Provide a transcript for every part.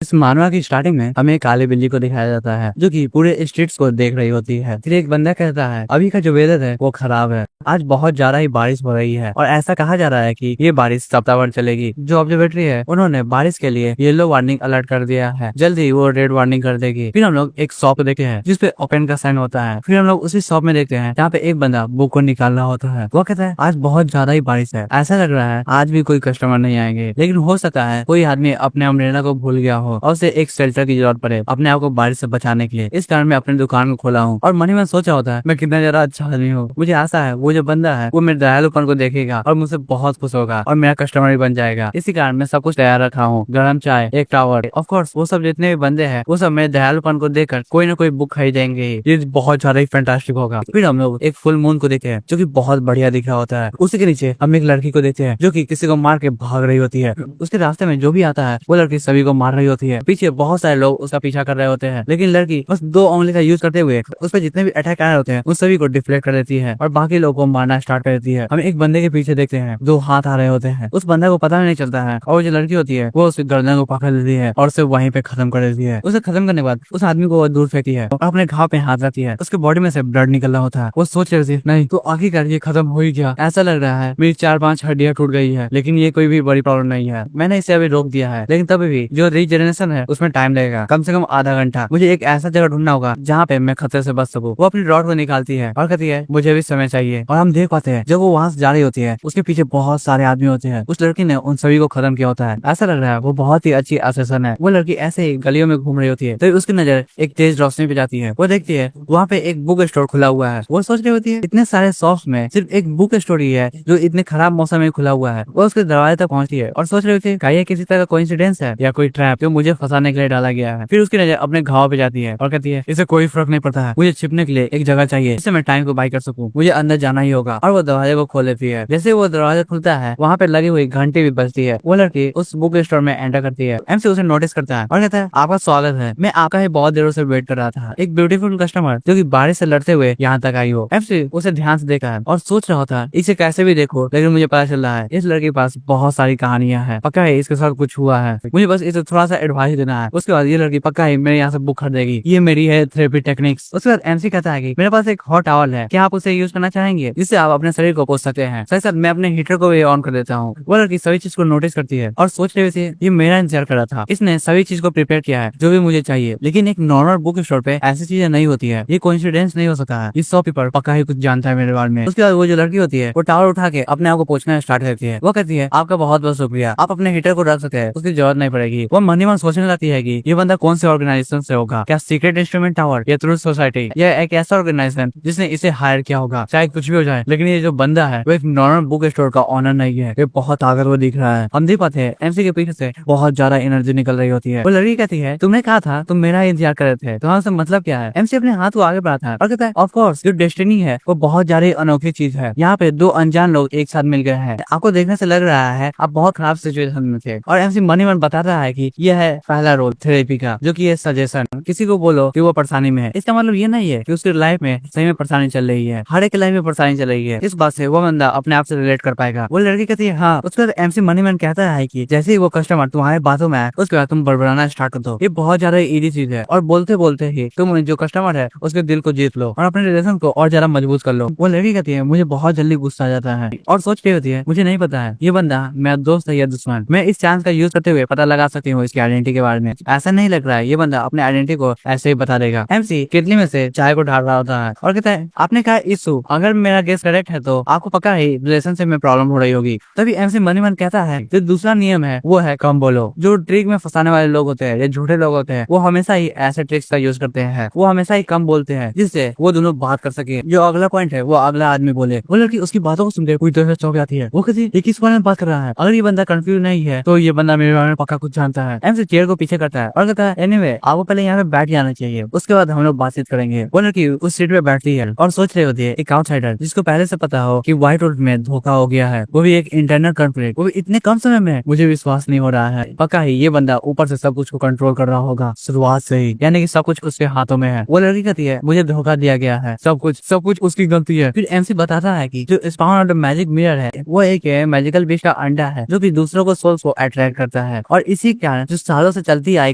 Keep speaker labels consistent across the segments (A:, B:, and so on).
A: इस मानवा की स्टार्टिंग में हमें काली बिल्ली को दिखाया जाता है जो कि पूरे स्ट्रीट्स को देख रही होती है। फिर एक बंदा कहता है अभी का जो वेदर है वो खराब है, आज बहुत ज्यादा ही बारिश हो रही है और ऐसा कहा जा रहा है कि ये बारिश सप्ताह भर चलेगी। जो ऑब्जर्वेटरी है उन्होंने बारिश के लिए येलो वार्निंग अलर्ट कर दिया है, जल्दी वो रेड वार्निंग कर देगी। फिर हम लोग एक शॉप देखते हैं जिसपे ओपन का साइन होता है। फिर हम लोग उसी शॉप में देखते हैं जहाँ पे एक बंदा बुक को निकाल रहा होता है। वो कहता है आज बहुत ज्यादा ही बारिश है, ऐसा लग रहा है आज भी कोई कस्टमर नहीं आएंगे, लेकिन हो सकता है कोई आदमी अपने अम्ब्रेला को भूल गया हो और उसे एक शेल्टर की जरूरत पड़े अपने आप को बारिश से बचाने के लिए। इस कारण मैं अपनी दुकान को खोला हूँ और मन ही मन सोचा होता है मैं कितना ज्यादा अच्छा आदमी हूँ। मुझे आशा है वो जो बंदा है वो मेरे दयालुपन को देखेगा और मुझसे बहुत खुश होगा और मेरा कस्टमर भी बन जाएगा। इसी कारण मैं सब कुछ तैयार रखा हूँ, गरम चाय, एक टावर। ऑफ कोर्स वो सब जितने भी बंदे हैं वो सब मेरे दयालुपन को देखकर कोई ना कोई बुक खरीदेंगे। ये बहुत ज्यादा ही फैंटास्टिक होगा। फिर हम लोग एक फुल मून को देखते हैं जो कि बहुत बढ़िया दिख रहा होता है। उसी के नीचे हम एक लड़की को देखते हैं जो कि किसी को मार के भाग रही होती है। उसके रास्ते में जो भी आता है वो लड़की सभी को मार रही होती है। पीछे बहुत सारे लोग उसका पीछा कर रहे होते हैं, लेकिन लड़की बस 2 उंगली का यूज करते हुए उस पर जितने भी अटैक आ रहे होते हैं उन सभी को डिफ्लेक्ट कर देती है और बाकी लोगों को मारना स्टार्ट कर देती है। हम एक बंदे के पीछे देखते हैं 2 हाथ आ रहे होते हैं। उस बंदे को पता नहीं चलता है और जो लड़की होती है वो उसकी गर्दन को पकड़ लेती है और उसे वहीं पे खत्म कर देती है। उसे खत्म करने के बाद उस आदमी को दूर फेंकती है और अपने घाव पे हाथ रखती है। उसके बॉडी में से ब्लड निकल रहा होता है। वो सोच रही थी नहीं तो आखिरकार ये खत्म हो ही गया, ऐसा लग रहा है मेरी 4-5 हड्डियां टूट गई है, लेकिन ये कोई भी बड़ी प्रॉब्लम नहीं है, मैंने इसे अभी रोक दिया है। लेकिन तभी भी जो रीजनरेशन है उसमें टाइम लगेगा, कम से कम आधा घंटा। मुझे एक ऐसा जगह ढूंढना होगा जहाँ पे मैं खतरे से बच सकूं। वो अपनी रॉड को निकालती है और कहती है मुझे भी समय चाहिए। और हम देख पाते हैं जब वो वहां से जा रही होती है उसके पीछे बहुत सारे आदमी होते हैं। उस लड़की ने उन सभी को खत्म किया होता है। ऐसा लग रहा है वो बहुत ही अच्छी असेसन है। वो लड़की ऐसे ही गलियों में घूम रही होती है तो उसकी नजर एक तेज रोशनी पे जाती है। वो देखती है वहाँ पे एक बुक स्टोर खुला हुआ है। वो सोच रही होती है इतने सारे शॉप्स में सिर्फ एक बुक स्टोर ही है जो इतने खराब मौसम में खुला हुआ है। वो उसके दरवाजे तक पहुंचती है और सोच रही होती है क्या ये किसी तरह का कोइंसिडेंस है या कोई ट्रैप जो मुझे फंसाने के लिए डाला गया है। फिर उसकी नजर अपने घाव पे जाती है और कहती है इसे कोई फर्क नहीं पड़ता है, मुझे छिपने के लिए एक जगह चाहिए जिससे मैं टाइम को बाई कर सकूं, मुझे अंदर जाना ही होगा। और वो दरवाजे को खोल लेती है। जैसे वो दरवाजा खुलता है वहाँ पे लगी हुई घंटी भी बजती है। वो लड़की उस बुक स्टोर में एंटर करती है। एमसी उसे नोटिस करता है और कहता है आपका स्वागत है, मैं आपका ही बहुत देरों से वेट कर रहा था, एक ब्यूटीफुल कस्टमर जो कि बारिश से लड़ते हुए यहाँ तक आई हो। एमसी उसे ध्यान से देखा है और सोच रहा था इसे कैसे भी देखो, लेकिन मुझे पता चल रहा है इस लड़के के पास बहुत सारी कहानियां हैं, पक्का है इसके साथ कुछ हुआ है, मुझे बस इसे थोड़ा सा एडवाइस देना है। उसके बाद ये लड़की पक्का है मेरे यहाँ से बुक खरीदेगी, ये मेरी है थेरेपी टेक्निक्स। उसके बाद एमसी कहता है कि मेरे पास एक हॉट टॉवल है, क्या आप उसे यूज करना चाहेंगे जिससे आप अपने शरीर को पोष सकते हैं। साथ साथ मैं अपने हीटर को भी ऑन कर देता हूँ। वो लड़की सभी चीज को नोटिस करती है और सोच रही थी ये मेरा इंतजार कर रहा था, इसने सभी चीज को प्रिपेयर किया है जो भी मुझे चाहिए। लेकिन एक नॉर्मल बुक स्टोर पे ऐसी चीजें नहीं होती है, ये कोइंसिडेंस नहीं हो सकता है, इस शॉपकीपर पक्का ही कुछ जानता है मेरे बारे में। उसके बाद वो जो लड़की होती है वो टावर उठा के अपने आप को पोंछना स्टार्ट करती है। वो कहती है आपका बहुत बहुत शुक्रिया, आप अपने हीटर को रख सकते हैं, उसकी जरूरत नहीं पड़ेगी। वो मन ही मन सोचने लगती है कि ये बंदा कौन से ऑर्गेनाइजेशन से होगा, क्या सीक्रेट इंस्ट्रूमेंट टावर या ट्रूथ सोसाइटी या एक ऐसा ऑर्गेनाइजेशन जिसने इसे हायर किया होगा। चाहे कुछ भी हो जाए, लेकिन ये जो बंदा है वो एक नॉर्मल बुक स्टोर का ऑनर नहीं है, ये बहुत ताकतवर दिख रहा है। हम देख पाते हैं एमसी के पीछे से बहुत ज्यादा एनर्जी निकल रही होती है। वो लड़की कहती है तुमने कहा था तुम मेरा इंतजार कर रहे थे, तुम्हारा मतलब क्या है। एमसी अपने हाथ को आगे बढ़ाता है और कहता है ऑफ कोर्स जो डेस्टिनी है वो बहुत ज्यादा अनोखी चीज है। यहाँ पे 2 अनजान लोग एक साथ मिल गए हैं, आपको देखने से लग रहा है आप बहुत खराब सिचुएशन में थे। और एमसी मन ही मन बता रहा है कि यह है पहला रोल थेरेपी का, जो कि है सजेशन। किसी को बोलो कि वो परेशानी में है, इसका मतलब ये नहीं है कि उसकी लाइफ में सही में परेशानी चल रही है, हर एक लाइफ में परेशानी चल रही है। इस बात से वो बंदा अपने आप से रिलेट कर पाएगा। वो लड़की कहती है हाँ। उसके बाद एमसी मन ही मन कहता है कि जैसे ही वो कस्टमर तुम्हारे बातों में आए उसके बाद तुम बड़बड़ाना स्टार्ट कर दो, ये बहुत ज्यादा इजी चीज है और बोलते बोलते ही तुम जो कस्टमर है उसके दिल को जीत लो और अपने रिलेशन को और ज्यादा मजबूत कर लो। वो लड़की कहती है मुझे बहुत जल्दी गुस्सा आ जाता है और सोच रही होती है मुझे नहीं पता है ये बंदा मेरा दोस्त है या दुश्मन, मैं इस चांस का यूज करते हुए पता लगा सकती हूँ इसकी आइडेंटिटी के बारे में। ऐसा नहीं लग रहा है ये बंदा अपने आइडेंटिटी को ऐसे ही बता देगा। एमसी केतली में से चाय को ढाल रहा होता है और कहता है आपने कहा इशू, अगर मेरा गेस करेक्ट है तो आपको पक्का ही रिलेशनशिप में प्रॉब्लम हो रही होगी। तभी एमसी मन ही मन कहता है जो दूसरा नियम है वो है कम बोलो। जो ट्रिक में फंसाने वाले लोग होते हैं या झूठे लोग होते हैं वो हमेशा ही ऐसे ट्रिक्स का यूज करते हैं, वो हमेशा ही कम बोलते हैं जिससे वो दोनों बात कर सके। जो अगला पॉइंट है वो अगला आदमी बोले। वो लड़की उसकी बातों को सुनकर पूरी तरह से चौंक जाती है। वो कहती है ये किस बारे में बात कर रहा है, अगर ये बंदा कंफ्यूज नहीं है तो ये बंदा मेरे बारे में पक्का कुछ जानता है। एमसी चेयर को पीछे करता है और कहता है एनीवे आपको पहले यहाँ पे बैठ जाना चाहिए, उसके बाद हम लोग बातचीत करेंगे। वो लड़की उस सीट पे बैठती है और सोच रही होती है एक आउटसाइडर जिसको पहले से पता हो कि व्हाइट वुल्फ में धोखा हो गया है, वो भी एक इंटरनल कॉन्फ्लिक्ट, वो भी इतने कम समय में, मुझे विश्वास नहीं हो रहा है। पक्का ही ये बंदा ऊपर से सब कुछ को कंट्रोल कर रहा होगा शुरुआत से ही, यानी कि सब कुछ उसके हाथों में है। वो लड़की कहती है मुझे धोखा दिया गया है, सब कुछ उसकी गलती है। फिर एमसी बताता है कि जो स्पाउन ऑफ द मैजिक मिरर है वो एक मैजिकल बीच का अंडा है जो कि दूसरों को सोल्स को अट्रैक्ट करता है और इसी कारण जो सालों से चलती आई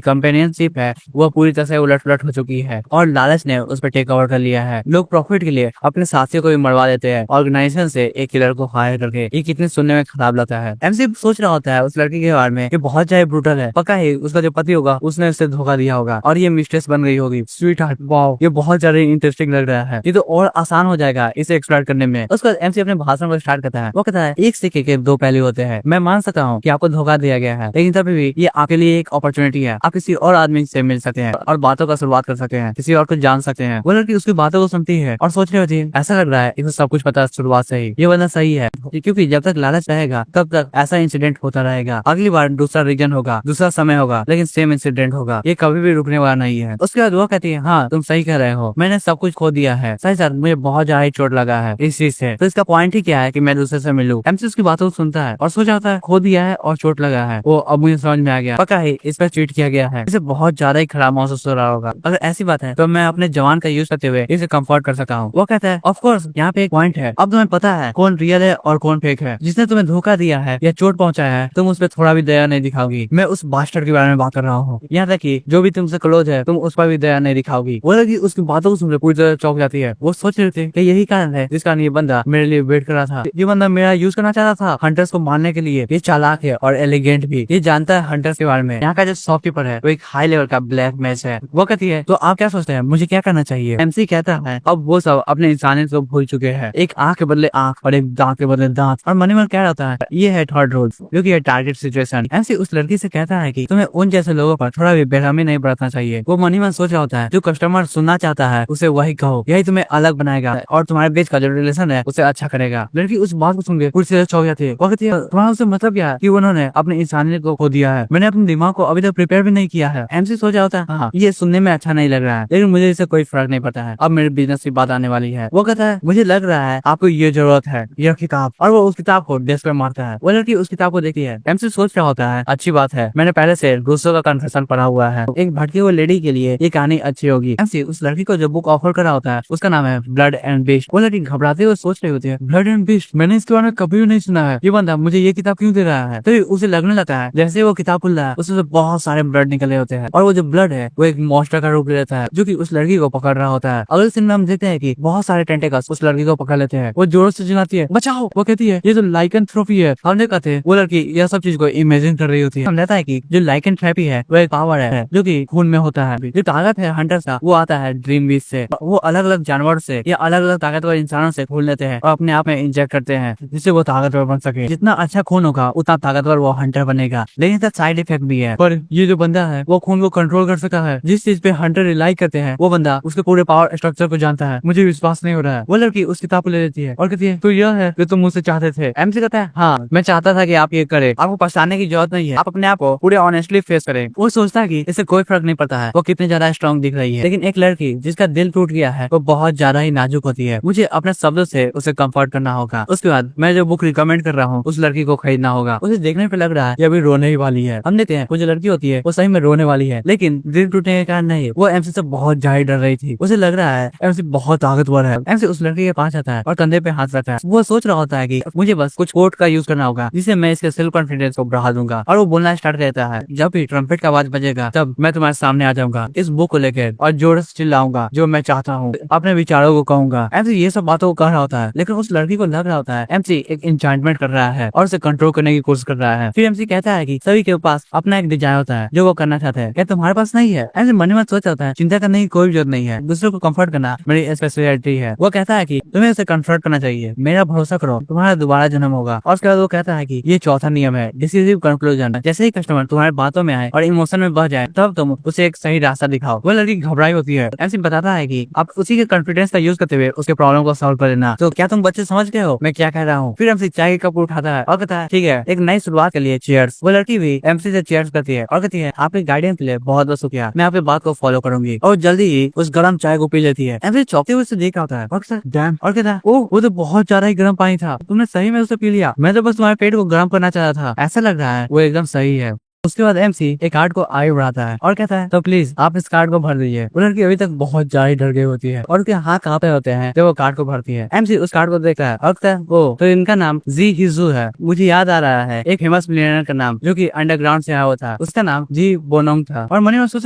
A: कंपेनियनशिप है वो पूरी तरह से उलट पुलट हो चुकी है और लालच ने उस पर टेक ओवर कर लिया है। लोग प्रॉफिट के लिए अपने साथियों को भी मरवा देते हैं ऑर्गेनाइजेशन से एक किलर को हायर करके। ये कितने सुनने में खराब लगता है। एमसी सोच रहा होता है उस लड़की के बारे में कि बहुत ज्यादा ब्रूटल है, पक्का ही उसका जो पति होगा उसने उससे धोखा दिया होगा और ये मिस्ट्रेस बन गई होगी। स्वीट हार्ट, वाओ, ये बहुत ज्यादा इंटरेस्टिंग लग रहा है, ये तो और आसान हो जाएगा इसे एक्सप्लोर करने में। उसके बाद एमसी अपने भाषण को स्टार्ट करता है। वो कहता है एक सिक्के के दो पहलू होते हैं। मैं मान सकता हूँ कि आपको धोखा दिया गया है, लेकिन तभी भी ये आपके लिए एक अपॉर्चुनिटी है। आप किसी और आदमी से मिल सकते हैं और बातों का शुरुआत कर सकते हैं, किसी और को जान सकते हैं। वो लड़की उसकी बातों को सुनती है और सोच रही होती है ऐसा लग रहा है इसे सब कुछ पता है शुरुआत से ही, ये बंदा सही है। क्योंकि जब तक लालच रहेगा तब तक ऐसा इंसिडेंट होता रहेगा। अगली बार दूसरा रीजन होगा, दूसरा समय होगा, लेकिन सेम इंसिडेंट होगा। ये कभी भी रुकने वाला नहीं है। उसके बाद वो कहती है हाँ तुम सही कह रहे हो, मैंने सब कुछ खो दिया है, सही सर, मुझे बहुत ज्यादा चोट लगा है इस चीज से। तो इसका पॉइंट ही क्या है कि मैं दूसरे से मिलूं। एमसी उसकी बातों को सुनता है और सोच जाता है खो दिया है और चोट लगा है। वो अब मुझे समझ में आ गया, पक्का ही इस पर चीट किया गया है, इसे बहुत ज्यादा ही खराब महसूस हो रहा होगा। अगर ऐसी बात है तो मैं अपने जवान का यूज करते हुए इसे कंफर्ट कर सकता हूँ। वो कहता है ऑफ कोर्स, यहाँ पे एक पॉइंट है, अब तुम्हें पता है कौन रियल है और कौन फेक है। जिसने तुम्हें धोखा दिया है या चोट पहुंचाया है तुम उस पर थोड़ा भी दया नहीं दिखाओगी। मैं उस बास्टर्ड के बारे में बात कर रहा हूँ। यहाँ तक कि जो भी तुमसे क्लोज है तुम उस पर भी दया नहीं दिखाओगी। वो लड़की उसकी बातों को सुनकर पूरी तरह चौंक जाती है। वो सोच रहे थे कि यही कारण है जिस कारण ये बंदा मेरे लिए वेट कर रहा था। ये बंदा मेरा यूज करना चाह रहा था हंटर्स को मारने के लिए। ये चालाक है और एलिगेंट भी, ये जानता है हंटर्स के बारे में। यहाँ का जो शॉपकीपर है वो एक हाई लेवल का ब्लैक मैच है। वो कहती है तो आप क्या सोचते हैं मुझे क्या करना चाहिए। एमसी कहता है अब वो सब अपने इंसानियत को भूल चुके हैं, एक आंख के बदले आंख और एक दांत के बदले दांत। और मनी मन क्या रहता है ये है थर्ड रोल, क्योंकि ये टारगेट सिचुएशन। एमसी उस लड़की से कहता है कि तुम्हें उन जैसे लोगों पर थोड़ा भी बेरहमी नहीं बरतना चाहिए। वो मनी मन सोच रहा होता है जो कस्टमर सुनना चाहता है उसे वही कहो, यही तुम्हें अलग बनाएगा और तुम्हारे बीच का जो रिलेशन है उसे अच्छा करेगा। लड़की उस बात को सुन के पूरी तरह चौंक जाती है। वो कहती है तुम्हारा उससे मतलब क्या है कि उन्होंने अपनी इंसानियत को खो दिया है। मैंने अपने दिमाग को अभी तक प्रिपेयर भी नहीं किया है। एमसी सोच रहा होता है हाँ ये सुनने में अच्छा नहीं लग रहा है, लेकिन मुझे इससे कोई फर्क नहीं पड़ता है, अब मेरे बिजनेस की बात आने वाली है। वो कहता है मुझे लग रहा है आपको ये जरूरत है, ये किताब। और वो उस किताब को डेस्क पे मारता है। वो लड़की उस किताब को देखती है। एमसी सोच रहा होता है अच्छी बात है, मैंने पहले से रूसो का कन्फेशन पढ़ा हुआ है, एक भटकी हुई लेडी के लिए ये कहानी अच्छी होगी। एमसी उस लड़की को जो बुक ऑफर करा होता है उसका नाम है ब्लड एंड बिस्ट। वो लड़की घबराते हुए सोच रही होती है ब्लड एंड बिस्ट, मैंने इसके बारे में कभी भी नहीं सुना है, ये बंदा मुझे ये किताब क्यों दे रहा है। तो उसे लगने लगता है जैसे वो किताब खुल रहा है उससे बहुत सारे ब्लड निकले होते हैं और वो जो ब्लड है वो एक मॉन्स्टर का रूप ले लेता है जो कि उस लड़की को पकड़ रहा होता है। अगले सीन में हम देखते हैं कि बहुत सारे टेंटेकल्स उस लड़की को पकड़ लेते हैं। वो जोर से चिल्लाती है बचाओ। वो कहती है ये तो लाइकेंथ्रोपी है। हमने कहते वो लड़की यह सब चीज को इमेजिन कर रही होती है। हम लेता है कि जो लाइकेंथ्रोपी है वो एक पावर है जो कि खून में होता है। जो ताकत है हंटर्स का वो आता है ड्रीम बीस्ट से। वो अलग अलग जानवर से या अलग अलग ताकतवर इंसानों से खून लेते हैं और अपने आप में इंजेक्ट करते हैं जिससे वो ताकतवर बन सके। जितना अच्छा खून होगा उतना ताकतवर वो हंटर बनेगा, लेकिन इसका साइड इफेक्ट भी है। पर ये जो बंदा है वो खून को कंट्रोल कर सकता है। जिस चीज पे हंटर रिलाई करते हैं वो बंदा उसके पूरे पावर स्ट्रक्चर को जानता है। मुझे विश्वास नहीं हो रहा है। वो लड़की उस किताब को ले लेती है और कहती है तो यह है जो तुम मुझसे चाहते थे। एमसी कहता है हाँ मैं चाहता था कि आप ये करें, आपको पछताने की जरूरत नहीं है, आप अपने आप को पूरे ऑनेस्टली फेस करें। वो सोचता है कि इससे कोई फर्क नहीं पड़ता है वो कितनी ज्यादा स्ट्रॉन्ग दिख रही है, लेकिन एक लड़की जिसका दिल टूट गया है वो बहुत ज्यादा ही नाजुक होती है। मुझे अपने शब्दों से उसे कंफर्ट करना होगा। उसके बाद मैं जो बुक रिकमेंड कर रहा हूँ उस लड़की को खरीदना होगा। उसे देखने पे लग रहा है ये अभी रोने ही वाली है। हम देखते हैं वो जो लड़की होती है वो सही में रोने वाली है, लेकिन दिल टूटने के कारण नहीं, वो एमसी से बहुत ज्यादा डर रही थी। उसे लग रहा है एमसी बहुत ताकतवर है। एमसी उस लड़की के पास आता है और कंधे पे हाथ रखता है। वो सोच रहा होता है कि मुझे बस कुछ कोड का यूज करना होगा जिससे मैं इसके सेल्फ कॉन्फिडेंस को बढ़ा दूंगा। और वो बोलना स्टार्ट करता है जब भी ट्रम्पेट का आवाज बजेगा तब मैं तुम्हारे सामने आ जाऊंगा इस बुक को लेकर और जोर से चिल्लाऊंगा जो मैं चाहता हूँ, अपने विचारों को कहूंगा। एमसी ये सब बातों को कह रहा होता है, लेकिन उस लड़की को लग रहा होता है एमसी एक एन्चांटमेंट कर रहा है और उसे कंट्रोल करने की कोशिश कर रहा है। फिर एमसी कहता है कि सभी के पास अपना एक डिजायर होता है जो वो करना चाहते हैं, क्या तुम्हारे पास नहीं है। एमसी मन में सोच होता है चिंता करने की कोई जरूरत नहीं है, दूसरों को कंफर्ट करना मेरी स्पेशलिटी है। वो कहता है कि तुम्हें उसे कंफर्ट करना चाहिए, मेरा भरोसा करो तुम्हारा दोबारा जन्म होगा। और उसके बाद वो कहता है कि ये चौथा नियम है डिसिसिव कंक्लूजन, जैसे ही कस्टमर तुम्हारे बातों में आए और इमोशन में बह जाए तब तुम उसे एक सही रास्ता दिखाओ। वो लड़की घबराई होती है। एमसी बताता है कि आप उसी के कॉन्फिडेंस का यूज करते हुए उसके प्रॉब्लम को सॉल्व कर लेना। तो क्या तुम बच्चे समझ गए हो मैं क्या कह रहा हूँ। फिर एमसी चाय का कप उठाता है और कहता है ठीक है एक नई शुरुआत के लिए चीयर्स। वो लड़की भी एमसी से चीयर्स करती है और कहती है आपके गाइडेंस के लिए बहुत बहुत शुक्रिया, मैं आपकी बात को फॉलो करूंगी। और जल्दी ही उस गर्म चाय को पी लेती है। एमसी चौंकते हुए देख रहा होता है और डैम, और कहता है ओह वो तो बहुत ज्यादा ही गर्म पानी था, तुमने सही में उसे पी लिया, मैं तो बस तुम्हारे पेट को गर्म करना चाह रहा था। ऐसा लग रहा है वो एकदम सही है। उसके बाद एमसी एक कार्ड को आगे बढ़ाता है और कहता है तो प्लीज आप इस कार्ड को भर दीजिए। वो लड़की अभी तक बहुत ज्यादा डर गई होती है और उसके हाथ कांपे होते हैं जब वो कार्ड को भरती है। एमसी उस कार्ड को देखता है और कहता है ओ तो इनका नाम जी हिजू है। मुझे याद आ रहा है एक फेमस मिलियनर का नाम जो कि अंडरग्राउंड से आया हुआ था, उसका नाम जी बोनोंग था। और मनी में सोच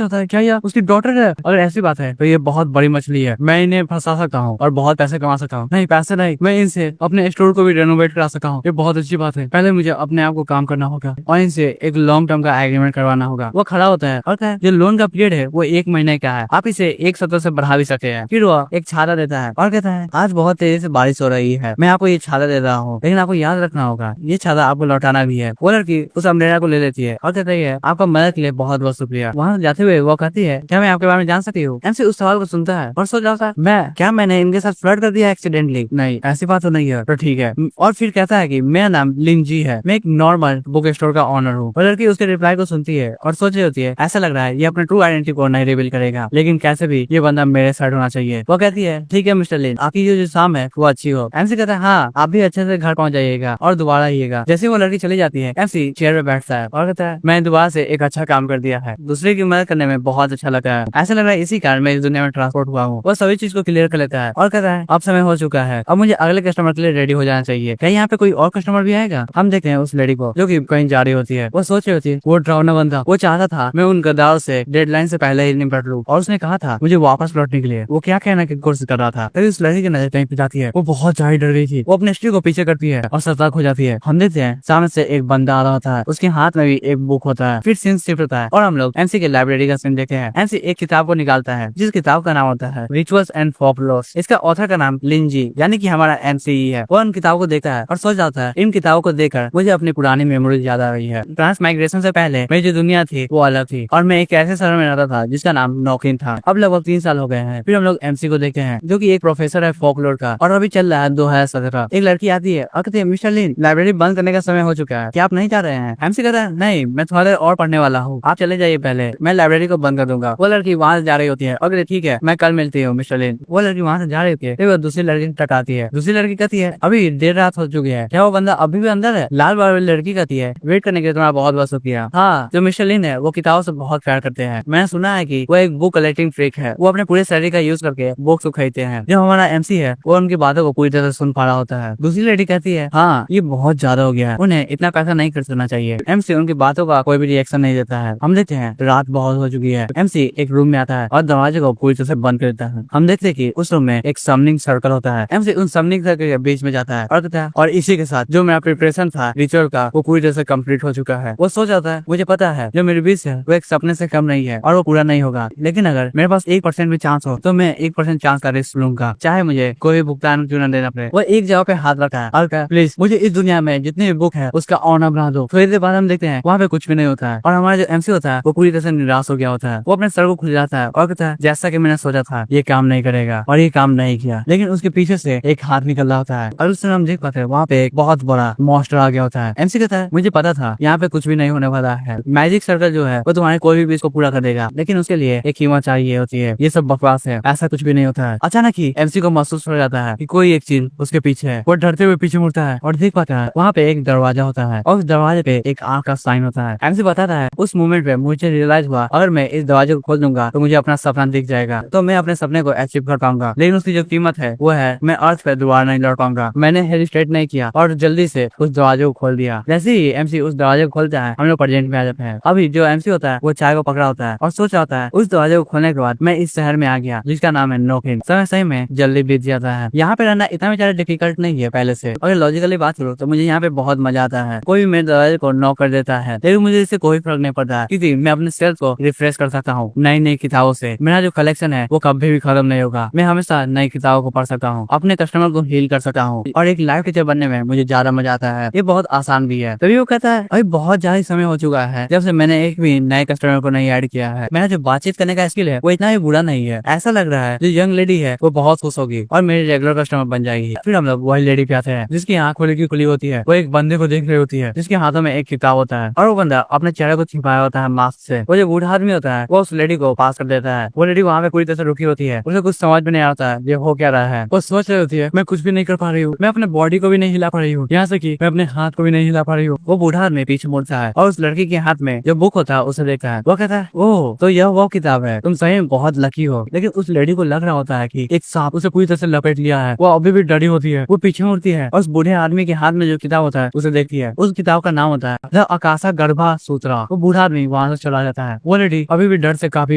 A: रहा था क्या यह उसकी डॉटर है? अगर ऐसी बात है तो ये बहुत बड़ी मछली है, मैं इन्हें फंसा सकता हूँ और बहुत पैसे कमा सकता हूँ। नहीं पैसे नहीं, मैं इनसे अपने स्टोर को भी रेनोवेट करा सकता हूँ। ये बहुत अच्छी बात है, पहले मुझे अपने आप को काम करना होगा और इनसे एक लॉन्ग टर्म का एग्रीमेंट करवाना होगा। वो खड़ा होता है और कहता है जो लोन का पीरियड है वो 1 महीने का है, आप इसे 1 सप्ताह से बढ़ा भी सकते हैं। फिर वो एक छाता देता है और कहता है आज बहुत तेजी से बारिश हो रही है, मैं आपको ये छाता दे रहा हूँ, लेकिन आपको याद रखना होगा ये छाता आपको लौटाना भी है। वो लड़की उस अम्ब्रेला को ले लेती है और कहती है आपका मदद के लिए बहुत बहुत शुक्रिया। वहाँ जाते हुए वो कहती है क्या मैं आपके बारे में जान सकती हूँ? एमसी उस सवाल को सुनता है और सोच रहा था मैंने इनके साथ फ्लर्ट कर दिया एक्सीडेंटली? नहीं ऐसी बात तो नहीं है, तो ठीक है। और फिर कहता है कि मेरा नाम लिंजी है, मैं एक नॉर्मल बुक स्टोर का ऑनर हूँ। वो लड़की उसके रिप्लाई को सुनती है और सोच रही होती है ऐसा लग रहा है ये अपने ट्रू आइडेंटिटी को नहीं रिवील करेगा, लेकिन कैसे भी ये बंदा मेरे साइड होना चाहिए। वो कहती है ठीक है मिस्टर लिन, आपकी जो शाम है वो अच्छी हो। एमसी कहता है हाँ आप भी अच्छे से घर पहुंच जाइएगा और दोबारा आइएगा। जैसे वो लड़की चली जाती है एमसी चेयर पे बैठता है और कहता है मैं दोबारा से एक अच्छा काम कर दिया है, दूसरे की मदद करने में बहुत अच्छा लगा है, ऐसा लग रहा है इसी कारण मैं इस दुनिया में ट्रांसपोर्ट हुआ हूँ। वो सभी चीज को क्लियर कर लेता है और कहता है अब समय हो चुका है, अब मुझे अगले कस्टमर के लिए रेडी हो जाना चाहिए। क्या यहाँ पे कोई और कस्टमर भी आएगा? हम देखते हैं उस लेडी को जो कि कहीं जा रही होती है। वो सोच रही होती है वो डरावना बंदा, वो चाहता था मैं उन गद्दारों से डेडलाइन से पहले ही निपट लूं और उसने कहा था मुझे वापस लौटने के लिए। वो क्या कहना की कोशिश कर रहा था तभी उस लड़की की नजर कहीं पे जाती है। वो बहुत ज्यादा डर गई थी, वो अपने स्त्री को पीछे करती है और सतर्क हो जाती है। हम देखते हैं सामने से एक बंदा आ रहा होता है, उसके हाथ में भी एक बुक होता है। फिर सीन शिफ्ट होता है और हम लोग एमसी के लाइब्रेरी का सीन देखते हैं। एमसी एक किताब को निकालता है जिस किताब का नाम होता है रिचुअल्स एंड फोकलोर्स। इसका ऑथर का नाम लिंजी यानी कि हमारा एमसी है। वो उन किताबों को देखता है और सोच जाता है इन किताबों को देखकर मुझे अपनी पुरानी मेमोरीज याद आ रही है। ट्रांस माइग्रेशन से पहले मेरी जो दुनिया थी वो अलग थी और मैं एक ऐसे शहर में रहता था जिसका नाम नौकिन था। अब लगभग 3 साल हो गए हैं। फिर हम लोग एमसी को देखते हैं जो कि एक प्रोफेसर है फोकलोर का और अभी चल रहा है 2017। एक लड़की आती है और कहती है मिस्टर लिन लाइब्रेरी बंद करने का समय हो चुका है, क्या आप नहीं जा रहे हैं? एमसी कहता है नहीं मैं थोड़ा देर और पढ़ने वाला हूँ, आप चले जाइए पहले, मैं लाइब्रेरी को बंद कर दूंगा। वो लड़की वहाँ से जा रही होती है और ठीक है मैं कल मिलती हूँ मिस्टर लिन। वो लड़की वहाँ से जा रही होती है वो दूसरी लड़की टकराती है। दूसरी लड़की कहती है अभी देर रात हो चुकी है, क्या वो बंदा अभी भी अंदर है? लाल वाली लड़की कहती है वेट करने के लिए तुम्हारा बहुत बहुत शुक्रिया। हाँ जो मिस्टर लिन है वो किताबों से बहुत प्यार करते हैं, मैंने सुना है कि वो एक बुक कलेक्टिंग फ्रीक है, वो अपने पूरे सैलरी का यूज करके बुक्स को खरीदते हैं। जो हमारा एमसी है वो उनकी बातों को पूरी तरह से सुन पा रहा होता है। दूसरी लड़की कहती है हाँ ये बहुत ज्यादा हो गया है, उन्हें इतना पैसा नहीं खर्च करना चाहिए। एमसी उनकी बातों का कोई भी रिएक्शन नहीं देता है। हम देखते हैं रात बहुत हो चुकी है। एमसी एक रूम में आता है और दरवाजे को पूरी तरह से बंद कर देता है। हम देखते हैं कि उस रूम में एक समनिंग सर्कल होता है। एमसी उन समनिंग सर्कल के बीच में जाता है और कहता है और इसी के साथ जो मेरा प्रिपरेशन था रिचुअल का वो पूरी तरह से कंप्लीट हो चुका है। वो सोच जाता है मुझे पता है जो मेरी विश है वो एक सपने से कम नहीं है और वो पूरा नहीं होगा, लेकिन अगर मेरे पास 1% भी चांस हो तो मैं 1% चांस का रिस्क लूंगा, चाहे मुझे कोई भी भुगतान क्यों न देना पड़े। वो एक जगह पे हाथ रखा है और कहा प्लीज मुझे इस दुनिया में जितनी भी बुक है उसका ऑनर बना दो। थोड़ी देर बाद हम देखते हैं वहाँ पे कुछ भी नहीं होता है और हमारा जो एमसी होता है वो पूरी तरह से निराश हो गया होता है। वो अपने सर को खुल जाता है और कहता है जैसा कि मैंने सोचा था ये काम नहीं करेगा और ये काम नहीं किया, लेकिन उसके पीछे से एक हाथ निकल रहा होता है और उस समय हम देख पाते हैं वहाँ पे एक बहुत बड़ा मॉन्स्टर आ गया होता है। एमसी कहता है मुझे पता था यहाँ पे कुछ भी नहीं होने वाला है, मैजिक सर्कल जो है वो तुम्हारे कोई भी विश को पूरा कर देगा, लेकिन उसके लिए एक कीमत चाहिए होती है, ये सब बकवास है, ऐसा कुछ भी नहीं होता है। अचानक ही एमसी को महसूस हो जाता है कि कोई एक चीज उसके पीछे है। वो डरते हुए पीछे मुड़ता है और देख पाता है वहाँ पे एक दरवाजा होता है और उस दरवाजे पे एक आंख का साइन होता है। एमसी बताता है उस मोमेंट पे मुझे रियलाइज हुआ अगर मैं इस दरवाजे को खोल दूंगा तो मुझे अपना सपना दिख जाएगा, तो मैं अपने सपने को अचीव कर पाऊंगा, लेकिन उसकी जो कीमत है वो है मैं अर्थ पे दोबारा नहीं लौट पाऊंगा। मैंने हेजिटेट नहीं किया और जल्दी से उस दरवाजे को खोल दिया। जैसे ही एमसी उस दरवाजे को खोलता है हम लोग प्रेजेंट में आ जाते हैं। अभी जो एमसी होता है वो चाय को पकड़ा होता है और सोच रहा होता है उस दरवाजे को खोलने के बाद मैं इस शहर में आ गया जिसका नाम है नोकिन। समय सही में जल्दी बीत जाता है। यहाँ पे रहना इतना ज्यादा डिफिकल्ट नहीं है पहले से। अगर लॉजिकली बात करो तो मुझे यहाँ पे बहुत मजा आता है। कोई भी मेरे दरवाजे को नॉक कर देता है लेकिन मुझे इससे कोई फर्क नहीं पड़ता क्योंकि मैं अपने सेल्फ को रिफ्रेश कर सकता हूँ नई नई किताबों से। मेरा जो कलेक्शन है वो कभी भी खत्म नहीं होगा। मैं हमेशा नई किताबों को पढ़ सकता हूँ, अपने कस्टमर को हील कर सकता हूँ और एक लाइफ टीचर बनने में मुझे ज्यादा मजा आता है। ये बहुत आसान भी है। तभी वो कहता है अभी बहुत ज्यादा समय हो चुका है जब से मैंने एक भी नए कस्टमर को नहीं ऐड किया है। मेरा जो बातचीत करने का स्किल है वो इतना भी बुरा नहीं है। ऐसा लग रहा है जो यंग लेडी है वो बहुत खुश होगी और मेरी रेगुलर कस्टमर बन जाएगी। फिर हम लोग वही लेडी पे आते हैं जिसकी आंख खुली होती है। वो एक बंदे को देख रही होती है जिसके हाथों में एक किताब होता है और वो बंदा अपने चेहरे को छिपाया होता है मास्क से। वो जो बूढ़ा आदमी होता है वो उस लेडी को पास कर देता है। वो लेडी वहाँ पे पूरी तरह से रुकी होती है, उसे कुछ समझ में नहीं आता है ये हो क्या रहा है। वो सोच रही होती है मैं कुछ भी नहीं कर पा रही हूँ, मैं अपने बॉडी को भी नहीं हिला पा रही हूँ, यहाँ से कि मैं अपने हाथ को भी नहीं हिला पा रही हूँ। वो बूढ़ा आदमी पीछे मुड़ता है और उस लड़की के हाथ में जो बुक होता है उसे देखता है। वो कहता है ओह तो यह वो किताब है, तुम सही में बहुत लकी हो। लेकिन उस लेडी को लग रहा होता है कि एक सांप उसे पूरी तरह से लपेट लिया है। वो अभी भी डरी होती है, वो पीछे मुड़ती है और उस बूढ़े आदमी के हाथ में जो किताब होता है उसे देखती है। उस किताब का नाम होता है द आकाशा गर्भा सूत्रा। वो बूढ़ा आदमी वहां से चला जाता है। वो लेडी अभी भी डर से काफी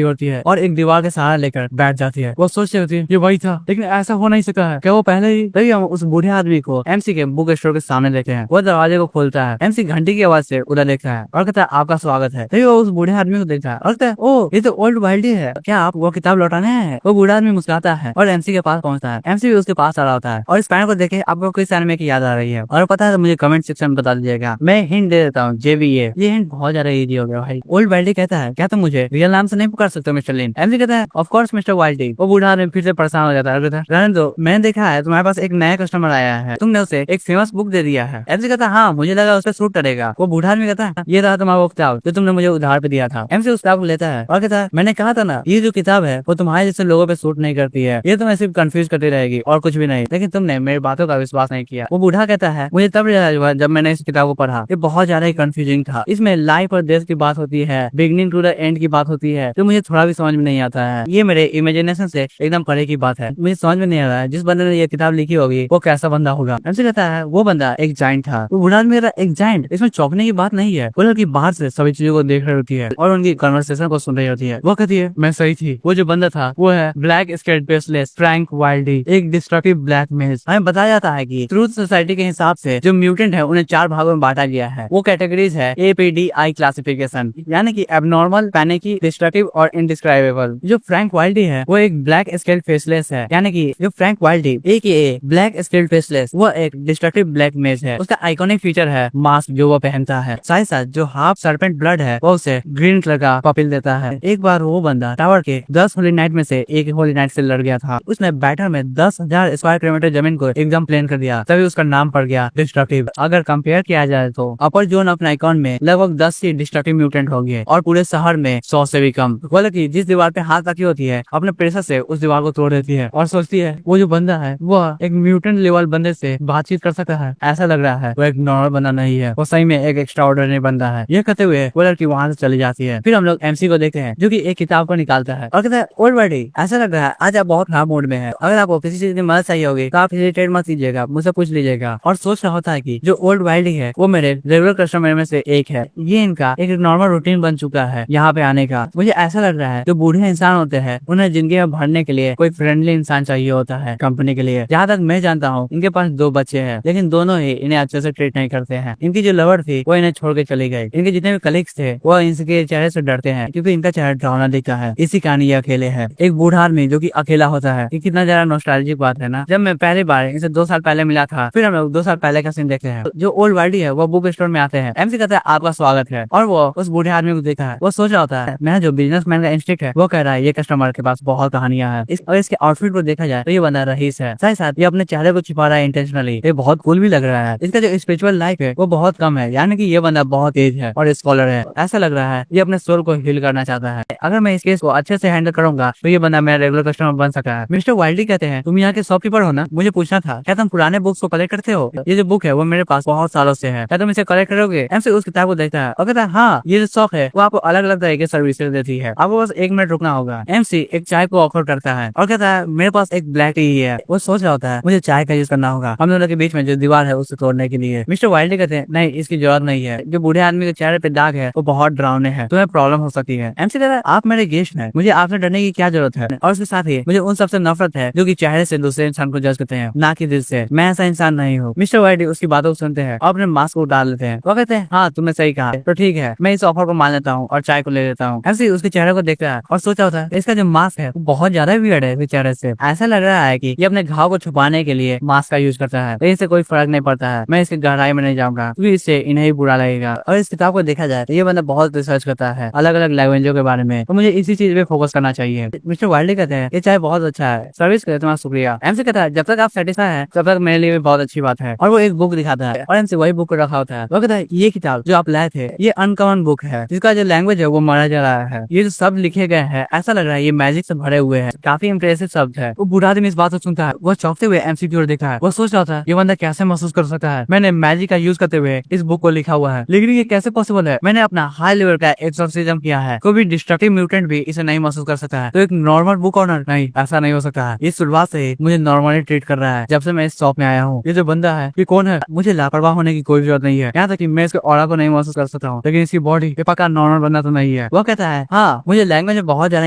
A: होती है और एक दीवार के सहारा लेकर बैठ जाती है। वो सोचती होती है ये वही था, लेकिन ऐसा हो नहीं सका है, क्या वो पहले ही। तभी हम उस बूढ़े आदमी को एमसी के बुक स्टोर के सामने देखते हैं। वो दरवाजे को खोलता है, एमसी घंटी की आवाज से उधर देखता है और कहता है आपका स्वागत है। तभी वो उस बूढ़े आदमी को देखता है और कहता है ओ ये तो ओल्ड वाइल्डी है, क्या आप वो किताब लौटाने हैं। वो बूढ़ा आदमी मुस्कुराता है और एमसी के पास पहुंचता है। एमसी भी उसके पास आ रहा होता है और इस पैन को देखे आपको किस एनिमे की याद आ रही है और पता है तो मुझे कमेंट सेक्शन में बता दीजिएगा। मैं हिंट दे देता हूँ JBA। ये हिंट बहुत ज्यादा इजी हो गया भाई। ओल्ड वाइल्डी कहता है क्या तुम मुझे रियल नाम से नहीं पुकार सकते मिस्टर लिन। एमसी कहता है ऑफ कोर्स मिस्टर वाइल्डी। वो बूढ़ा आदमी फिर से परेशान हो जाता है, रहने दो, मैंने देखा है तुम्हारे पास एक नया कस्टमर आया है, तुमने उसे एक फेमस बुक दे दिया है। एमसी कहता है हाँ मुझे लगा उस पर सूट करेगा। वो बूढ़ा आदमी कहता है ये रहा तुम्हारा वो किताब जो तुमने मुझे उधार पे दिया था। एमसी उस किताब को लेता है और कहता है मैंने कहा था ना ये जो किताब है वो तुम्हारे जैसे लोगों पे सूट नहीं करती है, ये तुम्हें सिर्फ कंफ्यूज करती रहेगी और कुछ भी नहीं, लेकिन तुमने मेरी बातों का विश्वास नहीं किया। वो बूढ़ा कहता है मुझे तब रियलाइज हुआ जब मैंने इस किताब को पढ़ा, ये बहुत ज्यादा ही कंफ्यूजिंग था। इसमें लाइफ और डेथ की बात होती है, बिगिनिंग टू द एंड की बात होती है, तो मुझे थोड़ा भी समझ में नहीं आता है। ये मेरे इमेजिनेशन से एकदम परे की बात है, मुझे समझ में नहीं आ रहा है जिस बंदे ने ये किताब लिखी होगी वो कैसा बंदा होगा। एमसी कहता है वो बंदा एक जाइंट था। वो बूढ़ा आदमी कहता है एक जाइंट, इसमें चौंकने की बात नहीं है। वो लड़की बाहर से सभी चीजों को देख रही होती है और उनकी कन्वर्सेशन को सुन रही होती है। वो कहती है मैं सही थी, वो जो बंदा था वो है ब्लैक स्केट बेसलेस फ्रैंक वाइल्डी, एक डिस्ट्रक्टिव ब्लैक मेज। हमें बताया जाता है कि ट्रूथ सोसाइटी के हिसाब से जो म्यूटेंट है उन्हें 4 भागों में बांटा गया है। वो कैटेगरीज है APDI क्लासिफिकेशन, यानी कि एबनॉर्मल, पैनिकी, डिस्ट्रक्टिव और इनडिस्क्राइबेबल। जो फ्रैंक वाइल्डी है वो एक ब्लैक स्केल फेसलेस है, यानी कि जो Frank Wildy AKA black scale faceless वो एक डिस्ट्रक्टिव ब्लैक मेज है। उसका आइकॉनिक फीचर है मास्क जो वो पहनता है, साथ साथ जो हाफ सर्पेंट ब्लड है वो उसे ग्रीन कलर का पपिल देता है। एक बार वो बंदा टावर के 10 होली नाइट में से एक होली नाइट से लड़ गया था। उसने बैटर में 10,000 स्क्वायर किलोमीटर जमीन को एकदम प्लेन कर दिया, तभी उसका नाम पड़ गया डिस्ट्रक्टिव। अगर कंपेयर किया जाए तो अपर जोन अपने आइकॉन में लगभग 10 ही डिस्ट्रक्टिव म्यूटेंट हो गए और पूरे शहर में 100 से भी कम। बल्कि जिस दीवार पे हाथ रखी होती है अपने प्रेशर से उस दीवार को तोड़ देती है और सोचती है वो जो बंदा है वो एक म्यूटेंट लेवल बंदे से बातचीत कर सकता है। ऐसा लग रहा है वो एक नॉर्मल बंदा नहीं है, वो सही में एक एक्स्ट्रा ऑर्डिनरी बंदा है। ये कहते हुए वो लड़की वहां से चली जाती है। फिर हम लोग MC को देखते हैं जो कि एक किताब को निकालता है और कहता है ओल्ड वाइल्डी ऐसा लग रहा है आज आप बहुत खराब मूड में है, अगर आपको किसी चीज की मदद चाहिए होगी तो आप हेजिटेट मत कीजिएगा, मुझसे पूछ लीजिएगा। और सोच रहा होता है कि जो ओल्ड वाइल्डी है वो मेरे रेगुलर कस्टमर में से एक है, ये इनका एक नॉर्मल रूटीन बन चुका है यहाँ पे आने का। मुझे ऐसा लग रहा है जो बूढ़े इंसान होते हैं उन्हें जिंदगी में भरने के लिए कोई फ्रेंडली इंसान चाहिए होता है कंपनी के लिए। जहाँ तक मैं जानता हूँ इनके पास 2 बच्चे हैं, लेकिन दोनों ही इन्हें अच्छे से ट्रीट नहीं करते हैं। इनकी जो लवर थी वो इन्हें छोड़ के चली गई। इनके जितने भी कलीग्स थे वो इनके चेहरे से डरते हैं क्योंकि इनका चेहरा डरावना दिखता है। इसी कहानी ये अकेले है। एक बूढ़ा आदमी जो कि अकेला होता है, ये कितना ज्यादा नॉस्टैल्जिक बात है ना। जब मैं पहली बार इनसे 2 साल पहले मिला था, फिर हम लोग 2 साल पहले का सीन देखते हैं। जो ओल्ड वाइल्डी है वो बुक स्टोर में आते हैं। MC कहता है आपका स्वागत है और वो उस बूढ़े आदमी को देखा है। वो सोच रहा होता है मेरा जो बिजनेसमैन का इंस्टिंक्ट है वो कह रहा है ये कस्टमर के पास बहुत कहानियां हैं। और इसके आउटफिट को देखा जाए तो ये बंदा रईस है, साथ साथ ये अपने चेहरे को छिपा रहा है इंटेंशनली। ये बहुत कूल भी लग रहा है। इसका जो स्पिरिचुअल लाइफ है वो बहुत कम है, यानी कि ये बंदा बहुत तेज है और स्कॉलर है। ऐसा लग रहा है ये अपने सोल को हील करना चाहता है। अगर मैं इस केस को अच्छे से हैंडल करूंगा तो ये बंदा मेरा रेगुलर कस्टमर बन सकता है। मिस्टर वाइल्डी कहते हैं तुम यहाँ के शॉपकीपर हो ना, मुझे पूछना था क्या तुम पुराने बुक्स को कलेक्ट करते हो? ये जो बुक है वो मेरे पास बहुत सालों से है, क्या तुम इसे कलेक्ट करोगे? MC उस किताब को देखता है और कहता है हाँ ये जो शॉप है वो आपको अलग अलग तरह के सर्विसेज देती है, आपको बस 1 मिनट रुकना होगा। MC एक चाय को ऑफर करता है और कहता है मेरे पास एक ब्लैक टी है। वो सोच रहा होता है मुझे चाय का यूज करना होगा हम दोनों के बीच में जो दीवार है उसे तोड़ने के लिए। मिस्टर वाइल्डी कहते हैं नहीं इसकी जरूरत नहीं है, जो बूढ़े आदमी के चेहरे पे दाग है वो बहुत डरावने हैं, तुम्हें प्रॉब्लम हो सकती है। MC कहता है आप मेरे गेस्ट हैं, मुझे आपसे डरने की क्या जरूरत है? और उसके साथ ही मुझे उन सबसे नफरत है जो कि चेहरे से दूसरे इंसान को जज करते हैं ना कि दिल से। मैं ऐसा इंसान नहीं हूँ। मिस्टर वाइल्डी उसकी बातों को सुनते हैं और अपने मास्क को डाल लेते हैं। वो कहते हैं हाँ तुमने सही कहा, तो ठीक है मैं इस ऑफर को मान लेता हूँ और चाय को ले लेता हूँ। MC उसके चेहरे को देखता है और सोचा होता है इसका जो मास्क है वो बहुत ज्यादा वियर्ड है। चेहरे से ऐसा लग रहा है कि ये अपने घाव को छुपाने के लिए मास्क का यूज करता है, लेकिन इससे कोई फर्क नहीं पड़ता है। मैं इसकी गहराई में नहीं जाऊंगा क्योंकि इससे इन्हें ही बुरा लगेगा। और इस किताब को देखा जाए तो ये बंदा बहुत रिसर्च करता है अलग अलग लैंग्वेजों के बारे में, तो मुझे इसी चीज पे फोकस करना चाहिए। मिस्टर वाइल्डी कहते हैं ये चाय बहुत अच्छा है, सर्विस के लिए तुम्हारा शुक्रिया। MC कहता है जब तक आप सेटिस्फाई है तब तक मेरे लिए भी बहुत अच्छी बात है। और वो एक बुक दिखाता है और MC वही बुक को रखा होता है। वो कहता है ये किताब जो आप लाए थे ये अनकॉमन बुक है, जिसका जो लैंग्वेज है वो मारा जा रहा है। ये जो शब्द लिखे गए हैं ऐसा लग रहा है ये मैजिक से भरे हुए हैं, काफी इंप्रेसिव शब्द है। वो बूढ़ा आदमी इस बात को सुनता है, वो चौंकते हुए MC की ओर देखा है। वो सोच रहा था ये बंदा कैसे महसूस कर सकता है मैंने मैजिक का यूज करते हुए इस बुक को लिखा हुआ है, लेकिन ये कैसे कैसे पॉसिबल है? मैंने अपना हाई लेवल का एक्सोर्सिज्म किया है, कोई भी डिस्ट्रक्टिव म्यूटेंट भी इसे नहीं महसूस कर सकता है। तो एक नॉर्मल बुक ऑनर नहीं, ऐसा नहीं हो सकता है। ये शुरुआत से मुझे नॉर्मली ट्रीट कर रहा है जब से मैं इस शॉप में आया हूँ। ये जो बंदा है ये कौन है? मुझे लापरवाह होने की कोई जरूरत नहीं है, यहाँ तक कि मैं इसके ऑरा को नहीं महसूस कर सकता हूँ, लेकिन इसकी बॉडी ये पक्का नॉर्मल बंदा तो नहीं है। वो कहता है हाँ मुझे लैंग्वेज में बहुत ज्यादा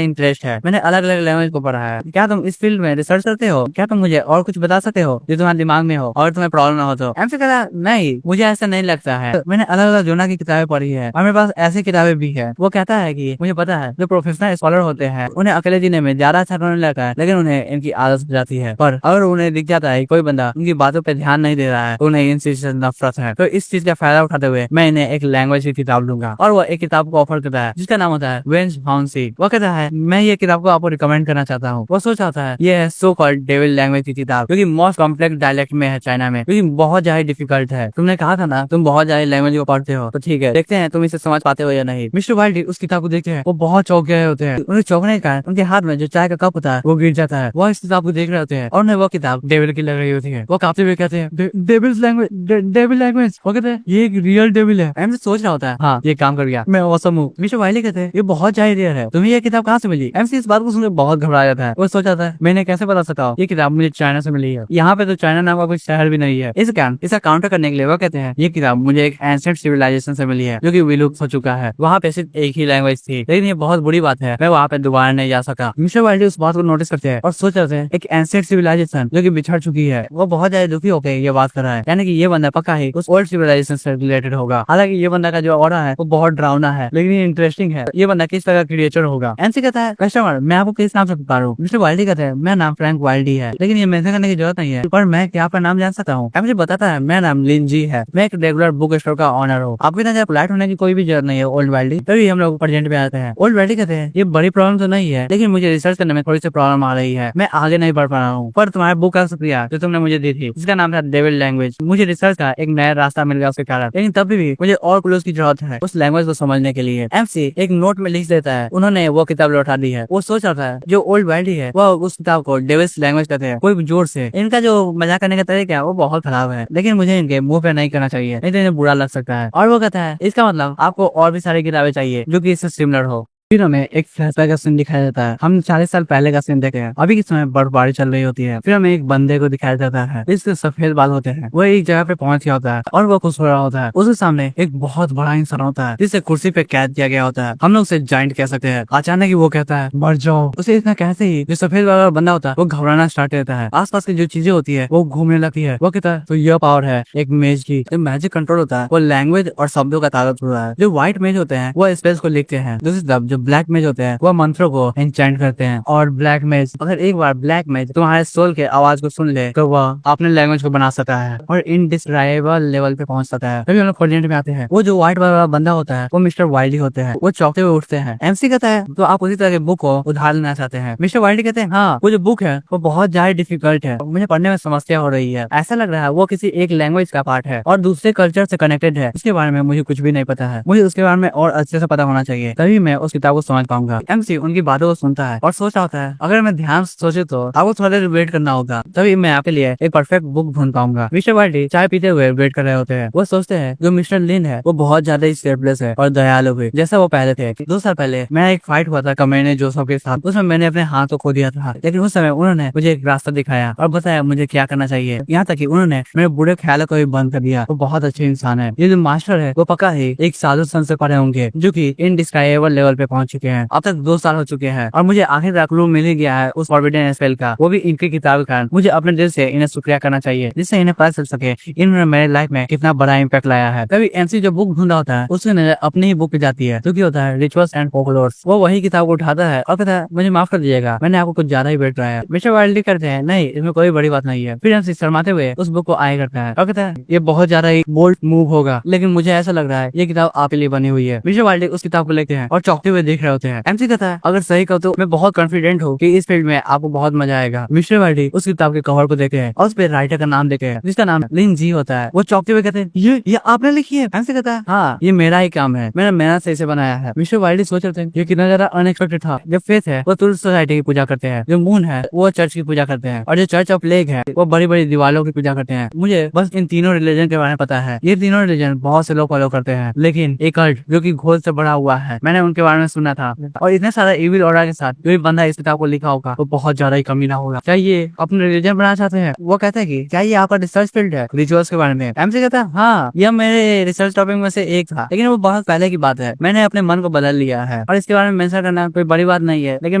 A: इंटरेस्ट है, मैंने अलग अलग लैंग्वेज को पढ़ा है। क्या तुम इस फील्ड में रिसर्च करते हो? क्या तुम मुझे और कुछ बता सकते हो जो तुम्हारे दिमाग में हो और तुम्हें प्रॉब्लम ना हो? तो एमसी कहता नहीं मुझे ऐसा नहीं लगता है, मैंने अलग अलग जोना की किताबें पढ़ी है और मेरे पास ऐसी किताबें भी है। वो कहता है कि मुझे पता है जो प्रोफेशनल स्कॉलर होते हैं उन्हें अकेले जीने में ज्यादा अच्छा होने लगता है, लेकिन उन्हें इनकी आदत हो जाती है। पर अगर उन्हें दिख जाता है कोई बंदा उनकी बातों पे ध्यान नहीं दे रहा है तो उन्हें इन चीज से नफरत है। तो इस चीज का फायदा उठाते हुए मैं इन्हें एक लैंग्वेज की किताब दूंगा और वो एक किताब को ऑफर करता है जिसका नाम होता है वेंस फाउंसी। वो कहता है मैं ये किताब को आपको रिकमेंड करना चाहता हूँ। वो सोच रहा है ये है सो कॉल्ड डेविल लैंग्वेज की किताब, क्योंकि मोस्ट कॉम्प्लेक्स डायलेक्ट में है चाइना में, क्योंकि बहुत ज्यादा डिफिकल्ट है। तुमने कहा था ना तुम बहुत ज्यादा लैंग्वेज को पढ़ते हो, तो ठीक है देखते हैं तुम इसे समझ पाते हो या नहीं। मिस्टर वाइल्डी उस किताब को देखते हैं, वो बहुत चौंक गए होते हैं। उन्हें चौंकने का उनके हाथ में जो चाय का कप होता है वो गिर जाता है। वो इस किताब को देख रहे होते हैं और उन्हें वो किताब डेविल की लग रही होती है। वो काफी भी कहते हैं डेविल लैंग्वेज। वो कहते हैं ये एक रियल डेविल है। एमसी सोच रहा होता है हाँ ये काम कर गया, मैं ऑसम हूँ। मिस्टर वाइल्डी कहते हैं ये बहुत ज्यादा रेयर है, तुम्हें ये किताब कहाँ से मिली? एमसी इस बात को सुनकर बहुत घबरा जाता है। वो सोच जाता है मैंने कैसे बता सकता हूँ, ये किताब मुझे चाइना से मिली है, यहाँ पे तो चाइना नाम का कोई शहर भी नहीं है। इस कारण इसका काउंटर करने के लिए वो कहते हैं ये किताब मुझे एक एंशिएंट सिविलाइजेशन से मिली है जो कि विलुप्त हो चुका है। वहाँ पे सिर्फ एक ही लैंग्वेज थी, लेकिन ये बहुत बुरी बात है, मैं वहाँ पे दोबारा नहीं जा सका। मिस्टर वाइल्डी उस बात को नोटिस करते हैं और सोच रहे हैं एक एंशिएंट सिविलाइजेशन जो कि बिछड़ चुकी है। वो बहुत ज्यादा दुखी होकर ये बात कर रहा है, यानी कि ये बंदा पक्का ही उस ओल्ड सिविलाइजेशन से रिलेटेड होगा। हालांकि ये बंदा का जो ऑरा है वो बहुत डरावना है, लेकिन ये इंटरेस्टिंग है। ये बंदा किस तरह का क्रिएचर होगा? एमसी कहता है कस्टमर मैं आपको किस नाम से पुकारूं? मिस्टर वाइल्डी कहते हैं मेरा नाम फ्रैंक वाइल्डी है, लेकिन ये मेंशन करने की जरूरत नहीं है, पर मैं क्या आपका नाम जान सकता हूँ? एमसी बताता है मेरा नाम लिन जी है, मैं एक रेगुलर बुक स्टोर का ऑनर हूँ। आपको इतना ज्यादा पोलाइट होने की कोई भी जरूरत नहीं है ओल्ड वाइल्डी। तभी हम लोग प्रेजेंट पे आते हैं। ओल्ड वाइल्डी कहते हैं ये बड़ी प्रॉब्लम तो नहीं है, लेकिन मुझे रिसर्च करने में थोड़ी सी प्रॉब्लम आ रही है, मैं आगे नहीं बढ़ पा रहा हूँ। पर तुम्हारे बुक का शुक्रिया जो तुमने मुझे दी थी जिसका नाम था डेविल लैंग्वेज। मुझे रिसर्च का एक नया रास्ता मिल गया उसके कारण, लेकिन तभी भी मुझे और क्लूज की जरूरत है उस लैंग्वेज को समझने के लिए। एमसी एक नोट में लिख देता है उन्होंने वो किताब लौटा दी है। वो सोच रहा था जो ओल्ड वाइल्डी है वो उस किताब को डेविल्स लैंग्वेज कहते हैं कोई जोर से। इनका जो मजाक करने का तरीका है वो बहुत खराब है, लेकिन मुझे इनके मुंह पे नहीं करना चाहिए, नहीं तो इन्हें बुरा लग सकता है। और वो कहता है इसका मतलब आपको और भी सारी किताबें चाहिए जो कि इससे सिमिलर हो। फिर हमें एक फ्लैशबैक का सीन दिखाया जाता है। हम 40 साल पहले का सीन देखते हैं। अभी के समय बर्फबारी चल रही होती है। फिर हमें एक बंदे को दिखाया जाता है जिसके सफेद बाल होते हैं। वो एक जगह पे पहुंच गया होता है और वो खुश हो रहा होता है। उसके सामने एक बहुत बड़ा इंसान होता है जिसे कुर्सी पे कैद किया गया होता है। हम लोग उसे जाइंट कह सकते हैं। अचानक ही वो कहता है मर जाओ। उसे इतना कहते ही जो सफेद वाला बंदा होता है वो घबराना स्टार्ट करता है। आसपास की जो चीजें होती है वो घूमने लगती है। वो कहता है तो यह पावर है एक मेज की। जो मैजिक कंट्रोल होता है वो लैंग्वेज और शब्दों का ताकत होता है। जो व्हाइट मेज होते हैं वो स्पेस को लिखते हैं। दूसरी तरफ जो ब्लैक मेज होते हैं वह मंत्रों को एन्चेंट करते हैं। और ब्लैक मेज अगर एक बार ब्लैक मेज तुम्हारे सोल के आवाज को सुन ले तो वह अपने लैंग्वेज को बना सकता है और इनडिस्क्राइबेबल लेवल पे पहुंच सकता है। तभी हम लोग प्रेजेंट में आते हैं। वो जो व्हाइट वाला बंदा होता है वो मिस्टर वाइल्डी होते हैं। वो चौंकते हुए उठते हैं। एमसी कहता है तो आप उसी तरह के बुक को उधार लेना चाहते हैं? मिस्टर वाइल्डी कहते हैं हाँ वो जो बुक है वो बहुत ज्यादा डिफिकल्ट है, मुझे पढ़ने में समस्या हो रही है। ऐसा लग रहा है वो किसी एक लैंग्वेज का पार्ट है और दूसरे कल्चर से कनेक्टेड है। उसके बारे में मुझे कुछ भी नहीं पता है, मुझे उसके बारे में और अच्छे से पता होना चाहिए, तभी मैं उस किताब को समझ पाऊंगा। एमसी उनकी बातों को सुनता है और सोच रहा होता है अगर मैं ध्यान से सोचे तो आपको थोड़ा देर वेट करना होगा, तभी मैं आपके लिए एक परफेक्ट बुक ढूंढ पाऊंगा। मिस्टर वाइल्डी चाय पीते हुए वेट कर रहे होते हैं। वो सोचते हैं जो मिस्टर लिन है वो बहुत ज्यादा स्टेबलेस है और दयालु है जैसा वो पहले थे। 2 साल पहले मेरा एक फाइट हुआ था कमेने जोसेफ के साथ, उसमें मैंने अपने हाथ को खो दिया था, लेकिन उस समय उन्होंने मुझे एक रास्ता दिखाया और बताया मुझे क्या करना चाहिए। यहाँ तक कि उन्होंने मेरे बुरे ख्यालों को भी बंद कर दिया। वो बहुत अच्छे इंसान है। ये जो मास्टर है वो पक्का ही एक साधु संत से पढ़े होंगे जो कि इनडिस्क्राइबेबल लेवल पे पहुंच चुके हैं। अब तक 2 साल हो चुके हैं और मुझे आखिर क्लू मिल ही गया है उस फॉरबिडन स्पेल का, वो भी इनकी किताब के कारण। मुझे अपने दिल से इन्हें शुक्रिया करना चाहिए जिससे इन्हें पता चल सके इन्होंने मेरे लाइफ में कितना बड़ा इम्पैक्ट लाया है। तभी एमसी जो बुक ढूंढा होता है उसकी नजर अपनी ही बुक पे जाती है जो कि होता है रिचुअल्स एंड फोकलोर्स। वो वही किताब को उठाता है और कहता है मुझे माफ कर दीजिएगा, मैंने आपको कुछ ज्यादा ही बैठ रहा है। मिस्टर वाइल्डी करते हैं नहीं इसमें कोई बड़ी बात नहीं है। फिर एमसी शर्माते हुए उस बुक को आए करता है और कहता है ये बहुत ज्यादा बोल्ड मूव होगा, लेकिन मुझे ऐसा लग रहा है ये किताब आपके लिए बनी हुई है। मिस्टर वाइल्डी उस किताब को लेते हैं और चौंकते हुए देख रहे होते हैं। एमसी कहता है अगर सही कहो तो मैं बहुत कॉन्फिडेंट हूँ कि इस फील्ड में आपको बहुत मजा आएगा। मिस्टर वाइटी उस किताब के कवर को देखे हैं और उस पे राइटर का नाम देखे हैं जिसका नाम लिन जी होता है। वो चौंकते हुए कहते हैं ये आपने लिखी है? एमसी कहता है हाँ ये मेरा ही काम है, मैंने मेहनत से इसे बनाया है। मिस्टर वाइटी सोच रहे थे ये कितना ज्यादा अनएक्सपेक्टेड था। जो फेथ है वो तुलसी सोसाइटी की पूजा करते हैं, जो मून है वो चर्च की पूजा करते हैं और जो चर्च ऑफ लेक है वो बड़ी बड़ी दीवारों की पूजा करते हैं। मुझे बस इन तीनों रिलीजन के बारे में पता है। ये तीनों रिलीजन बहुत से लोग फॉलो करते हैं, लेकिन एक कल्ट जो कि घोल से बड़ा हुआ है, मैंने उनके बारे में सुना था। और इतने सारा इविल ऑरा के साथ जो भी बंदा इस किताब को लिखा होगा वो बहुत ज्यादा ही कमीना होगा। क्या ये अपने रिलीजन बनाना चाहते हैं? वो कहता है कि क्या ये आपका रिसर्च फील्ड है रिचुअल्स के बारे में? एमसी कहता है हाँ यह मेरे रिसर्च टॉपिक में से एक था, लेकिन वो बहुत पहले की बात है। मैंने अपने मन को बदल लिया है और इसके बारे में मेंशन करना कोई बड़ी बात नहीं है, लेकिन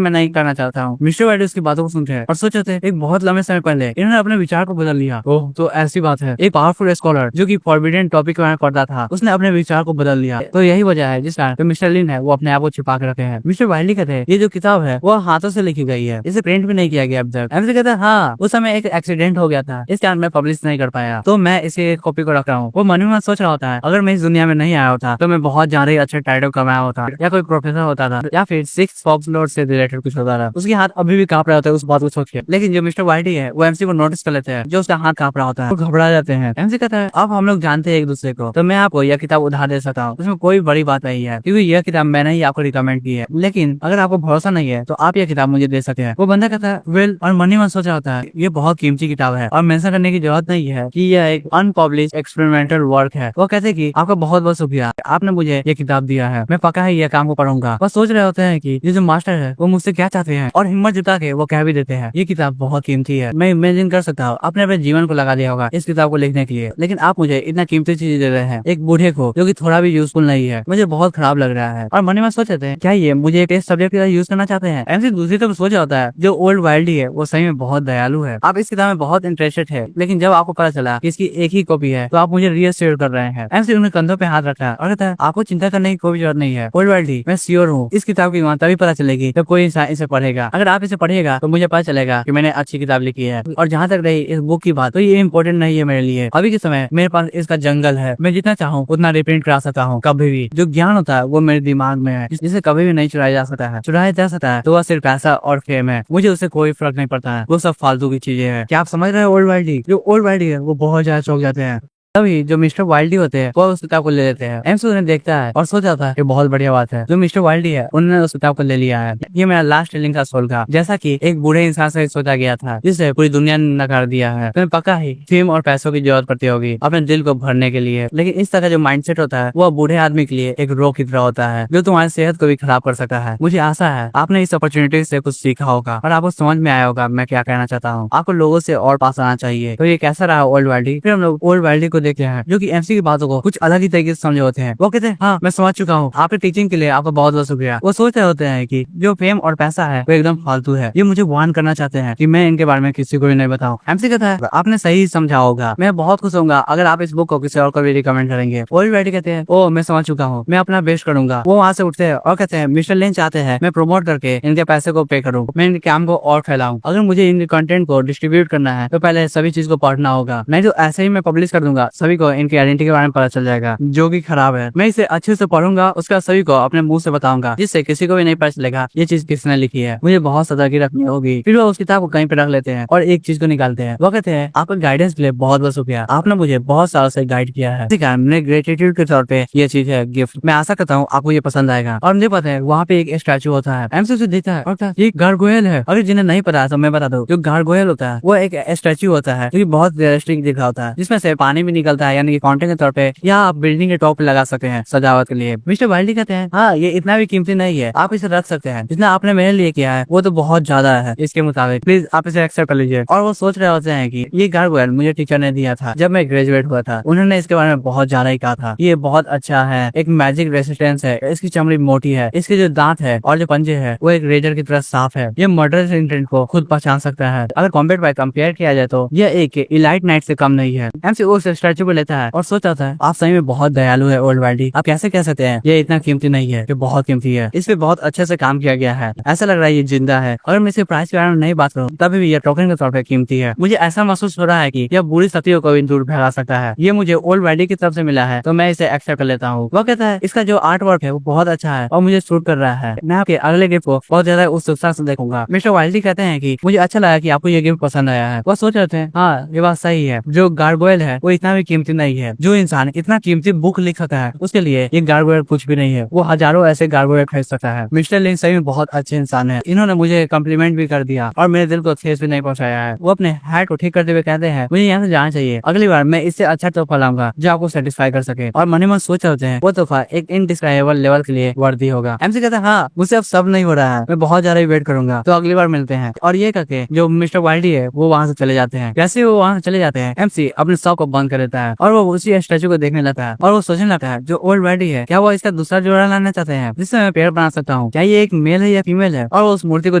A: मैं नहीं करना चाहता हूँ। मिस्टर वाइटी उसकी बातों को सुनते हैं और सोचते हैं एक बहुत लंबे समय पहले इन्होंने अपने विचार को बदल लिया। ओह तो ऐसी बात है। एक पावरफुल स्कॉलर जो कि फॉरबिडन टॉपिक के बारे में पढ़ता था उसने अपने विचार को बदल लिया। तो यही वजह है जिस कारण मिस्टर लिन है वो अपने आप को छिपा के रखे हैं। मिस्टर वाइटी कहते हैं ये जो किताब है वो हाथों से लिखी गई है, इसे प्रिंट भी नहीं किया गया अब तक। एमसी कहता है हाँ उस समय एक एक्सीडेंट हो गया था, इस कारण मैं पब्लिश नहीं कर पाया, तो मैं इसे कॉपी को रख रहा हूँ। वो मन में सोच रहा होता है अगर मैं इस दुनिया में नहीं आया होता तो मैं बहुत ज्यादा ही अच्छे टाइटल कमाया होता, या कोई प्रोफेसर होता था, या फिर 6 फॉक्स लॉर्ड से रिलेटेड कुछ होता था। उसके हाथ अभी भी कांप रहा होता है उस बात को सोच के। लेकिन जो मिस्टर वाइटी है वो एमसी को नोटिस कर लेते हैं जो उसका हाथ कांप रहा होता है, वो घबरा जाते हैं। एमसी कहता है अब हम लोग जानते हैं एक दूसरे को, तो मैं आपको यह किताब उधार दे सकता हूँ, उसमें कोई बड़ी बात नहीं है क्योंकि यह किताब मैंने ही आपको रिकमेंड की है। लेकिन अगर आपको भरोसा नहीं है तो आप यह किताब मुझे दे सकते हैं। वो बंदा कहता है वेल, और मनी मन सोच रहा होता है ये बहुत कीमती किताब है और मेंशन करने की जरूरत नहीं है कि यह एक अनपब्लिश एक्सपेरिमेंटल वर्क है। वो कहते हैं कि आपका बहुत बहुत शुक्रिया, आपने मुझे ये किताब दिया है, मैं पक्का है यह काम को पढ़ूंगा। वो सोच रहे होते हैं कि ये जो मास्टर है वो मुझसे क्या चाहते हैं, और हिम्मत जुटा के वो कह भी देते हैं ये किताब बहुत कीमती है। मैं इमेजिन कर सकता हूँ आपने अपने जीवन को लगा दिया होगा इस किताब को लिखने के लिए, लेकिन आप मुझे इतना कीमती चीज दे रहे हैं एक बूढ़े को जो कि थोड़ा भी यूजफुल नहीं है। मुझे बहुत खराब लग रहा है। और मन में सोच रहे हैं क्या ये मुझे एक टेस्ट सब्जेक्ट की तरह यूज करना चाहते हैं। एमसी दूसरी तरफ सोच होता है जो ओल्ड वाइल्डी है वो सही में बहुत दयालु है। आप इस किताब में बहुत इंटरेस्टेड है, लेकिन जब आपको पता चला कि इसकी एक ही कॉपी है तो आप मुझे रीअश्योर कर रहे हैं। एमसी उन्हें कंधों पे हाथ रखा है और कहता है आपको चिंता करने की कोई जरूरत नहीं है ओल्ड वाइल्डी, मैं श्योर हूँ इस किताब की कीमत तभी पता चलेगी जब कोई इंसान इसे पढ़ेगा। अगर आप इसे पढ़िएगा तो मुझे पता चलेगा कि मैंने अच्छी किताब लिखी है। और जहाँ तक रही इस बुक की बात, तो ये इम्पोर्टेंट नहीं है मेरे लिए। अभी के समय मेरे पास इसका जंगल है, मैं जितना चाहूँ उतना रिप्रिंट करा सकता हूँ कभी भी। जो ज्ञान होता है वो मेरे दिमाग में है, जिसे कभी भी नहीं चुराया जा सकता है। चुराया जा सकता है तो वह सिर्फ पैसा और फेम है, मुझे उससे कोई फर्क नहीं पड़ता है, वो सब फालतू की चीजें हैं। क्या आप समझ रहे हैं? ओल्ड वाइल्डी, जो ओल्ड वाइल्डी है वो बहुत ज्यादा चौंक जाते हैं। तभी जो मिस्टर वाइल्डी होते हैं वो उस किताब को ले लेते हैं। एमसी उन्हें देखता है और सोच जाता है ये बहुत बढ़िया बात है। जो मिस्टर वाइल्डी है उन्होंने उस किताब को ले लिया है। ये मेरा लास्ट टेलिंग का सोल था, जैसा कि एक बूढ़े इंसान से सोचा गया था जिसे पूरी दुनिया ने नकार दिया है। तुम्हें पक्का ही फेम और पैसों की जरूरत पड़ती होगी अपने दिल को भरने के लिए, लेकिन इस तरह का जो माइंडसेट होता है वो बूढ़े आदमी के लिए एक रोग की तरह होता है जो तुम्हारी सेहत को भी खराब कर सकता है। मुझे आशा है आपने इस अपॉर्चुनिटी से कुछ सीखा होगा और आपको समझ में आया होगा मैं क्या कहना चाहता हूँ। आपको लोगों से और पास आना चाहिए। तो ये कैसा रहा ओल्ड वाइल्डी? फिर हम लोग ओल्ड वाइल्डी को देखते हैं जो कि एमसी की बातों को कुछ अलग ही तरीके से समझे होते हैं। वो कहते हैं हाँ मैं समझ चुका हूँ, आपके टीचिंग के लिए आपका बहुत बहुत शुक्रिया। वो सोच रहे होते हैं कि जो फेम और पैसा है वो एकदम फालतू है, ये मुझे वार्न करना चाहते हैं कि मैं इनके बारे में किसी को भी नहीं बताऊं। एमसी कहता है आपने सही समझा होगा, मैं बहुत खुश होऊंगा अगर आप इस बुक को किसी और को भी रिकमेंड करेंगे। ओल्ड वाइल्डी कहते हैं ओ मैं समझ चुका हूँ, मैं अपना बेस्ट करूंगा। वो वहाँ से उठते हैं और कहते हैं मिस्टर लिन चाहते हैं मैं प्रमोट करके इनके पैसे को पे करूँ, मैं इनके काम को और फैलाऊं। अगर मुझे इनके कंटेंट को डिस्ट्रीब्यूट करना है तो पहले सभी चीज को पढ़ना होगा, नहीं तो ऐसे ही मैं पब्लिश कर दूंगा, सभी को इनकी आइडेंटिटी के बारे में पता चल जाएगा जो कि खराब है। मैं इसे अच्छे से पढ़ूंगा, उसका सभी को अपने मुंह से बताऊंगा जिससे किसी को भी नहीं पता चलेगा ये चीज किसने लिखी है। मुझे बहुत सतर्की रखनी होगी। फिर वो उस किताब को कहीं पे रख लेते हैं और एक चीज को निकालते हैं। वो कहते हैं आपका गाइडेंस के लिए बहुत बहुत शुक्रिया, आपने मुझे बहुत सालों से गाइड किया है, इसी कारण मेरे ग्रेटिट्यूड के तौर पे ये चीज है गिफ्ट। मैं आशा करता हूँ आपको ये पसंद आएगा। और मुझे पता है वहाँ पे एक स्टैचू होता है। एमसी उसे देखता है और ये गारगोयल है। अगर जिन्हें नहीं पता तो मैं बता दूं, जो गारगोयल होता है वो एक स्टैचू होता है जो बहुत रियलिस्टिक दिखा होता है, जिसमें से पानी भी निकलता है, यानी कि फाउंटेन के तौर पे, या आप बिल्डिंग के टॉप पे लगा सकते हैं सजावट के लिए। मिस्टर वाइल्डी कहते हैं हाँ ये इतना भी कीमती नहीं है, आप इसे रख सकते हैं, जितना आपने मेरे लिए किया है वो तो बहुत ज्यादा है इसके मुताबिक, प्लीज आप इसे एक्सेप्ट कर लीजिए। और वो सोच रहे होते हैं कि ये गारगोयल मुझे टीचर ने दिया था जब मैं ग्रेजुएट हुआ था, उन्होंने इसके बारे में बहुत ज्यादा ही कहा था, ये बहुत अच्छा है, एक मैजिक रेसिस्टेंस है, इसकी चमड़ी मोटी है, इसके जो दांत है और जो पंजे है वो एक रेजर की तरह साफ है, ये मर्डरस इंटेंट को खुद पहचान सकता है। अगर कॉम्बैट बाय कंपेयर किया जाए तो यह एक इलाइट नाइट से कम नहीं है। एमसी उस स्टैचू को लेता है और सोचता है आप सही में बहुत दयालु है ओल्ड वाइल्डी, आप कैसे कह सकते हैं ये इतना कीमती नहीं है, ये बहुत कीमती है, इस पे बहुत अच्छे से काम किया गया है, ऐसा लग रहा है ये जिंदा है। और मैं इसके प्राइस के बारे में नहीं बात करूँ तभी भी ये टोकन के तौर पर कीमती है। मुझे ऐसा महसूस हो रहा है कि यह बुरी शक्तियों को भी दूर भगा सकता है, ये मुझे ओल्ड वाइल्डी की तरफ से मिला है तो मैं इसे एक्सेप्ट कर लेता हूँ। वो कहता है इसका जो आर्ट वर्क है वो बहुत अच्छा है और मुझे सूट कर रहा है, मैं आपके अगले गिफ्ट को बहुत ज्यादा उत्सुकता से देखूंगा। मिस्टर वाइल्डी कहते हैं कि मुझे अच्छा लगा कि आपको ये गिफ्ट पसंद आया है। वो सोच रहे थे हाँ ये बात सही है, जो गार्गोयल है वो इतना भी कीमती नहीं है, जो इंसान इतना कीमती बुक लिख सकता है उसके लिए ये गार्गोयल कुछ भी नहीं है, वो हजारों ऐसे गार्गोयल खरीद सकता है। मिस्टर लिन सही में बहुत अच्छे इंसान है, इन्होंने मुझे कम्प्लीमेंट भी कर दिया और मेरे दिल को ठेस भी नहीं पहुंचाया है। वो अपने हैट को ठीक करते हुए कहते हैं मुझे यहाँ से जाना चाहिए, अगली बार मैं इससे अच्छा तोहफा लाऊंगा जो आपको सेटिस्फाई कर सके। और मन ही मन सोच रहे हैं वो तोहफा एक इनडिस्क्राइबेबल लेवल के लिए वर्दी होगा। एमसी कहता है हाँ मुझसे अब सब नहीं हो रहा है, मैं बहुत ज्यादा वेट करूंगा, तो अगली बार मिलते हैं। और ये करके जो मिस्टर वाइल्डी है वो वहाँ से चले जाते हैं। जैसे वो वहाँ से चले जाते हैं एमसी अपने शॉप को बंद कर देता है और वो उसी स्टैचू को देखने लगता है और वो सोचने लगता है जो ओल्ड वाइल्डी है क्या वो इसका दूसरा जोड़ा लाना चाहते हैं जिससे मैं पेड़ बना सकता हूँ, क्या ये एक मेल है या फीमेल है। और वो उस मूर्ति को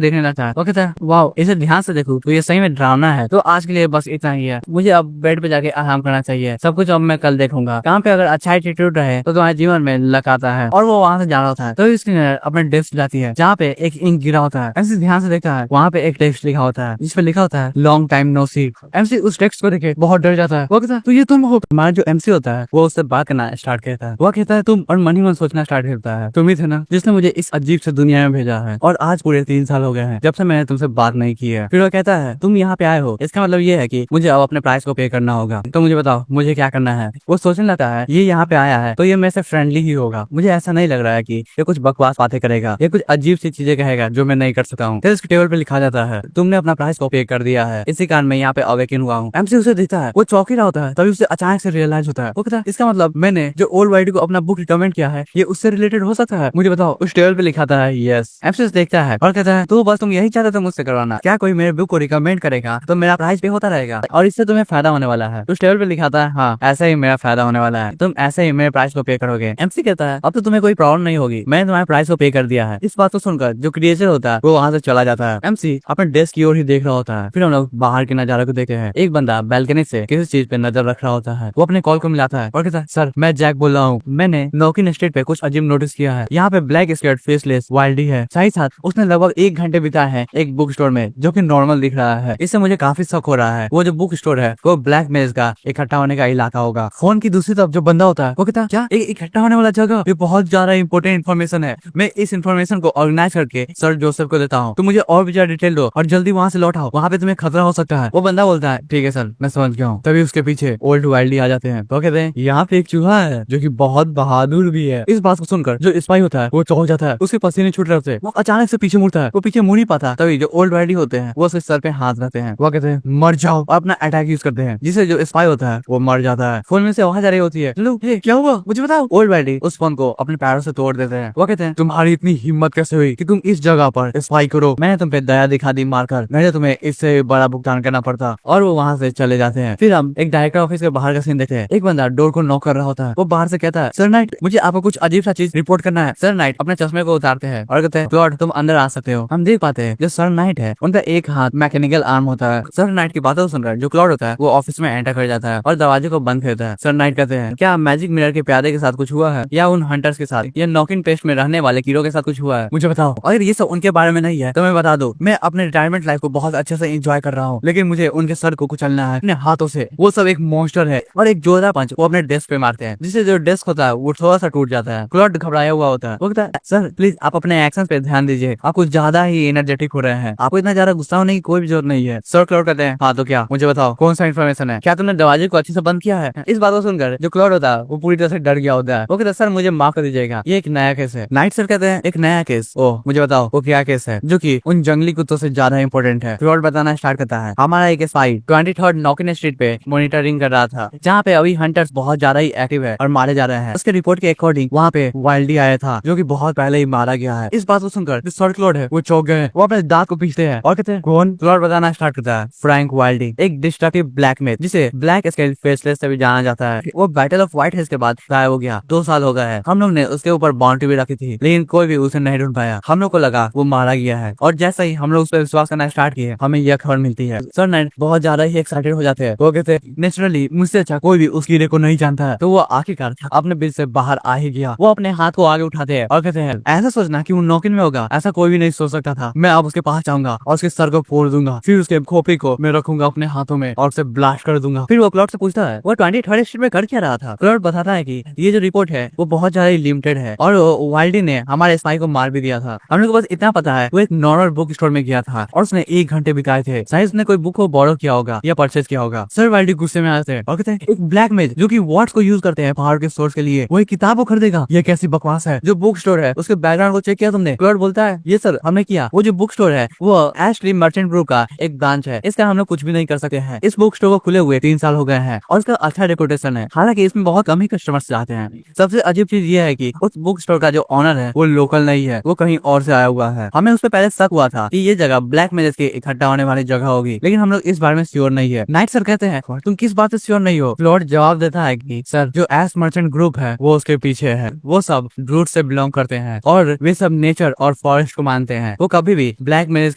A: देखने लगता है। वो कहता है वाह इसे ध्यान से देखो तो ये सही में डरावना है। तो आज के लिए बस इतना ही है, मुझे अब बेड पे जाके आराम करना चाहिए, सब कुछ अब मैं कल देखूंगा। काम पे अगर अच्छा एटीट्यूड रहे तो तुम्हारे जीवन में लक आता है। और वो वहाँ से जा रहा होता है तो इसकी नजर अपने डेस्क जाती है जहाँ पे एक इंक गिरा होता है। एमसी ध्यान से देखता है वहाँ पे एक टेक्स्ट लिखा होता है जिसपे लिखा होता है लॉन्ग टाइम नो सी। एमसी उस टेक्स्ट को देखे बहुत डर जाता है। वो कहता है तो ये तुम हो। हमारा जो एमसी होता है वो उससे बात करना स्टार्ट करता है। वो कहता है तुम, और मन ही मन सोचना स्टार्ट करता है तुम ही थे ना जिसने मुझे इस अजीब से दुनिया में भेजा है और आज पूरे 3 साल हो गए हैं जब से मैंने तुमसे बात नहीं की है। फिर वो कहता है तुम यहाँ पे आए हो इसका मतलब ये है कि मुझे अब अपने प्राइस को पे करना होगा, तो मुझे बताओ मुझे क्या करना है। वो सोचने लगता है ये यहाँ पे आया है तो ये मेरे से फ्रेंडली ही होगा, मुझे ऐसा नहीं लग रहा है कि ये कुछ बकवास बातें करेगा, ये कुछ अजीब सी चीजें कहेगा जो मैं नहीं कर सकता हूँ। इसके टेबल पे लिखा जाता है तुमने अपना प्राइस को पे कर दिया है, इसी कारण मैं यहाँ पे अवेकिन हुआ हूँ। एमसी उसे देखता है वो चौंकी रहा होता है तभी उसे अचानक से रियलाइज होता है। वो कहता है इसका मतलब मैंने जो ओल्ड वाइल्डी को अपना बुक रिकमेंड किया है ये उससे रिलेटेड हो सकता है, मुझे बताओ। उस टेबल पे लिखा था यस। एमसी देखता है और कहता है तो बस तुम यही चाहते थे मुझसे करवाना, क्या कोई मेरे बुक को रिकमेंड करेगा तो मेरा प्राइस पे होता रहेगा और इससे तुम्हें फायदा होने वाला है। उस टेबल पे लिखा था हाँ ऐसा ही मेरा फायदा होने वाला है, तुम ऐसे ही मेरे प्राइस को पे करोगे। एमसी कहता है अब तो तुम्हें कोई प्रॉब्लम नहीं होगी, मैंने तुम्हारे प्राइस को पे कर दिया है। इस बात को सुनकर जो क्रिएचर होता है वो वहाँ से चला जाता है। एमसी अपने डेस्क की ओर ही देख रहा होता है। फिर हम लोग बाहर के नजारे को देखते हैं। एक बंदा बैल्कनी से किसी चीज पे नजर रख रहा होता है। वो अपने कॉल को मिलाता है और कहता है सर मैं जैक बोल रहा हूँ, मैंने नोकिन स्ट्रीट पे कुछ अजीब नोटिस किया है, यहाँ पे ब्लैक स्कर्ट फेसलेस वाइल्डी है, साथ ही साथ उसने लगभग 1 घंटे बिताया है एक बुक स्टोर में जो कि नॉर्मल दिख रहा है। इससे मुझे काफी शक हो रहा है वो जो बुक स्टोर है वो ब्लैक मेज का इकट्ठा होने का इलाका होगा। फोन की दूसरी तरफ जो बंदा होता है वो कहता है क्या एक इकट्ठा होने वाला जगह, ये बहुत ज्यादा इंपॉर्टेंट इन्फॉर्मेशन है, मैं इस इन्फॉर्मेशन को ऑर्गेनाइज करके सर जोसेफ को देता हूँ, तो मुझे और भी ज्यादा डिटेल दो और जल्दी वहाँ से लौट आओ, वहाँ पे तुम्हें खतरा हो सकता है। वो बंदा बोलता है ठीक है सर मैं समझ गया हूँ। तभी उसके पीछे ओल्ड वाइल्डी आ जाते हैं तो कहते हैं यहाँ पे एक चूहा है जो कि बहुत बहादुर भी है। इस बात को सुनकर जो स्पाई होता है वो चौंक जाता है, उसके पसीने छूट रहे होते हैं, वो अचानक से पीछे मुड़ता है, वो पीछे मुड़ नहीं पाता। तभी जो ओल्ड वाइल्डी होते हैं वो उसके सर पे हाथ रखते हैं, वो कहते हैं मर जाओ और अपना अटैक यूज करते हैं जिससे जो स्पाई होता है वो मर जाता है। फोन में से आवाज आ रही होती है चलो क्या हुआ मुझे बताओ। ओल्ड वाइल्डी उस फोन को अपने पैरों से तोड़ देते हैं। वो कहते हैं तुम्हारी इतनी हिम्मत कैसे हुई कि तुम इस जगह पर स्पाई करो, मैंने तुम पे दया दिखा दी मारकर, नहीं तो तुम्हें इससे बड़ा भुगतान करना पड़ता। और वो वहाँ से चले जाते हैं। फिर हम एक डायरेक्टर ऑफिस के बाहर का सीन देखते हैं। एक बंदा डोर को नॉक कर रहा होता है। वो बाहर से कहता है सर नाइट मुझे आपको कुछ अजीब सा चीज रिपोर्ट करना है। सर नाइट अपने चश्मे को उतारते हैं और कहते हैं क्लॉड तुम अंदर आ सकते हो। हम देख पाते हैं जो सर नाइट है उनका एक हाथ मैकेनिकल आर्म होता है। सर नाइट की बातों सुनकर जो क्लॉड होता है वो ऑफिस में एंटर कर जाता है और दरवाजे को बंद करता है। सर नाइट कहते हैं क्या मैजिक मिरर के प्यादे के साथ कुछ हुआ है या उन हंटर्स के साथ या नॉकिन पेस्ट में रहने वाले कीड़ों के साथ कुछ हुआ है, मुझे बताओ। अगर ये सब उनके बारे में नहीं है तो मैं बता दो मैं अपने रिटायरमेंट लाइफ को बहुत अच्छे से एंजॉय कर रहा हूँ, लेकिन मुझे उनके सर को कुचलना है अपने हाथों से। वो सब एक मॉन्स्टर है और एक जोरदार पंच वो अपने डेस्क पे मारते हैं जिससे जो डेस्क होता है वो थोड़ा सा टूट जाता है। क्लॉड घबराया हुआ होता है। वो कहता है सर प्लीज आप अपने एक्शन पे ध्यान दीजिए, आप कुछ ज्यादा ही एनर्जेटिक हो रहे हैं, आपको इतना ज्यादा गुस्सा होने की कोई भी जरूरत नहीं है। सर क्लॉड कहते हैं हाँ तो क्या मुझे बताओ कौन सा इन्फॉर्मेशन है, क्या तुमने दरवाजे को अच्छे से बंद किया है। इस बात को सुनकर जो क्लॉड होता है वो पूरी तरह से डर गया होता है। वो कहता है सर मुझे माफ कर दीजिएगा ये एक नया केस है। नाइट सर कहते हैं एक नया केस, ओह मुझे बताओ वो क्या केस है जो कि उन जंगली कुत्तों से ज्यादा इंपॉर्टेंट है। क्लॉड बताना स्टार्ट करता है हमारा एक स्पाई 23rd नॉकिन स्ट्रीट पे मॉनिटरिंग कर रहा था जहाँ पे अभी हंटर्स बहुत ज्यादा ही एक्टिव है और मारे जा रहे हैं। उसके रिपोर्ट के अकॉर्डिंग वहाँ पे वाइल्डी आया था जो कि बहुत पहले ही मारा गया है। इस बात को सुनकर जो सर क्लॉड है वो चौंक गए, वो अपने दांत को पीसते हैं और कहते हैं कौन। क्लॉड बताना स्टार्ट करता है फ्रैंक वाइल्डी एक डिस्ट्रक्टिव ब्लैक मैथ जिसे ब्लैक स्केल फेसलेस से भी जाना जाता है। वो बैटल ऑफ व्हाइट हिल्स के बाद गायब हो गया, 2 साल हो गए हैं। हम लोग ने उसके ऊपर बाउंड्री भी रखी थी लेकिन कोई भी उसे नहीं ढूंढ पाया। हम लोग को लगा वो मारा गया है और जैसा ही हम लोग उस पर विश्वास करना स्टार्ट किए हमें यह खबर मिलती है। सर नाइट बहुत ज्यादा ही एक्साइटेड हो जाते हैं। वो कहते हैं नेचुरली मुझसे अच्छा कोई भी उस कीड़े को नहीं जानता है। तो वो आखिरकार अपने बिल से बाहर आ ही गया। वो अपने हाथ को आगे उठाते हैं और कहते हैं ऐसा सोचना कि वो नौकिन में होगा, ऐसा कोई भी नहीं सोच सकता था। मैं अब उसके पास जाऊंगा और उसके सर को फोड़ दूंगा, फिर उसके खोपड़ी को मैं रखूंगा अपने हाथों में और उसे ब्लास्ट कर दूंगा। फिर वो क्लॉड से पूछता है वो 23rd स्ट्रीट में कर क्या रहा था। क्लॉड बताता है कि ये जो रिपोर्ट है वो बहुत ज्यादा लिमिटेड है और वाइल्डी ने हमारे स्पाई को मार भी दिया था। हम लोग को बस इतना पता है वो एक नॉर्मल बुक स्टोर में गया था और उसने 1 घंटे बिताए थे। शायद उसने कोई बुक को बोरो किया होगा या परचेज किया होगा। सर वाइल्डी गुस्से में आते हैं और कहते हैं एक ब्लैक मेज जो कि वर्ड्स को यूज करते हैं पहाड़ के सोर्स के लिए, वो एक किताब को खरीदेगा। ये कैसी बकवास है। जो बुक स्टोर है उसके बैकग्राउंड को चेक किया तुमने? क्लॉड बोलता है ये सर हमने किया। वो जो बुक स्टोर है वो एश ट्री मर्चेंट ग्रुप का एक ब्रांच है। इसका हम लोग कुछ भी नहीं कर सकते हैं। इस बुक स्टोर को खुले हुए 3 साल हो गए हैं और इसका अच्छा रेपुटेशन है। हालांकि इसमें बहुत कम ही कस्टमर्स जाते हैं। सबसे अजीब चीज ये है कि उस बुक स्टोर का जो ऑनर है वो लोकल नहीं है, वो कहीं और से आया हुआ है। हमें उस पर पहले शक हुआ था कि ये जगह ब्लैक मैजिक के इकट्ठा होने वाली जगह होगी, लेकिन हम लोग इस बारे में श्योर नहीं है। नाइट सर कहते हैं तुम किस बात से श्योर नहीं हो? क्लॉड जवाब देता है कि सर जो एश मर्चेंट ग्रुप है वो उसके पीछे है। वो सब रूट से बिलोंग करते हैं और वे सब नेचर और फॉरेस्ट को मानते हैं। वो कभी भी ब्लैक मैजिक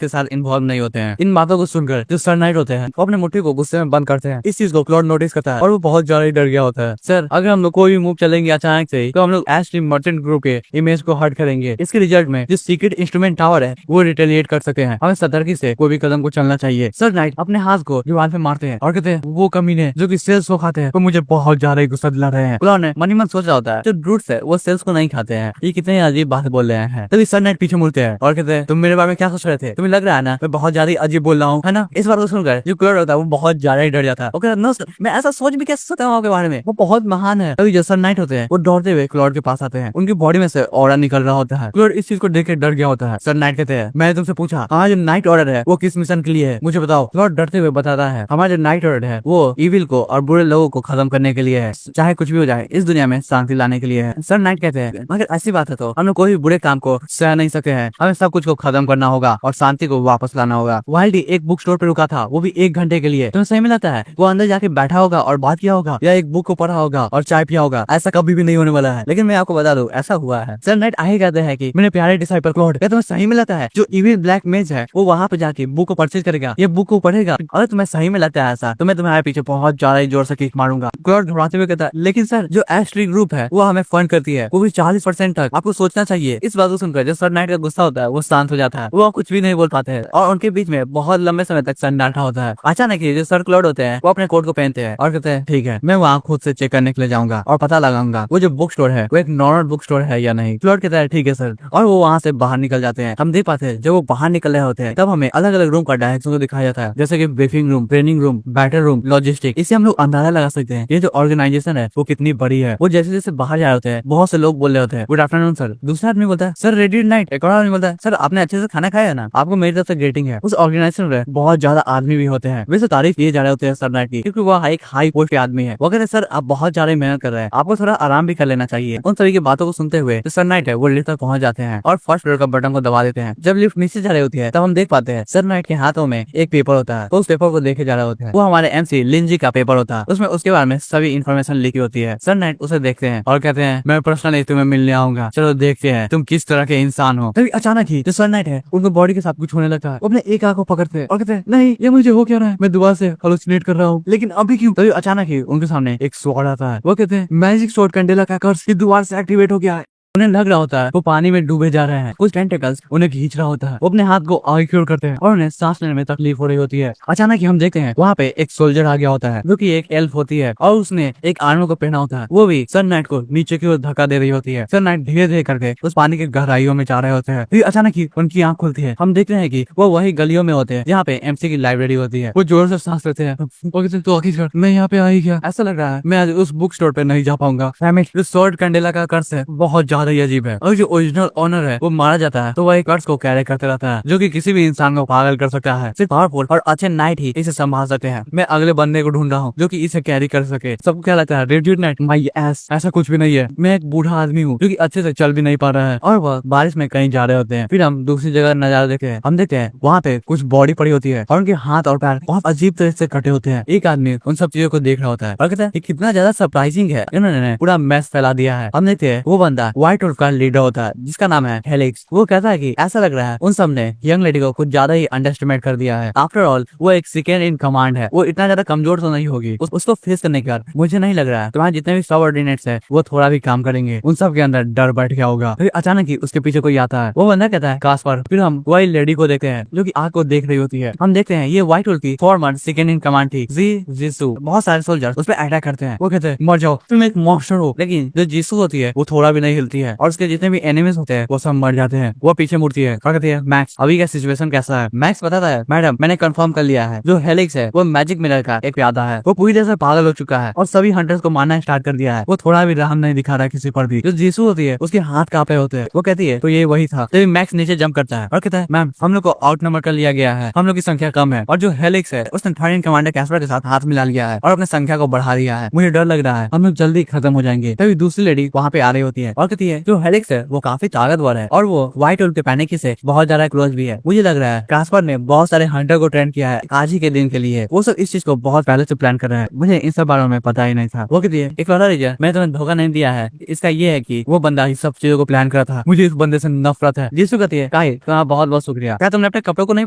A: के साथ इन्वॉल्व नहीं होते हैं। इन बातों को सुनकर जो सर नाइट होते हैं वो अपने मुट्ठी को गुस्से में बंद करते हैं। इस चीज को क्लॉड नोटिस करता है और वो बहुत ज्यादा डर गया होता है। सर अगर हम लोग कोई भी मूव चलेंगे अचानक से तो हम लोग एश ट्री मर्चेंट ग्रुप के इमेज को हर्ट करेंगे। इसके रिजल्ट में जो सीक्रेट इंस्ट्रूमेंट टावर है वो रिटेलिएट कर सकते हैं। हमें सतर्की से कोई भी कदम को चलना चाहिए। सर नाइट अपने हाथ को दीवार पे मारते हैं और कहते हैं वो कमीने जो कि सेल्स को खाते हैं वो मुझे बहुत ज्यादा गुस्सा दिला रहे हैं। क्लॉड ने मन ही मन सोच रहा होता है जो रूट्स है वो सेल्स को नहीं खाते हैं। ये कितने अजीब बात बोल रहे हैं। तभी सर नाइट पीछे मुड़ते हैं और कहते हैं तुम मेरे बारे में क्या सोच रहे थे? तुम्हें लग रहा है ना मैं बहुत ज्यादा अजीब बोल रहा हूँ, है ना? इस बात को सुनकर जो क्लॉड होता है वो बहुत ज्यादा ही डर जाता है। ओके नो सर मैं ऐसा सोच भी कैसे सकता हूँ आपके बारे में, वो बहुत महान है। तभी जो सर नाइट होते हैं वो दौड़ते हुए क्लॉड के पास आते हैं। उनकी बॉडी में से ऑरा निकल रहा होता है। क्लॉड इस चीज को देख के डर गया होता है। सर नाइट कहते हैं मैंने तुमसे पूछा हमारा जो नाइट ऑर्डर है वो किस मिशन के लिए है, मुझे बताओ। क्लॉड डरते हुए बताता है हमारा जो नाइट ऑर्डर है वो इविल को और बुरे लोगों को खत्म करने के लिए है, चाहे कुछ भी हो जाए इस दुनिया में शांति लाने के लिए है। सर नाइट कहते हैं मगर ऐसी बात है तो हम लोग कोई भी बुरे काम को सह नहीं सकते हैं, हमें सब कुछ को खत्म करना होगा और शांति को वापस लाना होगा। वाइल्डी एक बुक स्टोर पे रुका था वो भी 1 घंटे के लिए। तुम्हें सही में लगता है वो अंदर जाके बैठा होगा और बात किया होगा या एक बुक को पढ़ा होगा और चाय पिया होगा? ऐसा कभी भी नहीं होने वाला है। लेकिन मैं आपको बता दूं ऐसा हुआ है। सर नाइट आगे कहते हैं कि मेरे प्यारे डिसाइपल क्लॉड क्या तुम्हें सही में लगता है जो इविल ब्लैक मेज है वो वहाँ पे जाके बुक को परचेज करेगा, ये बुक को पढ़ेगा? अगर तुम्हें सही में लगता है ऐसा तो मैं तुम्हारे पीछे बहुत ज्यादा जोर से किक मारूंगा। क्लॉड घबराते हुए कहता है लेकिन सर जो एश ट्री ग्रुप है वो हमें फंड करती है वो भी 40% तक, आपको सोचना चाहिए। इस बात को सुनकर जो सर नाइट का गुस्सा होता है वो शांत हो जाता है। वो कुछ भी नहीं बोल पाते हैं और उनके बीच में बहुत लंबे समय तक सन्नाटा होता है। अचानक ही जो सर क्लॉड होते हैं वो अपने कोट को पहनते हैं और कहते हैं ठीक है मैं वहाँ खुद से चेक करने के लिए जाऊंगा और पता लगाऊंगा वो जो बुक स्टोर है वो एक नॉर्मल बुक स्टोर है या नहीं। क्लॉड कहता है ठीक है सर और वो वहाँ से बाहर निकल जाते हैं। हम देख पाते हैं जब वो बाहर निकल रहे होते हैं तब हमें अलग अलग रूम का डायरेक्शन को दिखाया जाता है, जैसे कि briefing room, training room, battle room, logistic. इससे हम लोग अंदाजा लगा सकते हैं ये जो ऑर्गेनाइजेशन है वो कितनी बड़ी है। वो जैसे जैसे बाहर जा रहे होते हैं बहुत से लोग बोल रहे होते हैं गुड आफ्टरनून सर। दूसरा आदमी बोलता है सर रेडी नाइट। एक और आदमी बोलता है सर आपने अच्छे से खाना खाया है ना, आपको मेरी तरफ से ग्रेटिंग है। उस ऑर्गेनाइजेशन में बहुत ज्यादा आदमी भी होते हैं। वैसे तारीफ किए जा रहे होते हैं सर नाइट की क्योंकि वो एक हाई पोस्ट के आदमी है। वो कहते हैं सर आप बहुत ज्यादा मेहनत कर रहे हैं, आपको थोड़ा आराम भी कर लेना चाहिए। उन सभी की बातों को सुनते हुए जो सर नाइट है वो लिफ्ट तक पहुंच जाते हैं और फर्स्ट फ्लोर का बटन को दबा देते हैं। जब लिफ्ट नीचे जा रही होती है तब हम देख पाते हैं सर नाइट के हाथों में एक पेपर होता है। तो उस पेपर को देखे जा रहे होते हैं वो हमारे MC लिंजी का पेपर होता है। उसमें उसके बारे में सभी इन्फॉर्मेशन लिखी होती है। सर नाइट उसे देखते हैं और कहते हैं मैं पर्सनली तुम्हें मिलने आऊंगा, चलो देखते हैं तुम किस तरह के इंसान हो। तभी अचानक ही जो सर नाइट है उनको बॉडी के साथ कुछ होने लगता है। वो अपने एक आंख को पकड़ते हैं और कहते हैं नहीं ये मुझे हो क्या रहा है, मैं दोबारा से हेलुसिनेट कर रहा हूँ, लेकिन अभी क्यों? तभी अचानक ही उनके सामने एक स्वॉर्ड आता है। वो कहते हैं मैजिक स्वॉर्ड कैंडेला का कर्स दोबारा से एक्टिवेट हो गया है। उन्हें लग रहा होता है वो पानी में डूबे जा रहे हैं। कुछ टेंटिकल्स उन्हें खींच रहा होता है। वो अपने हाथ को आगे करते हैं और उन्हें सांस लेने में तकलीफ हो रही होती है। अचानक ही हम देखते हैं वहाँ पे एक सोल्जर आ गया होता है जो कि एक एल्फ होती है और उसने एक आर्मर को पहना होता है। वो भी सर नाइट को नीचे की ओर धक्का दे रही होती है। सर नाइट धीरे धीरे करके उस पानी की गहराइयों में जा रहे होते हैं। फिर अचानक ही उनकी आंख खुलती है। हम देखते हैं कि वो वही गलियों में होते हैं जहाँ पे MC की लाइब्रेरी होती है। वो जोर से सांस लेते हैं। तो आखिर मैं यहाँ पे आई क्या? ऐसा लग रहा है मैं आज उस बुक स्टोर पे नहीं जा पाऊंगा। स्वॉर्ड कैंडेला का कर्स है बहुत ज्यादा ही अजीब है और जो ओरिजिनल ओनर है वो मारा जाता है तो वह कर्स को कैरी करते रहता है जो कि किसी भी इंसान को पागल कर सकता है। सिर्फ पावरफुल और अच्छे नाइट ही इसे संभाल सकते हैं। मैं अगले बंदे को ढूंढ रहा हूँ जो कि इसे कैरी कर सके। सबको क्या लगता है रेडिएट नाइट माय एस? ऐसा कुछ भी नहीं है। मैं एक बूढ़ा आदमी हूँ जो कि अच्छे से चल भी नहीं पा रहा है और वह बारिश में कहीं जा रहे होते हैं। फिर हम दूसरी जगह नजारा देखते हैं। हम देखते हैं वहाँ पे कुछ बॉडी पड़ी होती है और उनके हाथ और पैर बहुत अजीब तरह से कटे होते हैं। एक आदमी उन सब चीजों को देख रहा होता है और कहता है कितना ज्यादा सरप्राइजिंग है, इन्होंने पूरा मैस फैला दिया है। हम देखते हैं वो बंदा व्हाइट व्हाइट वुल्फ का लीडर होता है जिसका नाम है हेलिक्स। वो कहता है कि ऐसा लग रहा है उन सब ने यंग लेडी को कुछ ज्यादा ही अंडरस्टिमेट कर दिया है। आफ्टर ऑल वो एक सेकेंड इन कमांड है, वो इतना ज्यादा कमजोर तो नहीं होगी। उसको फेस करने के बाद मुझे नहीं लग रहा है तुम्हारे जितने भी सबऑर्डिनेट्स है वो थोड़ा भी काम करेंगे। उन सब के अंदर डर बैठ गया होगा। फिर अचानक ही उसके पीछे कोई आता है। वो बंदा कहता है कास्पर। फिर हम वही लेडी को देखते हैं जो कि आग को देख रही होती है। हम देखते हैं ये व्हाइट वुल्फ की फॉर्मर सेकेंड इन कमांड थी जीसू। बहुत सारे सोल्जर उस पर अटैक करते हैं। वो कहते हैं मर जाओ, तुम एक मॉन्स्टर हो। लेकिन जो जीसू होती है वो थोड़ा भी नहीं हिलती है और उसके जितने भी एनिमीज होते हैं वो सब मर जाते हैं। वो पीछे मुड़ती है और कहती है मैक्स अभी का सिचुएशन कैसा है। मैक्स बताता है मैडम मैंने कंफर्म कर लिया है, जो हेलिक्स है वो मैजिक मिरर का एक प्यादा है। वो पूरी तरह से पागल हो चुका है और सभी हंटर्स को मारना स्टार्ट कर दिया है। वो थोड़ा भी रहम नहीं दिखा रहा है किसी पर भी। जो जीसू होती है उसके हाथ कांपे होते हैं। वो कहती है तो ये वही था। तभी मैक्स नीचे जंप करता है और कहता है मैम हम लोग को आउट नंबर कर लिया गया है, हम लोग की संख्या कम है। और जो हेलिक्स है उसने थर्ड इन कमांडर कैस्पर के साथ हाथ मिला लिया है और अपने संख्या को बढ़ा दिया है। मुझे डर लग रहा है हम लोग जल्दी खत्म हो जाएंगे। तभी दूसरी लेडी वहाँ पे आ रही होती है और कहती है जो हेलिक्स है वो काफी ताकतवर है और वो व्हाइट वुल्फ के पैनिक से बहुत ज्यादा क्लोज भी है। मुझे लग रहा है कैस्पर ने बहुत सारे हंटर को ट्रेन किया है आज ही के दिन के लिए। वो सब इस चीज को बहुत पहले से प्लान कर रहे हैं, मुझे इन सब बारे में पता ही नहीं था। वो कहती है एक और रीजन मैंने तुम्हें धोखा नहीं दिया है, इसका ये है कि वो बंदा इस सब चीजों को प्लान करा था। मुझे इस बंदे से नफरत है। जीसू कहती है काई तुम्हारा बहुत बहुत शुक्रिया, क्या तुमने अपने कपड़ों को नहीं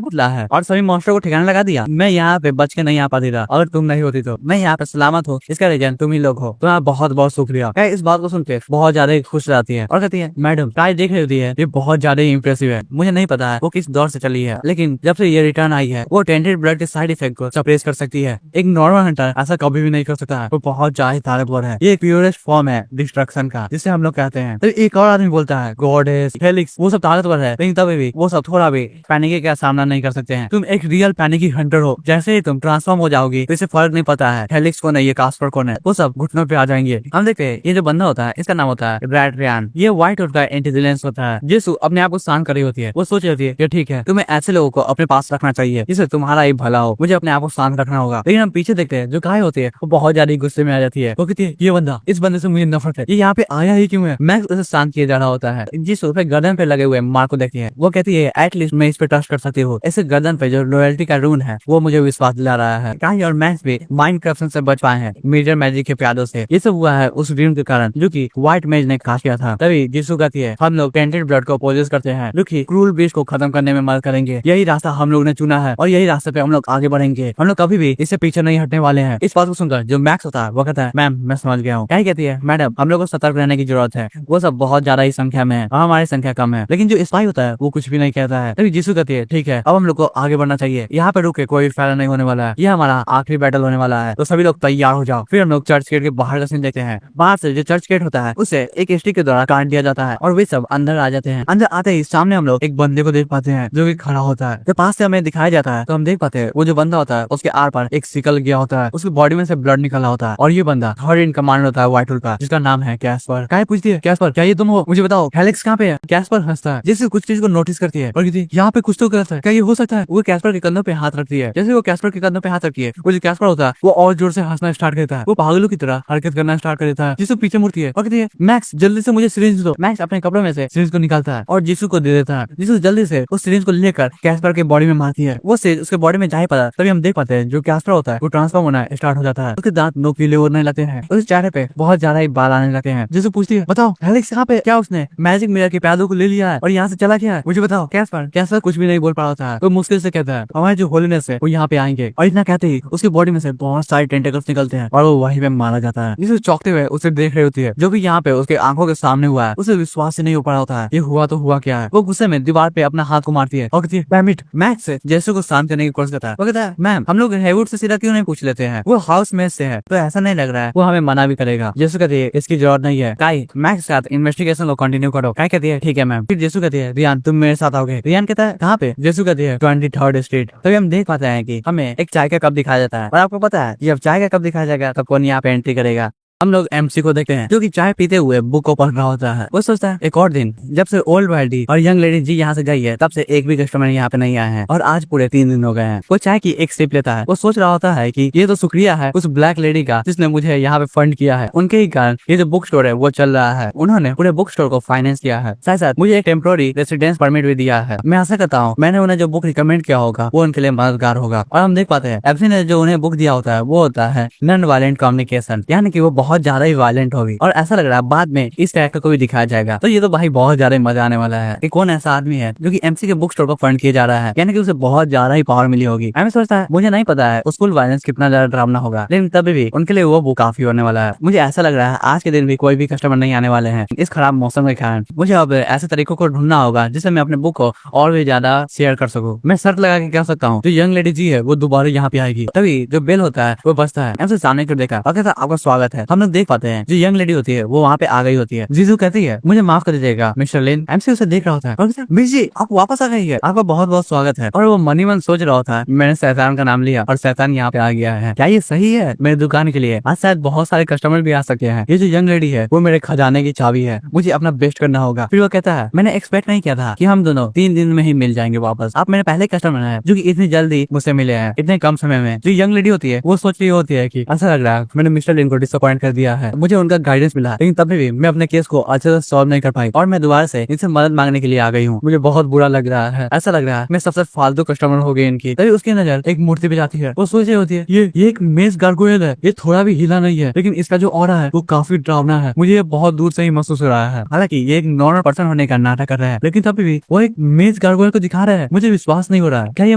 A: बदला है और सभी मॉन्स्टर को ठिकाने लगा दिया। मैं यहाँ पे बच के नहीं आ पाती था, अगर तुम नहीं होती तो मैं यहाँ पे सलामत हूँ, इसका रीजन तुम ही लोग हो। तुम्हारा बहुत बहुत शुक्रिया। इस बात को सुन के बहुत ज्यादा खुश रहती है और कहती है मैडम काई देख रही होती है ये बहुत ज्यादा इंप्रेसिव है। मुझे नहीं पता है वो किस दौर से चली है, लेकिन जब से ये रिटर्न आई है वो टेंटेड ब्लड के साइड इफेक्ट को सप्रेस कर सकती है। एक नॉर्मल हंटर ऐसा कभी भी नहीं कर सकता है। वो बहुत ज्यादा ताकतवर है। ये एक प्योरेस्ट फॉर्म है डिस्ट्रक्शन का जिसे हम लोग कहते हैं। तो एक और आदमी बोलता है गॉडेस हेलिक्स वो सब ताकतवर है लेकिन तभी भी वो सब थोड़ा भी पैनिक का सामना नहीं कर सकते हैं। तुम एक रियल पैनिकी हंटर हो, जैसे ही तुम ट्रांसफॉर्म हो जाओगी तो इसे फर्क नहीं पता है हेलिक्स कौन है ये कास्पर कौन है, वो सब घुटनों पे आ जाएंगे। हम देखते हैं ये जो बंदा होता है इसका नाम होता है रेड रियान। ये व्हाइट वुल्फ का इंटेलिजेंस होता है। जीसू अपने आप को शांत कर रही होती है। वो सोच रही होती है कि ठीक है तुम्हें ऐसे लोगों को अपने पास रखना चाहिए जिससे तुम्हारा ही भला हो, मुझे अपने आप को शांत रखना होगा। लेकिन हम पीछे देखते हैं जो काय होती है वो बहुत ज्यादा गुस्से में आ जाती है। वो कहती है ये बंदा, इस बंदे से मुझे नफरत है, ये यहाँ पे आया ही क्यों है। मैक्स उसे शांत किया जा रहा होता है। जीसू पे गर्दन पे लगे हुए मार को देखती है। वो कहती है एटलीस्ट मैं इस पे ट्रस्ट कर सकती हूँ, ऐसे गर्दन पे जो लॉयल्टी का रून है वो मुझे विश्वास दिला रहा है। काय और मैक्स भी माइंड करप्शन से बच पाए हैं मेजर मैजिक के प्यादों से। ये सब हुआ है उस रून के कारण जो कि व्हाइट मेज ने काट किया था। तभी जीसू कहती है हम लोग टेंटेड ब्लड को पोजेस करते हैं जो कि क्रूल बीस्ट को खत्म करने में मदद करेंगे। यही रास्ता हम लोग ने चुना है और यही रास्ते पे हम लोग आगे बढ़ेंगे। हम लोग कभी भी इससे पीछे नहीं हटने वाले हैं। इस बात को सुनकर जो मैक्स होता है वो कहता है मैम मैं समझ गया हूँ। क्या कहती है मैडम हम लोग को सतर्क रहने की जरूरत है, वो सब बहुत ज्यादा ही संख्या में है और हमारी संख्या कम है। लेकिन जो स्पाई होता है वो कुछ भी नहीं कहता है। तभी जीसू कहती है ठीक है अब हम लोग को आगे बढ़ना चाहिए, यहाँ पे रुक के कोई फायदा नहीं होने वाला है, ये हमारा आखिरी बैटल होने वाला है, तो सभी लोग तैयार हो जाओ। फिर हम लोग चर्च गेट के बाहर का सीन देखते हैं। बाहर से जो चर्च गेट होता है उसे एक स्टिक के द्वारा काट दिया जाता है और वे सब अंदर आ जाते हैं। अंदर आते ही सामने हम लोग एक बंदे को देख पाते हैं जो कि खड़ा होता है। जब पास से हमें दिखाया जाता है तो हम देख पाते हैं वो जो बंदा होता है उसके आर पर एक सिकल गया होता है, उसकी बॉडी में से ब्लड निकला होता है और ये बंदा थर्ड इन कमांडर होता है व्हाइट वुल्फ का जिसका नाम है कैस्पर। काय पूछती है कैस्पर क्या ये तुम हो, मुझे बताओ हेलिक्स कहाँ पे है। कैस्पर हंसता है जैसे कुछ चीज को नोटिस करती है और कहती है यहाँ पे कुछ तो गलत है, क्या ये हो सकता है। वो कैस्पर के कंधों पे हाथ रखती है। जैसे वो कैस्पर के कंधों पे हाथ रखती है वो जो कैस्पर होता है वो और जोर से हंसना स्टार्ट करता है। वो पागलों की तरह हरकत करना स्टार्ट कर देता है। जिससे पीछे मुड़ती है और कहती है मैक्स जल्दी से मुझे सिरिंज दो। मैक्स अपने कपड़ों में से सिरिंज को निकालता है और जीसू को दे देता है। जीसू जल्दी से उस सिरिंज को लेकर कैस्पर के बॉडी में मारती है। वो सिरिंज उसके बॉडी में जा ही पता तभी हम देख पाते हैं जो कैस्पर होता है वो ट्रांसफॉर्म होना स्टार्ट हो जाता है। उसके दांत नोकीले होने लगते हैं, उसके चेहरे पे बहुत ज्यादा ही बाल आने लगते हैं। जीसू पूछती है बताओ हेलिक्स कहाँ पे, क्या उसने मैजिक मिरर के प्यादों को ले लिया है और यहाँ से चला गया है, मुझे बताओ। कैस्पर कुछ भी नहीं बोल पा रहा था तो मुश्किल से कहता है हमारे जो होलीनेस है वो यहाँ पे आएंगे और इतना कहते ही उसकी बॉडी में से बहुत सारे टेंटेकल्स निकलते हैं और वो वहीं पे मारा जाता है। जिसे चौंकते हुए उसे देख रही होती है जो भी यहाँ पे उसके आंखों के सामने हुआ है उसे विश्वास ही नहीं हो पा रहा होता है। ये हुआ तो हुआ क्या है। वो गुस्से में दीवार पे अपना हाथ को मारती है और कहती है पैमिट। मैक्स से जैसे को शांत करने की कोशिश करता है। वो कहता है मैम हम लोग हेवुड से सीधा क्यों नहीं पूछ लेते हैं, वो हाउस मेस से है तो ऐसा नहीं लग रहा है वो हमें मना भी करेगा। जैसू कहती है इसकी जरूरत नहीं है, काई मैक्स के साथ इन्वेस्टिगेशन को कंटिन्यू करो। काय कहती है ठीक है मैम। फिर जैसू कहती है रियान तुम मेरे साथ आओगे। रियान कहता है कहाँ पे। जैसू कहती है 23rd स्ट्रीट। तभी हम देख पाते हैं कि हमें एक चाय का कप दिखाया जाता है और आपको पता है जब चाय का कप दिखाया जाएगा तब कौन यहाँ पे एंट्री करेगा। हम लोग एमसी को देखते हैं जो कि चाय पीते हुए बुक को पढ़ रहा होता है। वो सोचता है एक और दिन जब से ओल्ड वाइल्डी और यंग लेडी जी यहाँ से गई है तब से एक भी कस्टमर यहाँ पे नहीं आया है और आज पूरे 3 दिन हो गए हैं। वो चाय की एक सिप लेता है। वो सोच रहा होता है कि ये तो शुक्रिया है उस ब्लैक लेडी का जिसने मुझे यहाँ पे फंड किया है, उनके ही कारण ये जो बुक स्टोर है वो चल रहा है। उन्होंने पूरे बुक स्टोर को फाइनेंस किया है, साथ साथ मुझे एक टेम्पोररी रेसिडेंस परमिट भी दिया है। मैं आशा करता हूँ मैंने उन्हें जो बुक रिकमेंड किया होगा वो उनके लिए मददगार होगा। और हम देख पाते हैं एफसी ने जो उन्हें बुक दिया होता है वो होता है नॉन वायलेंट कम्युनिकेशन, यानी कि वो बहुत ज्यादा ही वायलेंट होगी और ऐसा लग रहा है बाद में इस कैरेक्टर को भी दिखाया जाएगा। तो ये तो भाई बहुत ज्यादा मजा आने वाला है कि कौन ऐसा आदमी है जो कि एमसी के बुक स्टोर को फंड किया जा रहा है, यानी कि उसे बहुत ज्यादा ही पावर मिली होगी। मैं सोचता है, मुझे नहीं पता है स्कूल वायलेंस कितना ज्यादा डरावना होगा, लेकिन तभी भी उनके लिए वो बुक काफी होने वाला है। मुझे ऐसा लग रहा है आज के दिन भी कोई भी कस्टमर नहीं आने वाले हैं इस खराब मौसम के कारण। मुझे अब ऐसे तरीकों को ढूंढना होगा जिससे मैं अपने बुक को और भी ज्यादा शेयर कर सकूं। मैं शर्त लगा के कह सकता हूँ जो यंग लेडी जी है वो दोबारा यहाँ पे आएगी। तभी जो बेल होता है वो बजता है। एमसी सामने कर देखा और कहता आपका स्वागत है। हम लोग देख पाते हैं जो यंग लेडी होती है वो वहाँ पे आ गई होती है। जीजू कहती है मुझे माफ कर दीजिएगा मिस्टर लिन। एमसी उसे देख रहा होता है और कहता है मिस जी आप वापस आ गई है, आपका बहुत बहुत स्वागत है। और वो मनी मन सोच रहा होता है मैंने शैतान का नाम लिया और शैतान यहाँ पे आ गया है, क्या ये सही है मेरी दुकान के लिए? आज शायद बहुत सारे कस्टमर भी आ सकते हैं। ये जो यंग लेडी है वो मेरे खजाने की चाबी है, मुझे अपना बेस्ट करना होगा। फिर वो कहता है मैंने एक्सपेक्ट नहीं किया था कि हम दोनों 3 दिन में ही मिल जाएंगे वापस। आप मेरे पहले कस्टमर हैं जो कि इतनी जल्दी मुझसे मिले हैं इतने कम समय में। जो यंग लेडी होती है वो सोच रही होती है कि ऐसा लग रहा है मैंने मिस्टर लिन को डिसअपॉइंट कर दिया है, मुझे उनका गाइडेंस मिला लेकिन तभी भी मैं अपने केस को अच्छे से सॉल्व नहीं कर पाई और मैं दोबारा से इनसे मदद मांगने के लिए आ गई हूँ। मुझे बहुत बुरा लग रहा है, ऐसा लग रहा है मैं सबसे फालतू कस्टमर हो गई इनकी। तभी उसकी नजर एक मूर्ति पे जाती है। वो सोच रही होती है ये एक मेज गार्गोयल है, ये थोड़ा भी हिला नहीं है लेकिन इसका जो ऑरा है वो काफी डरावना है, मुझे ये बहुत दूर से ही महसूस हो रहा है। हालांकि ये एक नॉर्मल पर्सन होने का नाटक कर रहा है लेकिन तभी भी वो एक मेज गार्गोयल को दिखा रहे हैं। मुझे विश्वास नहीं हो रहा है, क्या ये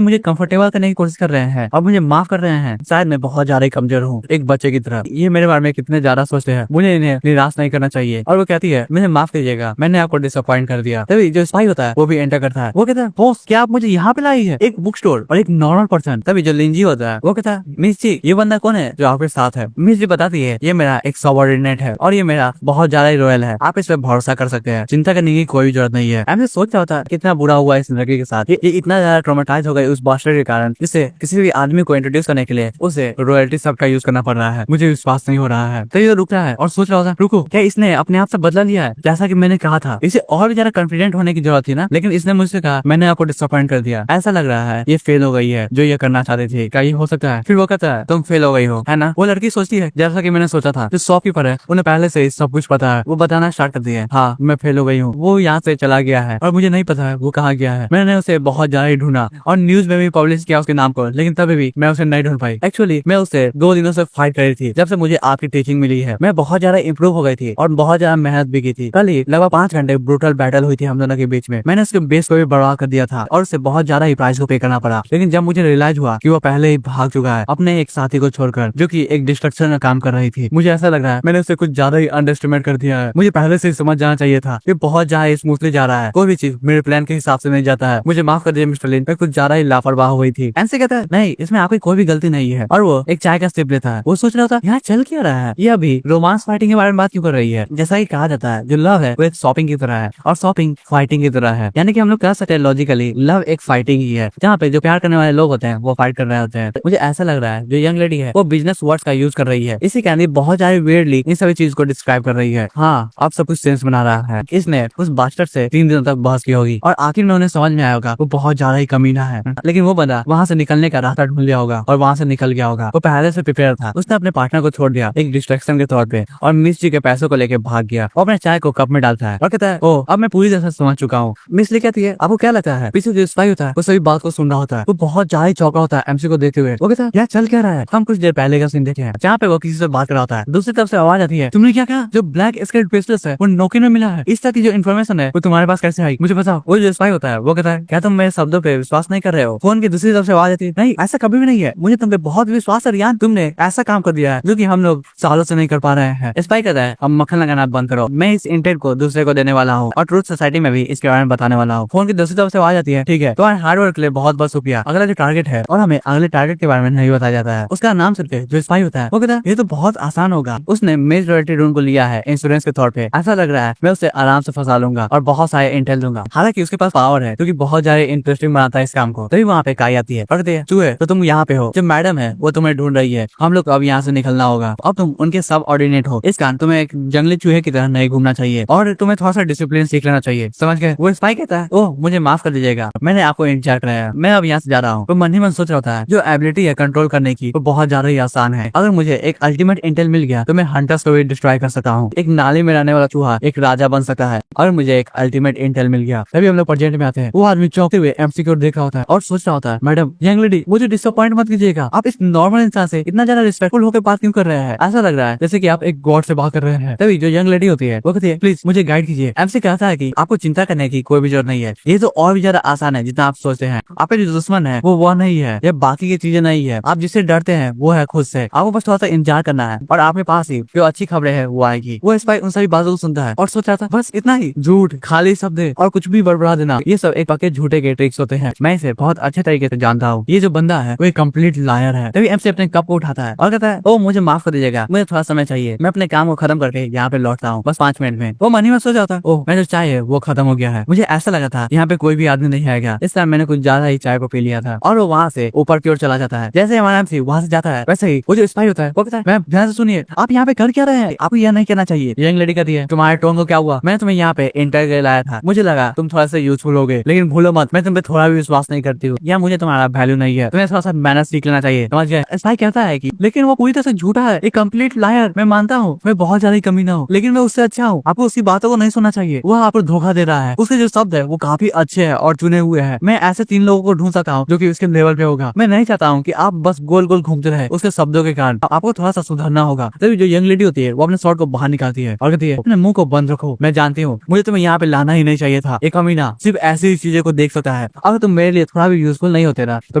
A: मुझे कंफर्टेबल करने की कोशिश कर रहे हैं और मुझे माफ कर रहे हैं? शायद मैं बहुत ज्यादा कमजोर हूँ एक बच्चे की तरह। ये मेरे बारे में कितने ज्यादा सोचते हैं, मुझे इन्हें निराश नहीं करना चाहिए। और वो कहती है मुझे माफ कीजिएगा मैंने आपको डिसअपॉइंट कर दिया। तभी जो स्पाई होता है वो भी एंटर करता है। वो कहता है बॉस क्या आप मुझे यहाँ पे लाई है, एक बुक स्टोर और एक नॉर्मल पर्सन। तभी जो लिंजी होता है वो कहता है मिस जी ये बंदा कौन है जो आपके साथ है? मिस जी बताती है ये मेरा एक सबऑर्डिनेट है और ये मेरा बहुत ज्यादा ही रॉयल है, आप इस पे भरोसा कर सकते हैं, चिंता करने की कोई जरूरत नहीं है। एमसी सोच रहा होता है कितना बुरा हुआ इस लड़के के साथ, ये इतना ज्यादा ट्रॉमेटाइज हो गई उस बास्टर के कारण जिससे किसी भी आदमी को इंट्रोड्यूस करने के लिए उसे रॉयल्टी सब का यूज करना पड़ रहा है। मुझे विश्वास नहीं हो रहा है। तो ये रुक रहा है और सोच रहा होता है रुको क्या इसने अपने आप से बदला लिया है? जैसा कि मैंने कहा था इसे और भी ज्यादा कॉन्फिडेंट होने की जरूरत थी ना, लेकिन इसने मुझसे कहा मैंने आपको डिसअपॉइंट कर दिया। ऐसा लग रहा है ये फेल हो गई है जो ये करना चाहती थी, क्या ये हो सकता है? फिर वो कहता है तुम फेल हो गई हो है ना। वो लड़की सोचती है जैसा कि मैंने सोचा था जो शॉपकीपर है उन्हें पहले से सब कुछ पता है, वो बताना स्टार्ट कर दिया है हाँ मैं फेल हो गई हूँ। वो यहाँ से चला गया है और मुझे नहीं पता है वो कहाँ गया है। मैंने उसे बहुत ज्यादा ढूंढा और न्यूज में भी पब्लिश किया उसके नाम को, लेकिन तभी भी मैं उसे नहीं ढूंढ पाई। एक्चुअली मैं उससे 2 दिनों से फाइट कर रही थी जब से मुझे आपकी टीचिंग मिली है। मैं बहुत ज्यादा इंप्रूव हो गई थी और बहुत ज्यादा मेहनत भी की थी। कल ही लगभग 5 घंटे ब्रूटल बैटल हुई थी हम दोनों के बीच में। मैंने उसके बेस को भी बर्बाद कर दिया था और उसे बहुत ज्यादा ही प्राइस को पे करना पड़ा। लेकिन जब मुझे रियलाइज हुआ कि वो पहले ही भाग चुका है अपने एक साथी को छोड़कर जो कि एक डिस्ट्रक्शन में काम कर रही थी, मुझे ऐसा लग रहा है मैंने उसे कुछ ज्यादा ही अंडरएस्टिमेट कर दिया है। मुझे पहले से ही समझ जाना चाहिए था ये बहुत ज्यादा स्मूथली जा रहा है, कोई भी चीज मेरे प्लान के हिसाब से नहीं जाता है। मुझे माफ कर दीजिए मिस्टर लिन, मैं कुछ ज्यादा ही लापरवाह हुई थी। एनसे कहता है नहीं इसमें आपकी कोई भी गलती नहीं है और वो एक चाय का सिप लेता है। वो सोच रहा था यहाँ चल क्या रहा है, ये अभी रोमांस फाइटिंग के बारे में बात क्यों कर रही है? जैसा कि कहा जाता है जो लव है वो एक शॉपिंग की तरह है और शॉपिंग फाइटिंग की तरह है, यानी कि हम लोग कह सकते हैं लॉजिकली लव एक फाइटिंग ही है जहाँ पे जो प्यार करने वाले लोग होते हैं वो फाइट कर रहे होते हैं। मुझे ऐसा लग रहा है जो यंग लेडी है वो बिजनेस वर्ड्स का यूज कर रही है, इसी के अंदर बहुत ज्यादा वियर्डली इन सभी चीज को डिस्क्राइब कर रही है। हाँ अब सब कुछ सेंस बना रहा है। इसने उस बास्टर्ड से 3 दिनों तक बहस की होगी और आखिर में उन्हें समझ में आया होगा वो बहुत ज्यादा ही कमीना है, लेकिन वो बंदा वहाँ से निकलने का रास्ता ढूंढ लिया होगा और वहाँ से निकल गया होगा। वो पहले से प्रिपेयर था, उसने अपने पार्टनर को छोड़ दिया एक डिस्ट्रैक्शन के तौर पे और मिस जी के पैसों को लेकर भाग गया। वो अपने चाय को कप में डालता है और कहता है ओ अब मैं पूरी तरह से समझ चुका हूँ। मिस ली कहती है आपको क्या लगता है? पीछे जो स्पाई होता है वो सभी बात को सुन रहा होता है, वो बहुत ज्यादा चौंका होता है एमसी को देखते हुए। वो कहता है यार चल क्या रहा है? हम कुछ देर पहले का सीन देखे हैं जहाँ पे वो किसी से बात कर रहा होता है, दूसरी तरफ से आवाज आती है तुमने क्या कहा? जो ब्लैक स्केट ब्रेसलेट है वो नौकरी में मिला है, इस तरह की जो इन्फॉर्मेशन है वो तुम्हारे पास कैसे आई? मुझे बताओ। वो जो स्पाई होता है वो कहता है क्या तुम मेरे शब्दों पे विश्वास नहीं कर रहे हो? फोन की दूसरी तरफ से आवाज आती है नहीं ऐसा कभी भी नहीं है, मुझे तुम पे बहुत विश्वास है रियान, तुमने ऐसा काम कर दिया है जो कि हम लोग सालों से नहीं कर पा रहे हैं। स्पाई कहता है अब मक्खन लगाना बंद करो, मैं इस इंटेंट को दूसरे को देने वाला हूँ और ट्रूथ सोसाइटी में भी इसके बारे में बताने वाला हूँ। फोन की दूसरी तरफ से आवाज आती है ठीक है तुम्हारे हार्डवर्क के लिए बहुत बहुत शुक्रिया, अगला जो टारगेट है और हमें अगले टारगेट के बारे में नहीं बताया जाता है उसका नाम सुनते जो स्पाई होता है वो कहता है ये तो बहुत आसान होगा, उसने मेज रॉयल्टी रूम को लिया है इंश्योरेंस के तौर पे, ऐसा लग रहा है मैं उसे आराम से फंसा लूंगा और बहुत सारे इंटेल दूंगा। हालांकि उसके पास पावर है क्योंकि बहुत ज्यादा इंटरेस्टिंग बनाता है इस काम को। तभी वहाँ पे काई आती है पढ़ते चूहे तो तुम यहाँ पे हो, जो मैडम है वो तुम्हें ढूंढ रही है, हम लोग को अब यहाँ से निकलना होगा, अब तुम उनके सब ऑर्डिनेट हो, इस कारण तुम्हें एक जंगली चूहे की तरह नहीं घूमना चाहिए और तुम्हें थोड़ा सा डिसिप्लिन सीख लेना चाहिए, समझ गए? वो स्पाई कहता है ओह मुझे माफ कर दीजिएगा मैंने आपको इंतजार कराया, मैं अब यहाँ से जा रहा हूँ। वो मन ही मन सोच रहा होता है जो एबिलिटी है कंट्रोल करने की वो बहुत ज्यादा ही आसान है, अगर मुझे एक अल्टीमेट इंटेल मिल गया तो मैं हंटर्स को भी डिस्ट्रॉय कर सकता हूँ, एक नाली में रहने वाला चूहा एक राजा बन सकता है और मुझे एक अल्टीमेट इंटेल मिल गया। तभी हम लोग प्रेजेंट में आते हैं। वो आदमी चौंकते हुए एमसी की ओर देख रहा होता है और सोच रहा होता है मैडम यंग लेडी मुझे डिसअपॉइंट मत कीजिएगा, आप इस नॉर्मल इंसान से इतना ज्यादा रिस्पेक्टफुल होकर बात क्यों कर रहे हैं? ऐसा लग रहा रहा है जैसे कि आप एक गॉड से बात कर रहे हैं। तभी जो यंग लेडी होती है वो कहती है प्लीज मुझे गाइड कीजिए। एमसी कहता है कि आपको चिंता करने की कोई भी जरूरत नहीं है, ये तो और भी ज्यादा आसान है जितना आप सोचते हैं। आपका जो दुश्मन है वो नहीं है, ये बाकी की चीजें नहीं है। आप जिससे डरते हैं वो है खुद से। आपको बस थोड़ा सा इंतजार करना है और आपके पास ही जो अच्छी खबरें है वो आएगी। वो स्पाई उन सभी बातों को सुनता है और सोच रहा था बस इतना ही, झूठ, खाली शब्द और कुछ भी बड़बड़ा देना, ये सब एक पक्के झूठे के ट्रिक्स होते हैं। मैं इसे बहुत अच्छे तरीके से जानता हूँ। ये जो बंदा है वो एक कंप्लीट लायर है। तभी एमसी अपने कप को उठाता है और कहता है ओ मुझे माफ कर दीजिएगा, मुझे थोड़ा समय चाहिए, मैं अपने काम को खत्म करके यहाँ पे लौटता हूँ बस 5 मिनट में। वो मन ही में सोच जाता है ओह मैं जो चाय है वो खत्म हो गया है, मुझे ऐसा लगा था यहाँ पे कोई भी आदमी नहीं आएगा, इस टाइम मैंने कुछ ज्यादा ही चाय को पी लिया था। और वो वहाँ से ऊपर की ओर चला जाता है। जैसे हमारा एमसी वहाँ से जाता है वैसे ही वो जो स्पाई होता है वो कहता है मैम ध्यान से सुनिए, आप यहाँ पे कर क्या रहे हैं, आपको यह नहीं कहना चाहिए। यंग लेडी कहती है तुम्हारे टोन को क्या हुआ, मैंने तुम्हें यहाँ पे इंटर के लाया था, मुझे लगा तुम थोड़ा सा यूजफुल होगे, लेकिन भूलो मत मैं तुम पे थोड़ा भी विश्वास नहीं करती हूँ, या मुझे तुम्हारा वैल्यू नहीं है, तुम्हें थोड़ा सा मैनर्स सीख लेना चाहिए, समझ गए। स्पाई कहता है कि लेकिन वो पूरी तरह से झूठा है, एक कंप्लीट लायर। मैं मानता हूँ मैं बहुत ज्यादा कमीना हूँ, लेकिन मैं उससे अच्छा हूँ, आपको उसकी बातों को नहीं सुनना चाहिए, वो आपको धोखा दे रहा है। उसके जो शब्द है वो काफी अच्छे हैं और चुने हुए हैं। मैं ऐसे 3 लोगों को ढूंढ सकता हूँ जो कि उसके लेवल पे होगा। मैं नहीं चाहता हूँ कि आप बस गोल गोल घूमते रहे उसके शब्दों के कारण, आपको थोड़ा सा सुधरना होगा। तभी जो यंग लेडी होती है वो अपने शॉर्ट को बाहर निकालती है और कहती है अपने मुंह को बंद रखो, मैं जानती हूँ मुझे तुम्हें यहाँ पे लाना ही नहीं चाहिए था, एक कमीना सिर्फ ऐसी चीजें को देख सकता है, अगर तुम मेरे लिए थोड़ा भी यूजफुल नहीं होते रहा तो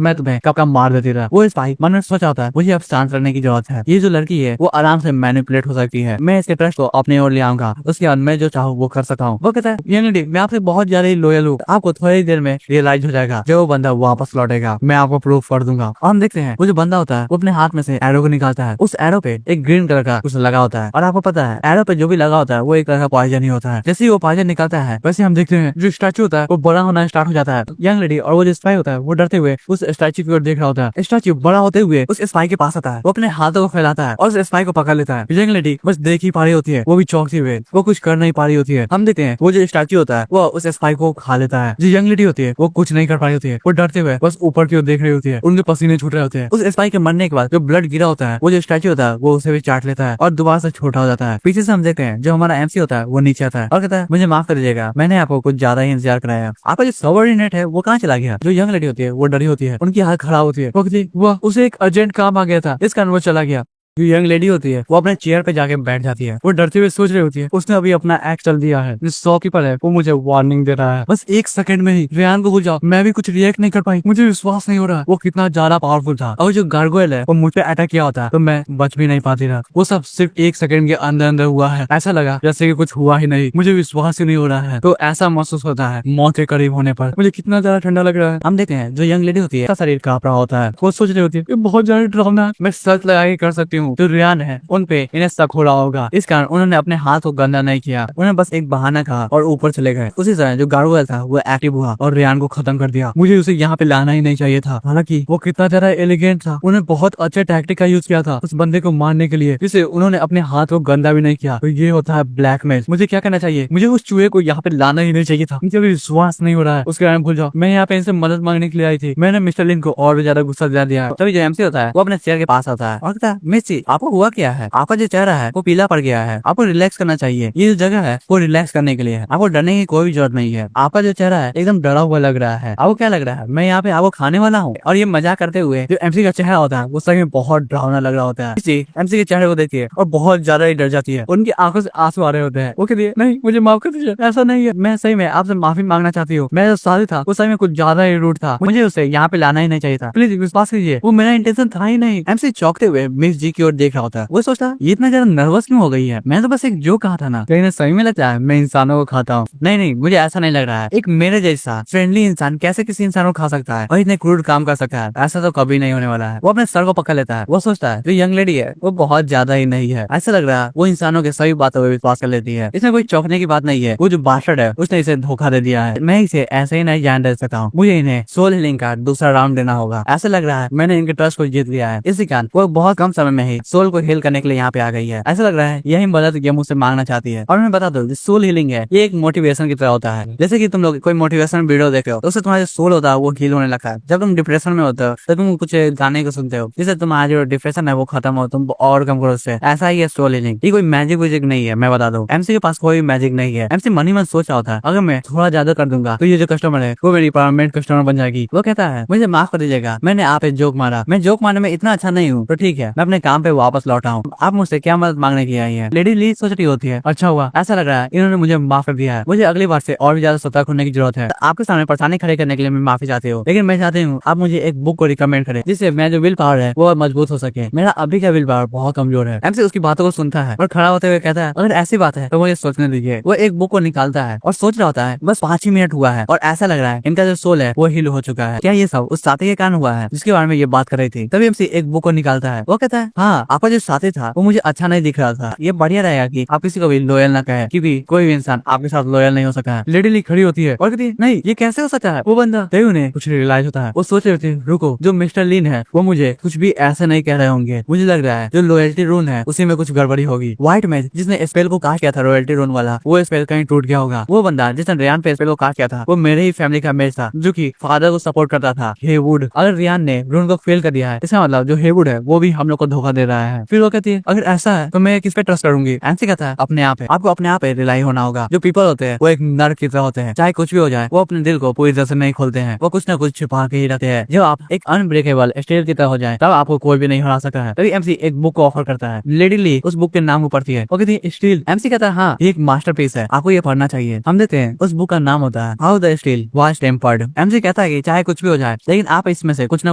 A: मैं तुम्हें कब का मार देती रहा। वो स्पाई मन में सोचा होता है मुझे अब शांत रहने की जरूरत है, ये जो लड़की है वो आराम से मैनिपुलेट हो सकती है, मैं इसके ट्रस्ट को अपने ओर ले आऊंगा, उसके बाद मैं जो चाहूँ वो कर सकता हूँ। वो कहता है यंग लेडी मैं आपसे बहुत ज्यादा ही लॉयल हूँ, आपको थोड़ी देर में रियलाइज हो जाएगा, जब वो बंदा वापस लौटेगा मैं आपको प्रूफ कर दूंगा। और हम देखते हैं वो जो बंदा होता है वो अपने हाथ में से एरो को निकालता है, उस एरो पे एक ग्रीन कलर का कुछ लगा होता है और आपको पता है एरो पे जो भी लगा होता है वो एक तरह का पॉइजन ही होता है। जैसे ही वो पॉइजन निकलता है वैसे हम देखते हैं जो स्टैचू होता है वो बड़ा होना स्टार्ट हो जाता है। यंग लेडी और वो जो स्पाई होता है वो डरते हुए उस स्टैचू की ओर देख रहा होता है। स्टैचू बड़ा होते हुए उस स्पाई के पास आता है, वो अपने हाथों को फैलाता है और उस स्पाई को पकड़ लेता है। यंग लेडी बस देख ही पा रही होती है, वो भी चौंकती हुए, वो कुछ कर नहीं पा रही होती है। हम देखते हैं वो जो स्टैचू होता है वो उस स्पाई को खा लेता है। जो यंग लेडी होती है वो कुछ नहीं कर पा रही होती है, वो डरते हुए बस ऊपर की ओर देख रही होती है, उनके पसीने छूट रहे होते हैं। उस स्पाई के मरने के बाद जो ब्लड गिरा होता है वो जो स्टैचू होता है वो उसे भी चाट लेता है और दोबारा से छोटा हो जाता है। पीछे से हम देखते हैं जो हमारा एमसी होता है वो नीचे आता है और कहता है मुझे माफ कर दीजिएगा, मैंने आपको कुछ ज्यादा ही इंतजार कराया, आपका जो सबऑर्डिनेट है वो कहाँ चला गया। जो यंग लेडी होती है वो डरी होती है, उनकी हालत खराब होती है, वो कहती है वाह उसे एक अर्जेंट काम आ गया था इस कारण वो चला गया। जो यंग लेडी होती है वो अपने चेयर पे जाके बैठ जाती है, वो डरते हुए सोच रही होती है उसने अभी अपना एक्ट चल दिया है, जो शॉपकीपर है वो मुझे वार्निंग दे रहा है, बस 1 सेकंड में ही रेयान को भूल जाओ, मैं भी कुछ रिएक्ट नहीं कर पाई, मुझे विश्वास नहीं हो रहा वो कितना ज्यादा पावरफुल था। और जो गार्गोयल है वो मुझ पे अटैक किया होता है तो मैं बच भी नहीं पाती रहा, वो सब सिर्फ 1 सेकंड के अंदर अंदर हुआ है, ऐसा लगा जैसे कि कुछ हुआ ही नहीं, मुझे विश्वास ही नहीं हो रहा है। तो ऐसा महसूस होता है मौत के करीब होने पर, मुझे कितना ज्यादा ठंडा लग रहा है। हम देखते हैं जो यंग लेडी होती है शरीर कांप रहा होता है, वो सोच रही होती है ये बहुत ज्यादा डरावना है, मैं सच लगा के कर सकती हूँ। जो रेयान है उन पे इन्हें शक हो रहा होगा, इस कारण उन्होंने अपने हाथ को गंदा नहीं किया, उन्होंने बस एक बहाना कहा और ऊपर चले गए। उसी तरह जो गार्गोयल था वो एक्टिव हुआ और रेयान को खत्म कर दिया। मुझे उसे यहाँ पे लाना ही नहीं चाहिए था, हालांकि वो कितना ज्यादा एलिगेंट था, उन्होंने बहुत अच्छे टैक्टिक का यूज किया था उस बंदे को मारने के लिए, जिसे उन्होंने अपने हाथ को गंदा भी नहीं किया। तो ये होता है ब्लैकमेल। मुझे क्या करना चाहिए, मुझे उस चूहे को यहाँ पे लाना ही नहीं चाहिए था, मुझे विश्वास नहीं हो रहा है, उसके बारे में भूल जाओ, मैं यहाँ पे इनसे मदद मांगने के लिए आई थी, मैंने मिस्टर लिन को और भी ज्यादा गुस्सा दिला दिया। तभी जो एमसी होता है वो अपने चेयर के पास आता है और कहता है मिस जी आपको हुआ क्या है, आपका जो चेहरा है वो पीला पड़ गया है, आपको रिलैक्स करना चाहिए, ये जो जगह है वो रिलैक्स करने के लिए है, आपको डरने की कोई जरूरत नहीं है, आपका जो चेहरा है एकदम डरा हुआ लग रहा है, आपको क्या लग रहा है मैं यहाँ पे आपको खाने वाला हूँ। और ये मजाक करते हुए जो एमसी का चेहरा होता है वो सही में बहुत डरावना लग रहा होता है। इसी एमसी के चेहरे को देखती है और बहुत ज्यादा ही डर जाती है, उनकी आंखों से आंसू आ रहे होते हैं, वो कहती है नहीं मुझे माफ कर दीजिए, ऐसा नहीं है, मैं सही में आपसे माफी मांगना चाहती हूँ, मैं जो साथी था वो सही में कुछ ज्यादा ही रूड था, मुझे उसे यहाँ पे लाना ही नहीं चाहिए था, प्लीज विश्वास कीजिए वो मेरा इंटेंशन था ही नहीं। एमसी चौंकते हुए मिस जी की ओर देख रहा होता है, वो सोचता ये इतना ज्यादा नर्वस क्यों हो गई है, मैं तो बस एक जो कहा था ना, कहीं सही में लगता है मैं इंसानों को खाता हूँ। नहीं नहीं मुझे ऐसा नहीं लग रहा है, एक मेरे जैसा फ्रेंडली इंसान कैसे किसी इंसान को खा सकता है और इतने क्रूड काम कर सकता है, ऐसा तो कभी नहीं होने वाला है। वो अपने सर को पकड़ लेता है, वो सोचता है जो यंग लेडी है वो बहुत ज्यादा ही नहीं है, ऐसा लग रहा है वो इंसानों के सभी बातों पर विश्वास कर लेती है, इसमें कोई चौंकने की बात नहीं है, वो जो बास्टर्ड है उसने इसे धोखा दे दिया है, मैं इसे ऐसे ही नहीं जान दे सकता हूँ, मुझे इन्हें सोल हीलिंग का दूसरा राउंड देना होगा, ऐसा लग रहा है मैंने इनके ट्रस्ट को जीत लिया है, इसी कारण वो बहुत कम समय में ही सोल को हील करने के लिए यहाँ पे आ गई है, ऐसा लग रहा है यही मदद ये मुझसे मांगना चाहती है। और मैं बता दूं सोल हीलिंग है ये एक मोटिवेशन की तरह होता है, जैसे कि तुम लोग कोई मोटिवेशन वीडियो देख रहे हो तो उससे तुम्हारा जो सोल होता है वो हील होने लगता है, जब तुम डिप्रेशन में होते हो तो तुम कुछ गाने को सुनते हो जिससे तुम्हारा जो डिप्रेशन है वो खत्म हो, तुम और कम करो उससे, ऐसा ही है सोल हीलिंग। ये कोई मैजिक वैजिक नहीं है, मैं बता दूं एमसी के पास कोई मैजिक नहीं है, एमसी मन ही मन सोच रहा होता है अगर मैं थोड़ा ज्यादा कर दूंगा तो ये जो कस्टमर है वो मेरी परमानेंट कस्टमर बन जाएगी। वो कहता है मुझे माफ कर दीजिएगा, मैंने आप एक जोक मारा, मैं जोक मारने में इतना अच्छा नहीं हूँ तो ठीक है मैं अपने काम काम पे वापस लौटा हूँ। आप मुझसे क्या मदद मांगने की आई है? लेडी ली सोच रही होती है, अच्छा हुआ, ऐसा लग रहा है इन्होंने मुझे माफ कर दिया है, मुझे अगली बार से और भी ज्यादा सतर्क होने की जरूरत है। आपके सामने परेशानी खड़े करने के लिए मैं माफी चाहती हूँ, लेकिन मैं चाहती हूँ आप मुझे एक बुक को रिकमेंड करें जिससे मैं जो विल पावर है वो मजबूत हो सके। मेरा अभी का विल पावर बहुत कमजोर है। एमसी उसकी बातों को सुनता है और खड़ा होते हुए कहता है, अगर ऐसी बात है तो मुझे सोचने दीजिए। वो एक बुक को निकालता है और सोच रहा होता है, बस 5 ही मिनट हुआ है और ऐसा लग रहा है इनका जो सोल है वो हील हो चुका है। क्या ये सब उस साथी के कारण हुआ है जिसके बारे में ये बात कर रही थी? तभी एमसी एक बुक को निकालता है। वो कहता है, हाँ, आपका जो साथी था वो मुझे अच्छा नहीं दिख रहा था। ये बढ़िया रहेगा कि आप किसी को भी लॉयल ना कहे, क्योंकि कोई भी इंसान आपके साथ लॉयल नहीं हो सका है। लेडी ली खड़ी होती है और कहती है, नहीं, ये कैसे हो सकता है? वो बंदा तभी उन्हें कुछ रियलाइज होता है। वो सोच रही होती है, रुको, जो मिस्टर लिन है वो मुझे कुछ भी ऐसा नहीं कह रहे होंगे। मुझे लग रहा है जो लॉयल्टी रूल है उसी में कुछ गड़बड़ी होगी। व्हाइट मैच जिसने स्पेल को कास्ट किया था रॉयल्टी रूल वाला, वो स्पेल कहीं टूट गया होगा। वो बंदा जिसने रियान पे स्पेल को कास्ट किया था वो मेरे ही फैमिली का मैच था जो कि फादर को सपोर्ट करता था, हेवुड। अगर रियान ने रूल को फेल कर दिया है, इसका मतलब जो हेवुड है वो भी हम लोग को धोखा दे रहा है। फिर वो कहती है, अगर ऐसा है तो मैं किस पे ट्रस्ट करूंगी? एंसी कहता है, अपने आप है, आपको अपने आप पे रिलाई होना होगा। जो पीपल होते हैं वो एक नर्क की तरह होते हैं, चाहे कुछ भी हो जाए वो अपने दिल को पूरी तरह से नहीं खोलते हैं, वो कुछ न कुछ छिपा के ही रहते हैं। जब आप एक अनब्रेकेबल स्टील की तरह हो जाए तब आपको कोई भी नहीं हरा सकता है। तभी एमसी एक बुक को ऑफर करता है। लेडी ली उस बुक के नाम को पढ़ती है, वो कहती है, स्टील। एमसी कहता है, हाँ, ये एक मास्टरपीस है, आपको ये पढ़ना चाहिए। हम देखते हैं उस बुक का नाम होता है how the steel was tempered. MC कहता है कि चाहे कुछ भी हो जाए लेकिन आप इसमें से कुछ ना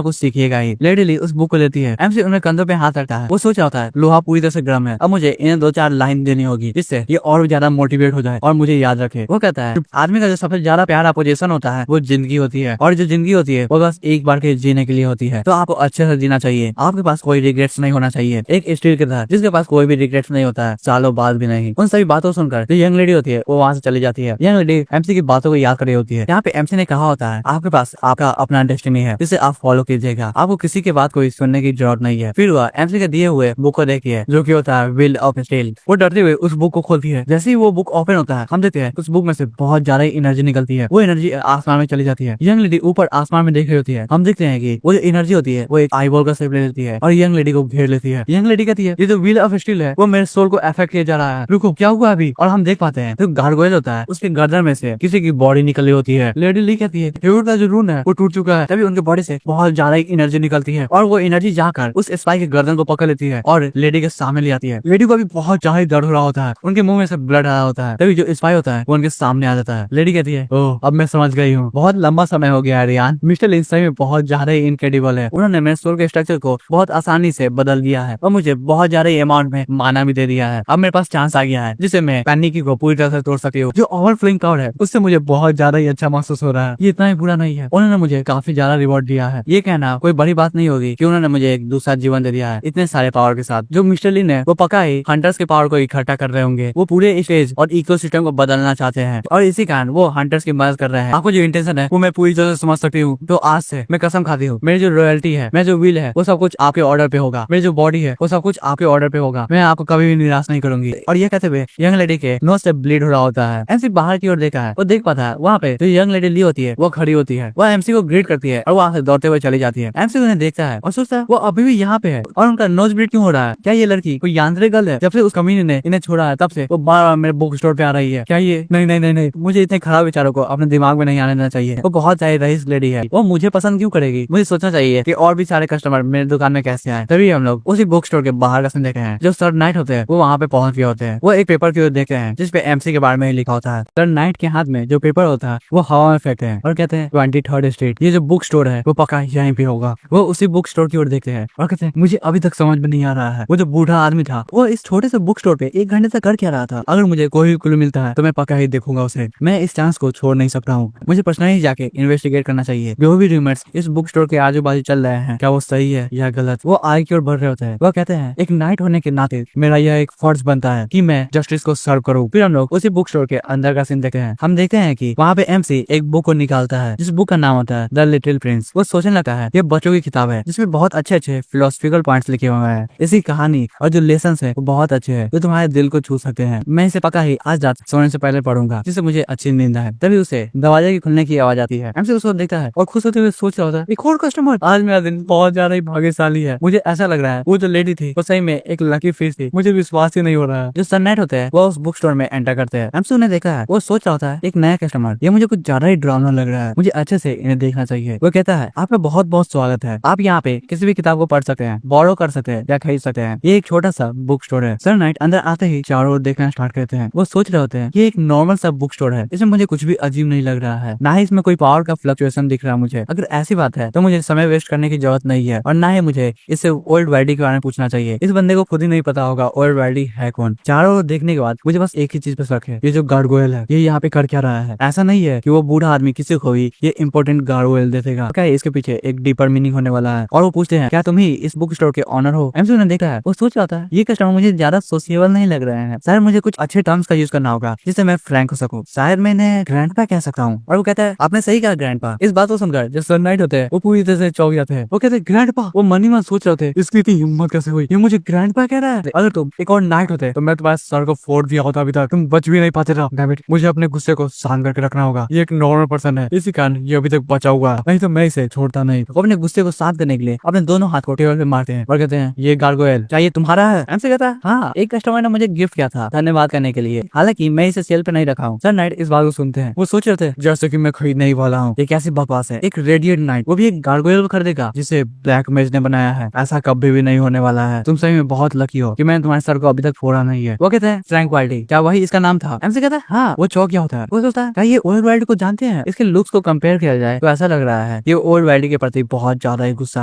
A: कुछ सीखिएगा ही। लेडी ली उस बुक को लेती है। एमसी उन्हें कंधों पे हाथ रखता है। वो सोच रहा होता है, लोहा पूरी तरह से गर्म है, अब मुझे इन्हें 2-4 लाइन देनी होगी जिससे ये और भी ज्यादा मोटिवेट हो जाए और मुझे याद रखे। वो कहता है, आदमी का जो सबसे ज्यादा प्यारा पोजीशन होता है वो जिंदगी होती है, और जो जिंदगी होती है वो बस एक बार के जीने के लिए होती है, तो आपको अच्छे से जीना चाहिए। आपके पास कोई रिग्रेट्स नहीं होना चाहिए। एक स्टील के तरह जिसके पास कोई भी रिग्रेट्स नहीं होता है, सालों बाद भी नहीं। उन सभी बातों सुनकर जो यंग लेडी होती है वो वहाँ से चली जाती है। यंग लेडी एमसी की बातों को याद कर रही होती है। यहाँ पे एमसी ने कहा होता है, आपके पास आपका अपना डेस्टिनी है जिसे आप फॉलो कीजिएगा, आपको किसी के बात को सुनने की जरूरत नहीं है। फिर वह एमसी के दिए हुए बुक को देखिए जो की होता है विल ऑफ स्टील। वो डरते हुए उस बुक को खोलती है। जैसे ही वो बुक ओपन होता है हम देखते हैं उस बुक में से बहुत ज्यादा एनर्जी निकलती है। वो एनर्जी आसमान में चली जाती है। यंग लेडी ऊपर आसमान में देख रही होती है। हम देखते हैं कि वो जो एनर्जी होती है वो एक आईबॉल का शेप ले लेती है और यंग लेडी को घेर लेती है। यंग लेडी कहती है, ये जो व्हील ऑफ स्टील है वो मेरे सोल को अफेक्ट किया जा रहा है, रुको, क्या हुआ अभी? और हम देख पाते हैं तो गार्गोइल होता है, उसके गर्दन में से किसी की बॉडी निकल रही होती है। लेडी ली कहती है, हेवुड का जो रून है वो टूट चुका है। तभी उनके बॉडी से बहुत ज्यादा एनर्जी निकलती है और वो एनर्जी जाकर उस स्पाई के गर्दन को पकड़ लेती है और लेडी के सामने ले आती है। लेडी को भी बहुत ज्यादा दर्द हो रहा होता है, उनके मुंह में से ब्लड आ रहा होता है। तभी जो स्पाई होता है वो उनके सामने आ जाता है। लेडी कहती है, ओह, अब मैं समझ गई हूँ, बहुत लंबा समय हो गया है रियान, मिस्टर लिन सही में बहुत ज्यादा इनक्रेडिबल है। उन्होंने मेरे सोल के स्ट्रक्चर को बहुत आसानी से बदल दिया है और मुझे बहुत ज्यादा अमाउंट में माना भी दे दिया है। अब मेरे पास चांस आ गया है जिसे मैं पैनिकी को पूरी तरह से तोड़ सकती हूँ। जो ओवरफ्लोइंग क्राउड है उससे मुझे बहुत ज्यादा ही अच्छा महसूस हो रहा है। ये इतना ही बुरा नहीं है, उन्होंने मुझे काफी ज्यादा रिवॉर्ड दिया है। ये कहना कोई बड़ी बात नहीं होगी कि उन्होंने मुझे एक दूसरा जीवन दे दिया है इतने सारे पावर के साथ। जो मिस्टर लिन है वो पक्का ही हंटर्स के पावर को इकट्ठा कर रहे होंगे। वो पूरे स्टेज और इकोसिस्टम को बदलना चाहते हैं और इसी कारण वो हंटर्स की मदद कर रहे हैं। आपको जो इंटेंशन है वो मैं पूरी तरह से समझ सकती हूँ। तो आज से मैं कसम खाती हूँ, मेरी जो रॉयल्टी है, मेरा जो विल है, वो सब कुछ आपके ऑर्डर पे होगा। मेरी जो बॉडी है वो सब कुछ आपके ऑर्डर पे होगा। मैं आपको कभी भी निराश नहीं करूंगी। और ये कहते हुए यंग लेडी के नोज से ब्लीड हो रहा होता है। एमसी बाहर की ओर देखा है, वो देख पाता है वहाँ पे जो यंग लेडी ली होती है वो खड़ी होती है। वह एमसी को ग्रीट करती है और वहाँ से दौड़ते हुए चली जाती है। एमसी उन्हें देखता है और सोचता है वो अभी भी यहाँ पे है और उनका नोज ब्लीड क्यों हो रहा है? क्या ये लड़की कोई यांत्रिक गल है? जब से उस कमीने ने इन्हें छोड़ा है तब से वो बार बार मेरे बुक स्टोर पे आ रही है। क्या ये नहीं नहीं नहीं नहीं, मुझे इतने खराब विचारों को अपने दिमाग में नहीं आने देना चाहिए। वो बहुत सारी रईस लेडी है, वो मुझे पसंद क्यों करेगी? मुझे सोचना चाहिए कि और भी सारे कस्टमर मेरे दुकान में कैसे आए। तभी हम लोग उसी बुक स्टोर के बाहर का सीन देखे हैं। जो सर नाइट होते हैं वो वहाँ पे पहुंच गए होते हैं। वो एक पेपर की ओर देखते हैं जिसपे एमसी के बारे में लिखा होता है। सर नाइट के हाथ में जो पेपर होता है वो हवा में फेंकते हैं और कहते हैं 23rd स्ट्रीट, ये जो बुक स्टोर है वो पक्का यहीं पे होगा। वो उसी बुक स्टोर की ओर देखते हैं और कहते हैं मुझे अभी तक समझ में नहीं आ रहा है वो जो बूढ़ा आदमी था वो इस छोटे से बुक स्टोर पे 1 घंटे से कर क्या रहा था। अगर मुझे कोई भी क्लू मिलता है तो मैं पक्का ही देखूंगा उसे। मैं इस चांस को छोड़ नहीं सकता हूँ। मुझे पर्सनली जाके इन्वेस्टिगेट करना चाहिए जो भी रूमर्स इस बुक स्टोर के आजू बाजू चल रहे हैं, क्या वो सही है या गलत। वो आगे की ओर बढ़ रहे होते हैं। वो कहते हैं एक नाइट होने के नाते मेरा यह एक फर्ज बनता है कि मैं जस्टिस को सर्व करूँ। फिर हम लोग उसी बुक स्टोर के अंदर का सीन देखते हैं। हम देखते हैं कि वहाँ पे एमसी एक बुक को निकालता है जिस बुक का नाम होता है द लिटिल प्रिंस। वो सोचने लगता है ये बच्चों की किताब है जिसमें बहुत अच्छे अच्छे फिलोसफिकल पॉइंट्स लिखे हुए हैं। इसी कहानी और जो लेसन है वो बहुत अच्छे हैं जो तुम्हारे दिल को छू सकते हैं। मैं इसे पक्का ही आज रात सोने से पहले पढ़ूंगा जिससे मुझे अच्छी नींद आए। तभी उसे दरवाजे की खुलने की आवाज आती है। एमसी उसको देखता है और खुश होते हुए सोच रहा होता है एक और कस्टमर। आज मेरा दिन बहुत ज्यादा ही भाग्यशाली है। मुझे ऐसा लग रहा है वो जो लेडी थी वो सही में एक लकी फिश थी। मुझे विश्वास ही नहीं हो रहा है। जो सनलाइट होते हैं वो उस बुक स्टोर में एंटर करते हैं। एमसी उन्हें देखा है, वो सोच रहा होता है एक नया कस्टमर, ये मुझे कुछ ज्यादा ही ड्रामा लग रहा है, मुझे अच्छे से इन्हें देखना चाहिए। वो कहता है आपका बहुत बहुत स्वागत है, आप यहाँ पे किसी भी किताब को पढ़ सकते हैं, बोरो कर सकते हैं या खरीद सकते हैं। ये एक छोटा सा बुक स्टोर है। सर नाइट अंदर आते ही चारों ओर देखना स्टार्ट करते हैं। वो सोच रहे होते हैं ये एक नॉर्मल सा बुक स्टोर है, इसमें मुझे कुछ भी अजीब नहीं लग रहा है, ना ही इसमें कोई पावर का फ्लक्चुएशन दिख रहा मुझे। अगर ऐसी बात है तो मुझे समय वेस्ट करने की जरूरत नहीं है और ना ही मुझे इससे ओल्ड वाइडी के बारे में पूछना चाहिए। इस बंदे को खुद ही नहीं पता होगा ओल्ड वाइडी है कौन। चारों ओर देखने के बाद मुझे बस एक ही चीज पे शक है, ये जो गार्गोयल है ये यहाँ पे कर क्या रहा है। ऐसा नहीं है कि वो बूढ़ा आदमी किसी को भी ये इंपॉर्टेंट गार्गोयल दे देगा, क्या इसके पीछे एक डीपर मीनिंग होने वाला है। और वो पूछते हैं क्या तुम ही इस बुक स्टोर के ऑनर हो। एमसी ने देखा है, वो सोच रहा था ये कस्टमर मुझे ज्यादा सोशिएबल नहीं लग रहे हैं, शायद मुझे कुछ अच्छे टर्म्स का यूज करना होगा जिससे मैं फ्रैंक हो सकूं। शायद मैं इन्हें ग्रैंडपा कह सकता हूँ। और वो कहता है आपने सही कहा ग्रैंडपा। इस बात को सुनकर जो सन नाइट होते हैं वो पूरी तरह से चौंक जाते हैं। वो कहते हैं ग्रैंडपा। वो मन ही मन सोच रहे थे इसकी इतनी हिम्मत कैसे हुई, ये मुझे ग्रैंडपा कह रहा है। अगर तुम एक और नाइट होते तो मैं तुम्हारे सर को फोड़ दिया होता, अभी तक तुम बच भी नहीं पाते था। डैम इट, मुझे अपने गुस्से को शांत करके रखना होगा। ये एक नॉर्मल पर्सन है, इसी कारण ये अभी तक बचा हुआ है, नहीं तो मैं इसे छोड़ता नहीं। वो अपने गुस्से को शांत करने के लिए अपने दोनों हाथ को टेबल पे मारते हैं और कहते हैं ये गार्गोयल क्या ये तुम्हारा है। एमसी कहता है हाँ, एक कस्टमर ने मुझे गिफ्ट किया था धन्यवाद करने के लिए, हालांकि मैं इसे सेल पे नहीं रखा हूँ। सर नाइट इस बात को सुनते हैं। वो सोच रहे थे जैसे कि मैं खरीदने ही वाला हूँ, ये कैसी बकवास है, एक रेडिएंट नाइट वो भी एक गार्गोयल को खरीदेगा जिसे ब्लैक मैज ने बनाया है। ऐसा कभी भी नहीं होने वाला है, तुम सही में बहुत लकी हो कि मैंने तुम्हारे सर को अभी तक फोड़ा नहीं है। वो कहते हैं ट्रैंक्विलिटी, क्या वही इसका नाम था। एमसी कहता है हाँ। वो चौक क्या होता है, वो सोचता है क्या ये ओल्ड वाइल्ड को जानते हैं। इसके लुक्स को कंपेयर किया जाए तो ऐसा लग रहा है ये ओल्ड वाइल्ड के प्रति बहुत ज्यादा ही गुस्सा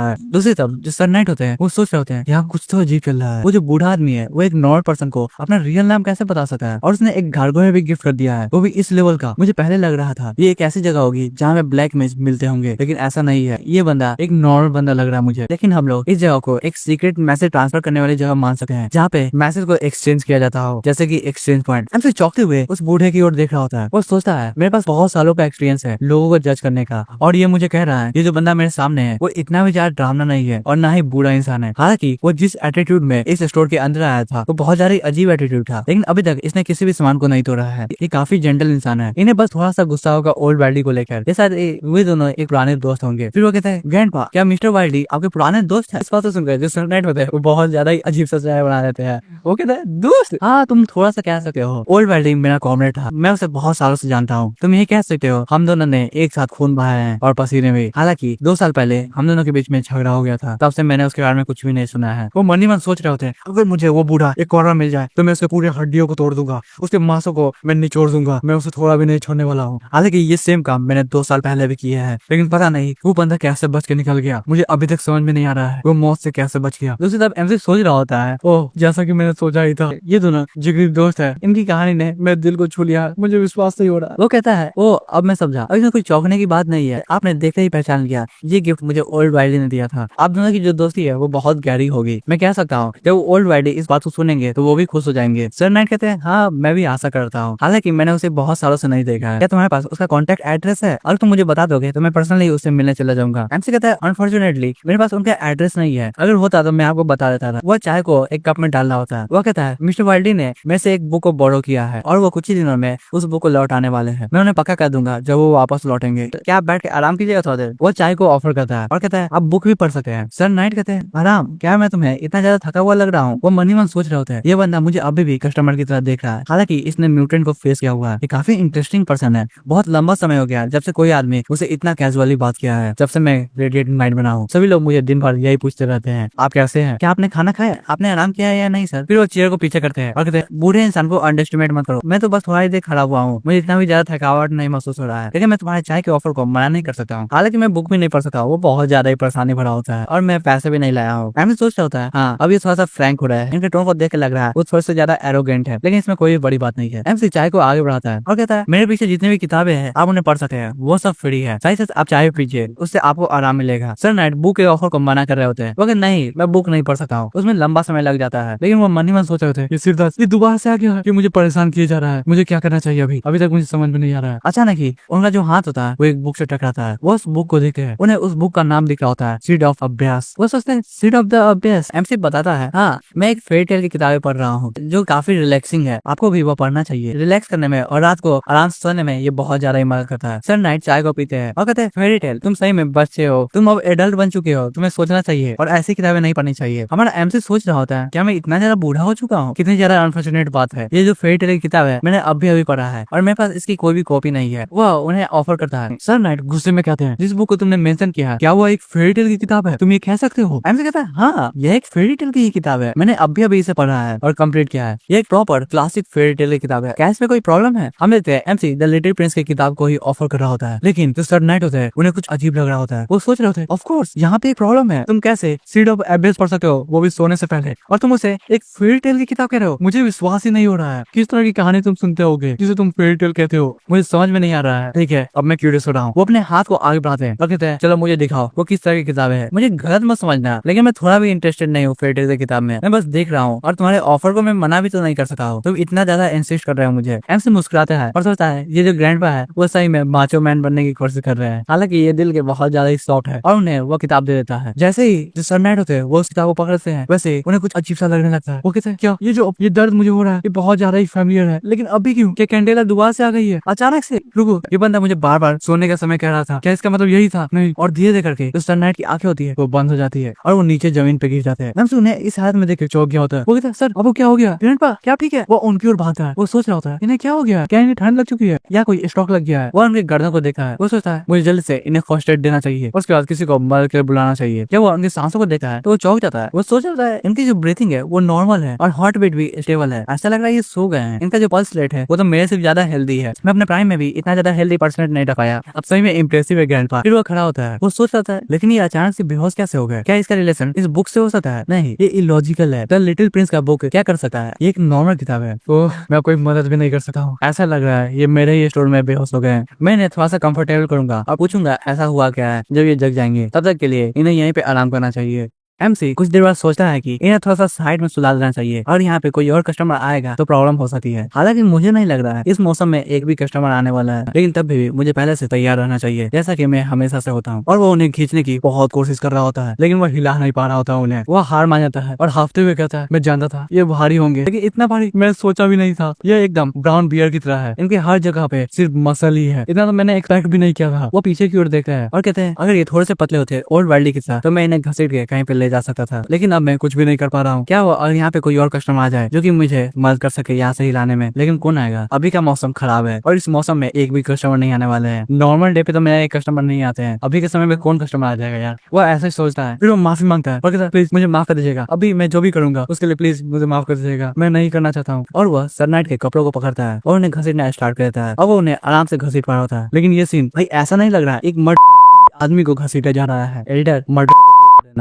A: है। दूसरी तरफ जो सर नाइट होते हैं वो सोच रहे होते हैं यहाँ कुछ तो अजीब चल रहा है। वो जो बूढ़ा आदमी है वो एक नॉर्मल पर्सन को अपना रियल नाम कैसे बता सकता है, और उसने एक गार्गोयल भी गिफ्ट कर दिया है, वो भी इस लेवल का। मुझे पहले लग रहा था ये एक ऐसी जगह होगी जहाँ में ब्लैक मैज मिलते होंगे, लेकिन ऐसा नहीं है। ये बंदा एक नॉर्मल बंदा लग रहा है मुझे, लेकिन हम लोग इस जगह को एक सीक्रेट मैसेज ट्रांसफर करने वाली जगह मान सकते हैं जहाँ पे मैसेज को एक्सचेंज किया जाता हो, जैसे कि एक्सचेंज पॉइंट। हमसे चौंकते हुए उस बूढ़े की ओर देख रहा होता है। वो सोचता है मेरे पास बहुत सालों का एक्सपीरियंस है लोगों को जज करने का, और ये मुझे कह रहा है ये जो बंदा मेरे सामने है वो इतना भी ज्यादा ड्रामना नहीं है और ना ही बुरा इंसान है। हालांकि वो जिस एटीट्यूड में इस स्टोर के अंदर आया था वो बहुत ज्यादा अजीब एटीट्यूड था, लेकिन अभी तक इसने किसी भी सामान को नहीं तोड़ा है। ये काफी जेंटल इंसान है, इन्हें बस थोड़ा सा गुस्सा होगा ओल्ड वाइल्डी को लेकर। ये शायद वे दोनों एक पुराने दोस्त होंगे। फिर वो कहता है ग्रैंडपा क्या मिस्टर वाइल्डी आपके पुराने दोस्त है। इस बात को सुनकर जो सर नाइट होते हैं वो बहुत ज्यादा ही अजीब सा चेहरा बना देते हैं। वो कहता है दोस्त, हाँ तुम थोड़ा सा कह सकते हो, ओल्ड वाइल्डी मेरा कॉमरेड था, मैं उसे बहुत सालों से जानता हूँ। तुम यही कह सकते हो हम दोनों ने एक साथ खून बहाया है और पसीने भी। हालांकि 2 साल पहले हम दोनों के बीच में झगड़ा हो गया था, तब से मैंने उसके बारे में कुछ भी नहीं सुना है। वो मन ही मन सोच रहे होते हैं अगर मुझे वो बूढ़ा एक कॉर्नर मिल जाए तो मैं उसके पूरे हड्डियों को तोड़ दूंगा, उसके मांसों को मैं निचोड़ दूंगा, मैं उसे थोड़ा भी नहीं छोड़ने वाला हूँ। हालांकि ये सेम काम मैंने 2 साल पहले भी किया है, लेकिन पता नहीं वो बंदा कैसे बच के निकल गया, मुझे अभी तक समझ में नहीं आ रहा है वो मौत से कैसे बच गया। दूसरी तरफ एमसी सोच रहा होता है ओह जैसा कि मैंने सोचा ही था, ये दोनों जिगरी दोस्त है, इनकी कहानी ने मेरे दिल को छू लिया, मुझे विश्वास नहीं हो रहा। वो कहता है ओ अब मैं समझा, अब इसमें कोई चौंकने की बात नहीं है, आपने देखते ही पहचान लिया ये गिफ्ट मुझे ओल्ड वाइल्डी ने दिया था। आप दोनों की जो दोस्ती है वो बहुत गहरी होगी, मैं कह सकता हूँ जब ओल्ड वाइल्डी इस बात को सुनेंगे तो वो भी खुश हो जाएंगे। सर नाइट कहते हैं हाँ मैं भी आशा करता हूँ, हालांकि मैंने उसे बहुत सालों से नहीं देखा है, क्या तुम्हारे पास उसका कॉन्टेक्ट एड्रेस है, अगर तुम मुझे बता दोगे तो मैं पर्सनली उससे मिलने चला जाऊंगा। एमसी कहता है अनफॉर्चुनेटली मेरे पास उनका एड्रेस नहीं है, अगर होता तो मैं आपको बता देता था। वो चाय को एक कप में डालना होता है। वो कहता है मिस्टर वाइल्डी ने मेरे से एक बुक को बोरो किया है और वो कुछ ही दिनों में उस बुक को लौट आने वाले हैं, मैं उन्हें पक्का कर दूंगा जब वो वापस लौटेंगे, तो क्या आप बैठ के आराम कीजिएगा थोड़ा देर। वो चाय को ऑफर करता है और कहता है आप बुक भी पढ़ सकते हैं। सर नाइट कहते हैं आराम, क्या मैं तुम्हें इतना ज्यादा थका हुआ लग रहा हूँ। वो मन ही मन सोच रहे होते हैं ये बंदा मुझे अभी भी कस्टमर की तरह देख रहा है, हालांकि इसने म्यूटेंट को फेस किया हुआ है, ये काफी इंटरेस्टिंग पर्सन है। बहुत लंबा समय हो गया जब से कोई आदमी उसे इतना कैजुअली बात किया है, जब से मैं रेडिएट नाइट बना हूँ। सभी लोग मुझे दिन भर यही पूछते रहते हैं आप कैसे हैं, क्या आपने खाना खाया, आपने आराम किया है या नहीं सर। फिर वो चेयर को पीछे करते हैं और कहते हैं बूढ़े इंसान को अंडरएस्टिमेट मत करो, मैं तो बस थोड़ा ही देर खड़ा हुआ हूँ, मुझे इतना भी ज्यादा थकावट नहीं महसूस हो रहा है, लेकिन मैं तुम्हारे चाय के ऑफर को मना नहीं कर सकता हूँ। हालांकि मैं बुक भी नहीं पढ़ सकता, वो बहुत ज्यादा ही परेशानी भरा होता है और मैं पैसे भी नहीं लाया हूँ। मैं सोच रहा होता है हाँ अब ये थोड़ा सा फ्रैंक हो रहा है, इनके टोन को देख के लग रहा है वो थोड़ा सा ज्यादा एरोगेंट है, लेकिन इसमें कोई भी बड़ी बात नहीं है। एमसी चाय को आगे बढ़ाता है और कहता है मेरे पीछे जितने भी किताबें हैं आप उन्हें पढ़ सकते हैं, वो सब फ्री है, साथ ही साथ आप चाय पीजिए उससे आपको आराम मिलेगा। सर नाइट बुक के ऑफर को मना कर रहे होते हैं, वो कहते नहीं मैं बुक नहीं पढ़ सकता हूँ, उसमें लंबा समय लग जाता है, लेकिन वो मन ही मन सोच रहे थे ये सिरदर्द ये दोबारा से आ गया है, कि मुझे परेशान किया जा रहा है, मुझे क्या करना चाहिए अभी तक मुझे समझ में नहीं आ रहा है। अचानक ही उनका जो हाथ होता है वो एक बुक से टकराता है, वो उस बुक को देखते हैं, उन्हें उस बुक का नाम दिख रहा होता है सीड ऑफ अभ्यास। वो सोचते हैं सीड ऑफ द अभ्यास। एमसी बताता है हाँ मैं एक फेरी टेल की किताबें पढ़ रहा हूँ जो काफी रिलैक्सिंग है, आपको भी वो पढ़ना चाहिए, रिलैक्स करने में और रात को आराम से सोने में ये बहुत ज्यादा ही मदद करता है। सर नाइट चाय को पीते हैं और कहते हैं फेरी टेल तुम सही में बच्चे हो, तुम अब एडल्ट बन चुके हो, तुम्हें सोचना चाहिए और ऐसी किताबें नहीं पढ़नी चाहिए। हमारा एमसी सोच रहा होता है क्या मैं इतना ज्यादा बूढ़ा हो चुका हूँ, कितनी ज्यादा अनफॉर्चुनेट बात है। ये जो फेरी टेल की किताब है मैंने अभी पढ़ा है और मेरे पास इसकी कोई भी कॉपी नहीं है, वह उन्हें ऑफर करता है। सर नाइट गुस्से में कहते हैं जिस बुक को तुमने मेंशन किया क्या वो एक फेरी टेल की किताब है, तुम ये कह सकते हो। एमसी कहता है हाँ, यह एक फेरी टेल की ही किताब है, मैंने अभी अभी इसे पढ़ा है और कंप्लीट किया है। ये एक प्रॉपर क्लासिक फेरी टेल की किताब है। क्या इसमें कोई प्रॉब्लम है? हम लेते हैं एमसी द लिटिल प्रिंस की किताब को ही ऑफर कर रहा होता है, लेकिन जो सर नाइट होते हैं उन्हें कुछ अजीब लग रहा होता है। वो सोच रहे होते हैं ऑफ कोर्स यहाँ पे एक प्रॉब्लम है, तुम कैसे सीड ऑफ एबिस पढ़ सकते हो, वो भी सोने से पहले, और तुम उसे एक फेरी टेल की किताब कह रहे हो? मुझे विश्वास ही नहीं हो रहा है। किस तरह की कहानी तुम सुनते होगे जिसे तुम फेरी टेल कहते हो, मुझे समझ में नहीं आ रहा है। ठीक है, अब मैं क्यूरियस हो रहा हूँ। वो अपने हाथ को आगे बढ़ाते हैं और कहते हैं चलो मुझे दिखाओ वो किस तरह की किताब है। मुझे गलत मत समझना, लेकिन मैं थोड़ा भी इंटरेस्टेड नहीं हूँ फेरी टेल की किताब में, मैं बस देख रहा हूँ और तुम्हारे ऑफर को मैं मना भी तो नहीं कर सकता हूँ, तुम इतना ज्यादा इंसिस्ट कर रहे हो मुझे। एम से मुस्कुराता है और सोचता है ये जो ग्रैंडपा है वो सही में माचो मैन बनने की कोशिश कर रहे हैं। हालांकि ये दिल के बहुत ज्यादा ही सॉफ्ट है और उन्हें वो किताब दे देता है। जैसे ही जो सननाइट होते हैं वो उस किताब को पकड़ते हैं, वैसे उन्हें कुछ अजीब सा लगने लगता है। वो कहते हैं क्या ये दर्द मुझे हो रहा है ये बहुत ज्यादा ही फैमिलियर है, लेकिन अभी क्यों? क्या कैंडेला दोबारा से आ गई है अचानक से? रुको, ये बंदा मुझे बार बार सोने का समय कह रहा था, क्या इसका मतलब यही था? नहीं। और धीरे धीरे करके जो सननाइट की आंखें होती है वो बंद हो जाती है और वो नीचे जमीन पे गिर जाते हैं। नम्स उन्हें इस हालत में देख के चौंक गया होता है। वो कहता है सर आपको क्या हो गया? ग्रैंडपा क्या ठीक है? वो उनकी ओर भागता है। वो सोच रहा होता है इन्हें क्या हो गया, क्या इन्हें ठंड लग चुकी है या कोई स्ट्रोक लग गया है? वो उनके गर्दन को देखा है। वो सोचता है मुझे जल्द से इन्हें फर्स्ट एड देना चाहिए, उसके बाद किसी को मर के बुलाना चाहिए। जब वो उनकी सांसों को देखता है तो वो चौंक जाता है। वो सोच रहा है इनकी जो ब्रीथिंग है वो नॉर्मल है और हार्ट बीट भी स्टेबल है। ऐसा लग रहा है ये सो गए हैं। इनका जो पल्स रेट है वो तो मेरे से ज्यादा हेल्दी है। मैं अपने प्राइम में भी इतना ज्यादा हेल्दी पर्सन नहीं रख पाया। अब सही में इम्प्रेसिव है ग्रैंडपा। फिर वो खड़ा होता है। वो सोच रहा था लेकिन ये अचानक से बेहोश कैसे हो गए? क्या इसका रिलेशन इस बुक से हो सकता है? नहीं, ये इलॉजिकल है। द लिटिल प्रिंस का बुक क्या कर सकता है? ये एक नॉर्मल किताब है, तो मैं कोई मदद भी नहीं कर सकता हूँ। ऐसा लग रहा है ये मेरे ही स्टोर में बेहोश हो गए हैं। मैं इन्हें थोड़ा सा कंफर्टेबल करूंगा और पूछूंगा ऐसा हुआ क्या है। जब ये जग जाएंगे तब तक के लिए इन्हें यहीं पे आराम करना चाहिए। एमसी कुछ देर बाद सोचता है कि इन्हें थोड़ा सा साइड में सुला देना चाहिए और यहाँ पे कोई और कस्टमर आएगा तो प्रॉब्लम हो सकती है। हालांकि मुझे नहीं लग रहा है इस मौसम में एक भी कस्टमर आने वाला है, लेकिन तब भी मुझे पहले से तैयार रहना चाहिए जैसा कि मैं हमेशा से होता हूँ। और वो उन्हें खींचने की बहुत कोशिश कर रहा होता है, लेकिन वो हिला नहीं पा रहा होता है उन्हें। वो हार मान जाता है और हाफते हुए कहता है मैं जानता था ये भारी होंगे, लेकिन इतना भारी मैं सोचा भी नहीं था। ये एकदम ब्राउन बियर की तरह है, इनके हर जगह पे सिर्फ मसल ही है, इतना तो मैंने एक्सपेक्ट भी नहीं किया था। वो पीछे की ओर देखता है और कहते हैं अगर ये थोड़े से पतले होते ओल्ड वर्ल्ड की तरह तो मैं इन्हें घसीट के कहीं पे ले जा सकता था, लेकिन अब मैं कुछ भी नहीं कर पा रहा हूँ। क्या हुआ और यहाँ पे कोई और कस्टमर आ जाए जो कि मुझे मदद कर सके यहाँ से हिलाने में, लेकिन कौन आएगा? अभी का मौसम खराब है और इस मौसम में एक भी कस्टमर नहीं आने वाले हैं। नॉर्मल डे पे तो मेरे एक कस्टमर नहीं आते हैं, अभी के समय में कौन कस्टमर आ जाएगा यार? वो ऐसा ही सोचता है। फिर वो माफी मांगता है और कहता है प्लीज मुझे माफ कर दीजिएगा, अभी मैं जो भी करूंगा उसके लिए प्लीज मुझे माफ कर दीजिएगा, मैं नहीं करना चाहता हूँ। और वह सरनाइट के कपड़ों को पकड़ता है और उन्हें घसीटना स्टार्ट कर देता है और वो उन्हें आराम से घसीट पा रहा होता है। लेकिन ये सीन भाई ऐसा नहीं लग रहा है एक मर्डर आदमी को घसीटा जा रहा है। एडिटर मर्डर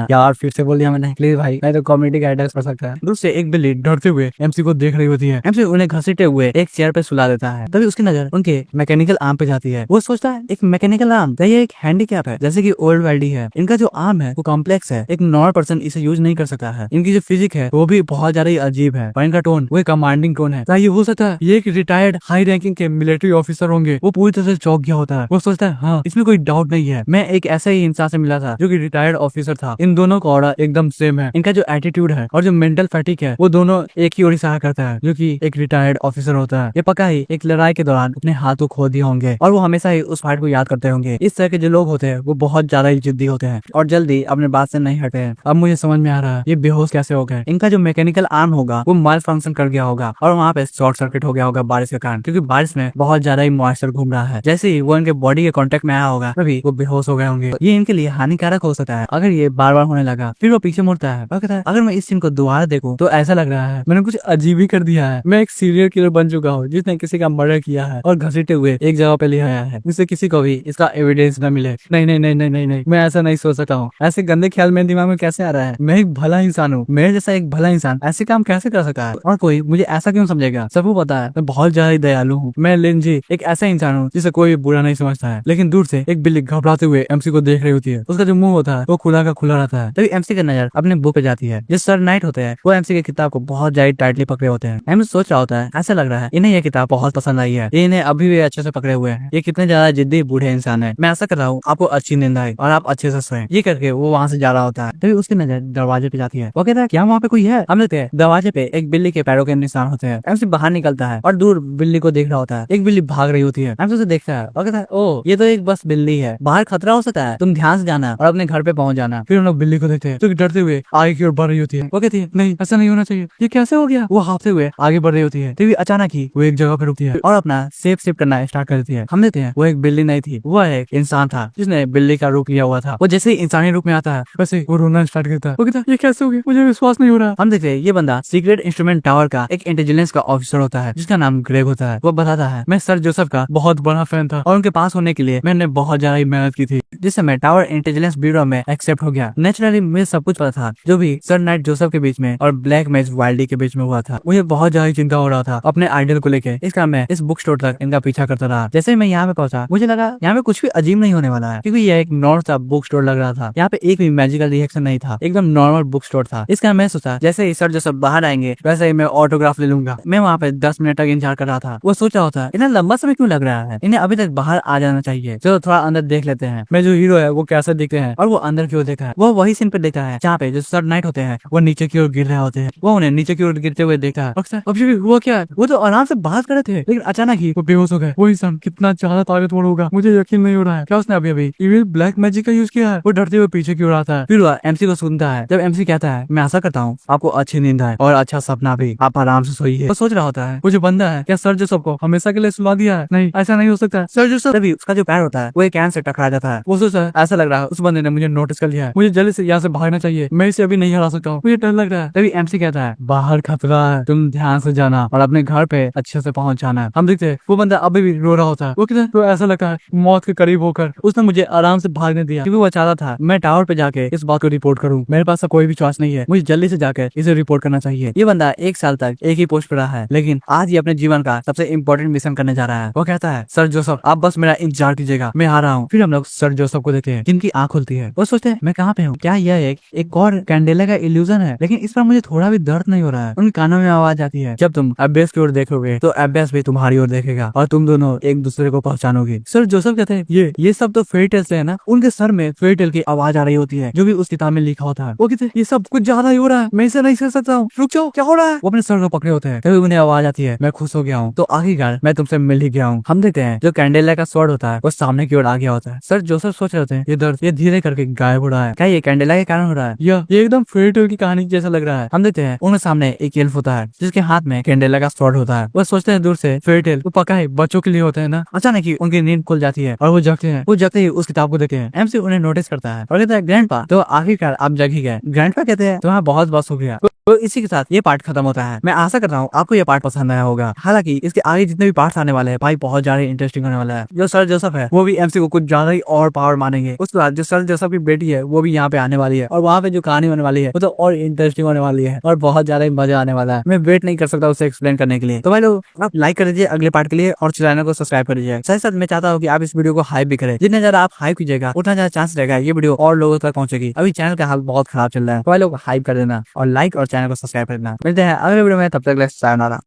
A: यार फिर से बोल दिया मैंने, प्लीज भाई मैं तो कॉमेडी का एड्रेस पढ़ सकता है। दूर से एक बिल्ली डरते हुए एमसी को देख रही होती है। एमसी उन्हें घसीटे हुए एक चेयर पे सुला देता है। तभी उसकी नजर उनके मैकेनिकल आर्म पे जाती है। वो सोचता है एक मैकेनिकल आर्म क्या ये एक हैंडीकैप है जैसे कि ओल्ड वर्ल्ड है? इनका जो आर्म है वो कॉम्प्लेक्स है, एक नॉर्मल पर्सन इसे यूज नहीं कर सकता है। इनकी जो फिजिक है वो भी बहुत ज्यादा ही अजीब है और इनका टोन वो कमांडिंग टोन है। क्या ये हो सकता है ये एक रिटायर्ड हाई रैंकिंग के मिलिट्री ऑफिसर होंगे? वो पूरी तरह से चौंक गया होता है। वो सोचता है हाँ इसमें कोई डाउट नहीं है, मैं एक ऐसा ही इंसान से मिला था जो की रिटायर्ड ऑफिसर था। इन दोनों का ऑरा एकदम सेम है। इनका जो एटीट्यूड है और जो मेंटल फैटिक है वो दोनों एक ही ओर इशारा करता है, जो कि एक रिटायर्ड ऑफिसर होता है। ये पक्का ही एक लड़ाई के दौरान अपने हाथों खो दिए होंगे और वो हमेशा ही उस फाइट को याद करते होंगे। इस तरह के जो लोग होते हैं वो बहुत ज्यादा ही जिद्दी होते हैं और जल्दी अपने बात से नहीं हटते हैं। अब मुझे समझ में आ रहा है ये बेहोश कैसे हो गए। इनका जो मैकेनिकल आर्म होगा वो माल फंक्शन कर गया होगा और वहाँ पे शॉर्ट सर्किट हो गया होगा बारिश के कारण, क्योंकि बारिश में बहुत ज्यादा ही मॉइस्चर घूम रहा है। जैसे ही वो इनके बॉडी के कॉन्टेक्ट में आया होगा तभी वो बेहोश हो गए होंगे। ये इनके लिए हानिकारक हो सकता है अगर ये बार बार होने लगा। फिर वो पीछे मुड़ता है और कहता है अगर मैं इस सीन को दोबारा देखूं तो ऐसा लग रहा है मैंने कुछ अजीब ही कर दिया है। मैं एक सीरियल किलर बन चुका हूँ जिसने किसी का मर्डर किया है और घसीटे हुए एक जगह पे ले आया है जिससे किसी को भी इसका एविडेंस न मिले। नहीं नहीं नहीं नहीं नहीं नहीं, मैं ऐसा नहीं सोच सकता हूँ। ऐसे गंदे ख्याल मेरे दिमाग में कैसे आ रहा है? मैं एक भला इंसान हूँ, मेरे जैसा एक भला इंसान ऐसे काम कैसे कर सकता है और कोई मुझे ऐसा क्यों समझेगा? सबको पता है मैं बहुत ज्यादा दयालु हूँ। मैं लिंजी एक ऐसा इंसान हूँ जिसे कोई बुरा नहीं समझता है। लेकिन दूर से एक बिल्ली घबराते हुए एमसी को देख रही होती है। उसका जो मुंह होता है वो खुला का खुला रहता है। तभी एमसी की नजर अपने बुक पे जाती है। जिस सर नाइट होते हैं वो एमसी की किताब को बहुत ज्यादा टाइटली पकड़े होते हैं। एमसी सोच रहा होता है ऐसा लग रहा है इन्हें ये किताब बहुत पसंद आई है, ये इन्हें अभी भी अच्छे से पकड़े हुए हैं। ये कितने ज्यादा जिद्दी बूढ़े इंसान है। मैं ऐसा कर रहा हूँ आपको अच्छी नींद आए और आप अच्छे से सोएं। ये करके वो वहाँ से जा रहा होता है। तभी उसकी नजर दरवाजे पे जाती है। वो कहता है क्या वहाँ पे कोई है? हम देखते हैं दरवाजे पे एक बिल्ली के पैरों के निशान होते हैं। एमसी बाहर निकलता है और दूर बिल्ली को देख रहा होता है। एक बिल्ली भाग रही होती है। एमसी उसे देखता है और कहता है ओ ये तो एक बस बिल्ली है, बाहर खतरा हो सकता है, तुम ध्यान से जाना और अपने घर पे पहुंच जाना। फिर उन लोग बिल्ली को देखते हैं जो डरते हुए आगे की ओर बढ़ रही होती है। वो कहती है नहीं ऐसा नहीं होना चाहिए, ये कैसे हो गया। वो हाफते हुए आगे बढ़ रही होती है, तभी अचानक ही वो एक जगह पर रुकती है और अपना सेफ करना स्टार्ट कर देती है। हम देखते हैं वो एक बिल्ली नहीं थी, वो एक इंसान था जिसने बिल्ली का रूप लिया हुआ था। वो जैसे ही इंसानी रूप में आता है वैसे वो रोना स्टार्ट करता है। वो कहता है ये कैसे हो गया, मुझे विश्वास नहीं हो रहा। हम देखते हैं ये बंदा सीक्रेट इंस्ट्रूमेंट टावर का एक इंटेलिजेंस का ऑफिसर होता है जिसका नाम ग्रेग होता है। वो बताता है मैं सर जोसेफ का बहुत बड़ा फैन था और उनके पास होने के लिए मैंने बहुत ज्यादा मेहनत की थी, जिससे मैं टावर इंटेलिजेंस ब्यूरो में एक्सेप्ट हो गया। नेचुरली मुझे सब कुछ पता था जो भी सर नाइट जोसेफ के बीच में और ब्लैक मैच वाइल्डी के बीच में हुआ था। मुझे बहुत ज्यादा चिंता हो रहा था अपने आइडल को लेके, इसका मैं इस बुक स्टोर तक इनका पीछा करता रहा। जैसे ही मैं यहाँ पे पहुंचा मुझे लगा यहाँ पे कुछ भी अजीब नहीं होने वाला है, क्योंकि यह एक नॉर्थ सा बुक स्टोर लग रहा था। यहाँ पे एक भी मैजिकल रिएक्शन नहीं था, एकदम नॉर्मल बुक स्टोर था। इसका मैं सोचा जैसे ही सर जोसेफ बाहर आएंगे वैसे ही मैं ऑटोग्राफ ले लूंगा। मैं वहाँ पे 10 मिनट तक इंतजार कर रहा था। वो सोच रहा होता इतना लंबा समय क्यों लग रहा है, इन्हें अभी तक बाहर आ जाना चाहिए। चलो थोड़ा अंदर देख लेते हैं मैं जो हीरो है वो कैसे दिखते हैं। और वो अंदर की ओर देखा है, वो वही सीन पे देखा है जहाँ पे जो सर नाइट होते हैं वो नीचे की ओर गिर रहे होते हैं। वो उन्हें नीचे की ओर गिरते हुए देखा है। अभी भी हुआ क्या, वो तो आराम से बात कर रहे थे लेकिन अचानक ही वो बेहोश हो गए। वो इंसान कितना ज्यादा ताकतवर होगा मुझे यकीन नहीं हो रहा है। क्या उसने अभी इविल ब्लैक मैजिक का यूज किया है। वो डरते हुए पीछे की ओर आता है। फिर वह एमसी को सुनता है। जब एमसी कहता है मैं आशा करता हूँ आपको अच्छी नींद आए और अच्छा सपना भी, आप आराम से सोइए। वो सोच रहा होता है वो जो बंदा है क्या सर जोसेफ को हमेशा के लिए सुला दिया है, नहीं ऐसा नहीं हो सकता। सर जोसेफ तभी उसका जो पैर होता है वो एक कैन से टकरा जाता है। वो सोचता है ऐसा लग रहा है उस बंदे ने मुझे नोटिस कर लिया है, मुझे जल्दी से यहाँ से भागना चाहिए, मैं इसे अभी नहीं हरा सकता हूँ, मुझे डर लग रहा है। तभी एमसी कहता है बाहर खतरा है, तुम ध्यान से जाना और अपने घर पे अच्छे से पहुंच जाना। हम देखते हैं वो बंदा अभी भी रो रहा होता है। वो कहता है तो ऐसा लगता है मौत के करीब होकर उसने मुझे आराम से भागने दिया, क्योंकि वो चाहता था मैं टावर पे जाके इस बात को रिपोर्ट करूं। मेरे पास कोई भी चॉइस नहीं है, मुझे जल्दी से जाकर इसे रिपोर्ट करना चाहिए। ये बंदा 1 साल तक एक ही पोस्ट पर रहा है, लेकिन आज ये अपने जीवन का सबसे इम्पोर्टेंट मिशन करने जा रहा है। वो कहता है सर जोसेफ आप बस मेरा इंतजार कीजिएगा, मैं आ रहा हूँ। फिर हम लोग सर जोसेफ को देखते हैं जिनकी आंख खुलती है। वो सोचते हैं मैं कहाँ पे हूँ, क्या यह एक और कैंडेला का इल्यूजन है, लेकिन इस पर मुझे थोड़ा भी दर्द नहीं हो रहा है। उनके कानों में आवाज आती है जब तुम अब्बेस की ओर देखोगे तो अब्बेस भी तुम्हारी ओर देखेगा और तुम दोनों एक दूसरे को पहचानोगे। सर जोसेफ कहते हैं ये सब तो फेरी टेल्स है ना। उनके सर में फेरी टेल की आवाज आ रही होती है जो भी उस किताब में लिखा होता है। वो कहते हैं ये सब कुछ ज्यादा ही हो रहा है, मैं इसे नहीं कर सकता हूँ, रुक जाओ क्या हो रहा है। वो अपने सर को पकड़े होते हैं, तभी उन्हें आवाज आती है मैं खुश हो गया हूँ, तो आखिरकार मैं तुमसे मिल ही गया हूँ। हम देखते हैं जो कैंडेला का स्वॉर्ड होता है वो सामने की ओर आ गया होता है। सर जोसेफ सोच रहे होते हैं ये दर्द ये धीरे करके गायब हो रहा है, क्या ये कैंडेला के कारण हो रहा है, ये एकदम फेरी टेल की कहानी जैसा लग रहा है। हम देखते हैं उनके सामने एक एल्फ होता है जिसके हाथ में कैंडेला का स्वॉर्ड होता है। वो सोचते हैं दूर से फेरी टेल वो पक्का है बच्चों के लिए होता है ना। अचानक ही उनकी नींद खुल जाती है और वो जगते हैं। वो जगते ही उस किताब को देखते हैं। एमसी उन्हें नोटिस करता है और कहता है ग्रैंडपा तो आखिरकार आप जग ही गए। ग्रैंडपा कहते हैं तुम्हारा बहुत बस हो गया। तो इसी के साथ ये पार्ट खत्म होता है। मैं आशा करता हूँ आपको ये पार्ट पसंद आया होगा। हालांकि इसके आगे जितने भी पार्ट्स आने वाले हैं भाई बहुत ज्यादा इंटरेस्टिंग होने वाला है। जो सर जोसेफ है वो भी एमसी को कुछ ज्यादा ही और पावर मानेंगे। उसके बाद जो सर जोसेफ की बेटी है वो भी यहाँ पे आने वाली है और वहाँ पे जो कहानी होने वाली है वो तो और इंटरेस्टिंग होने वाली है और बहुत ज्यादा ही मजा आने वाला है। मैं वेट नहीं कर सकता उसे एक्सप्लेन करने के लिए। तो भाई लोग आप लाइक कर दीजिए अगले पार्ट के लिए और चैनल को सब्सक्राइब कर दीजिए। साथ साथ मैं चाहता हूँ कि आप इस वीडियो को हाइप भी करें। जितने ज्यादा आप हाइप कीजिएगा उतना ज्यादा चांस रहेगा ये वीडियो और लोगों तक पहुंचेगी। अभी चैनल का हाल बहुत खराब चल रहा है, तो भाई लोग हाइप कर देना और लाइक और चैनल को सब्सक्राइब कर देना। मिलते हैं अगले वीडियो में, तब तक सायोनारा।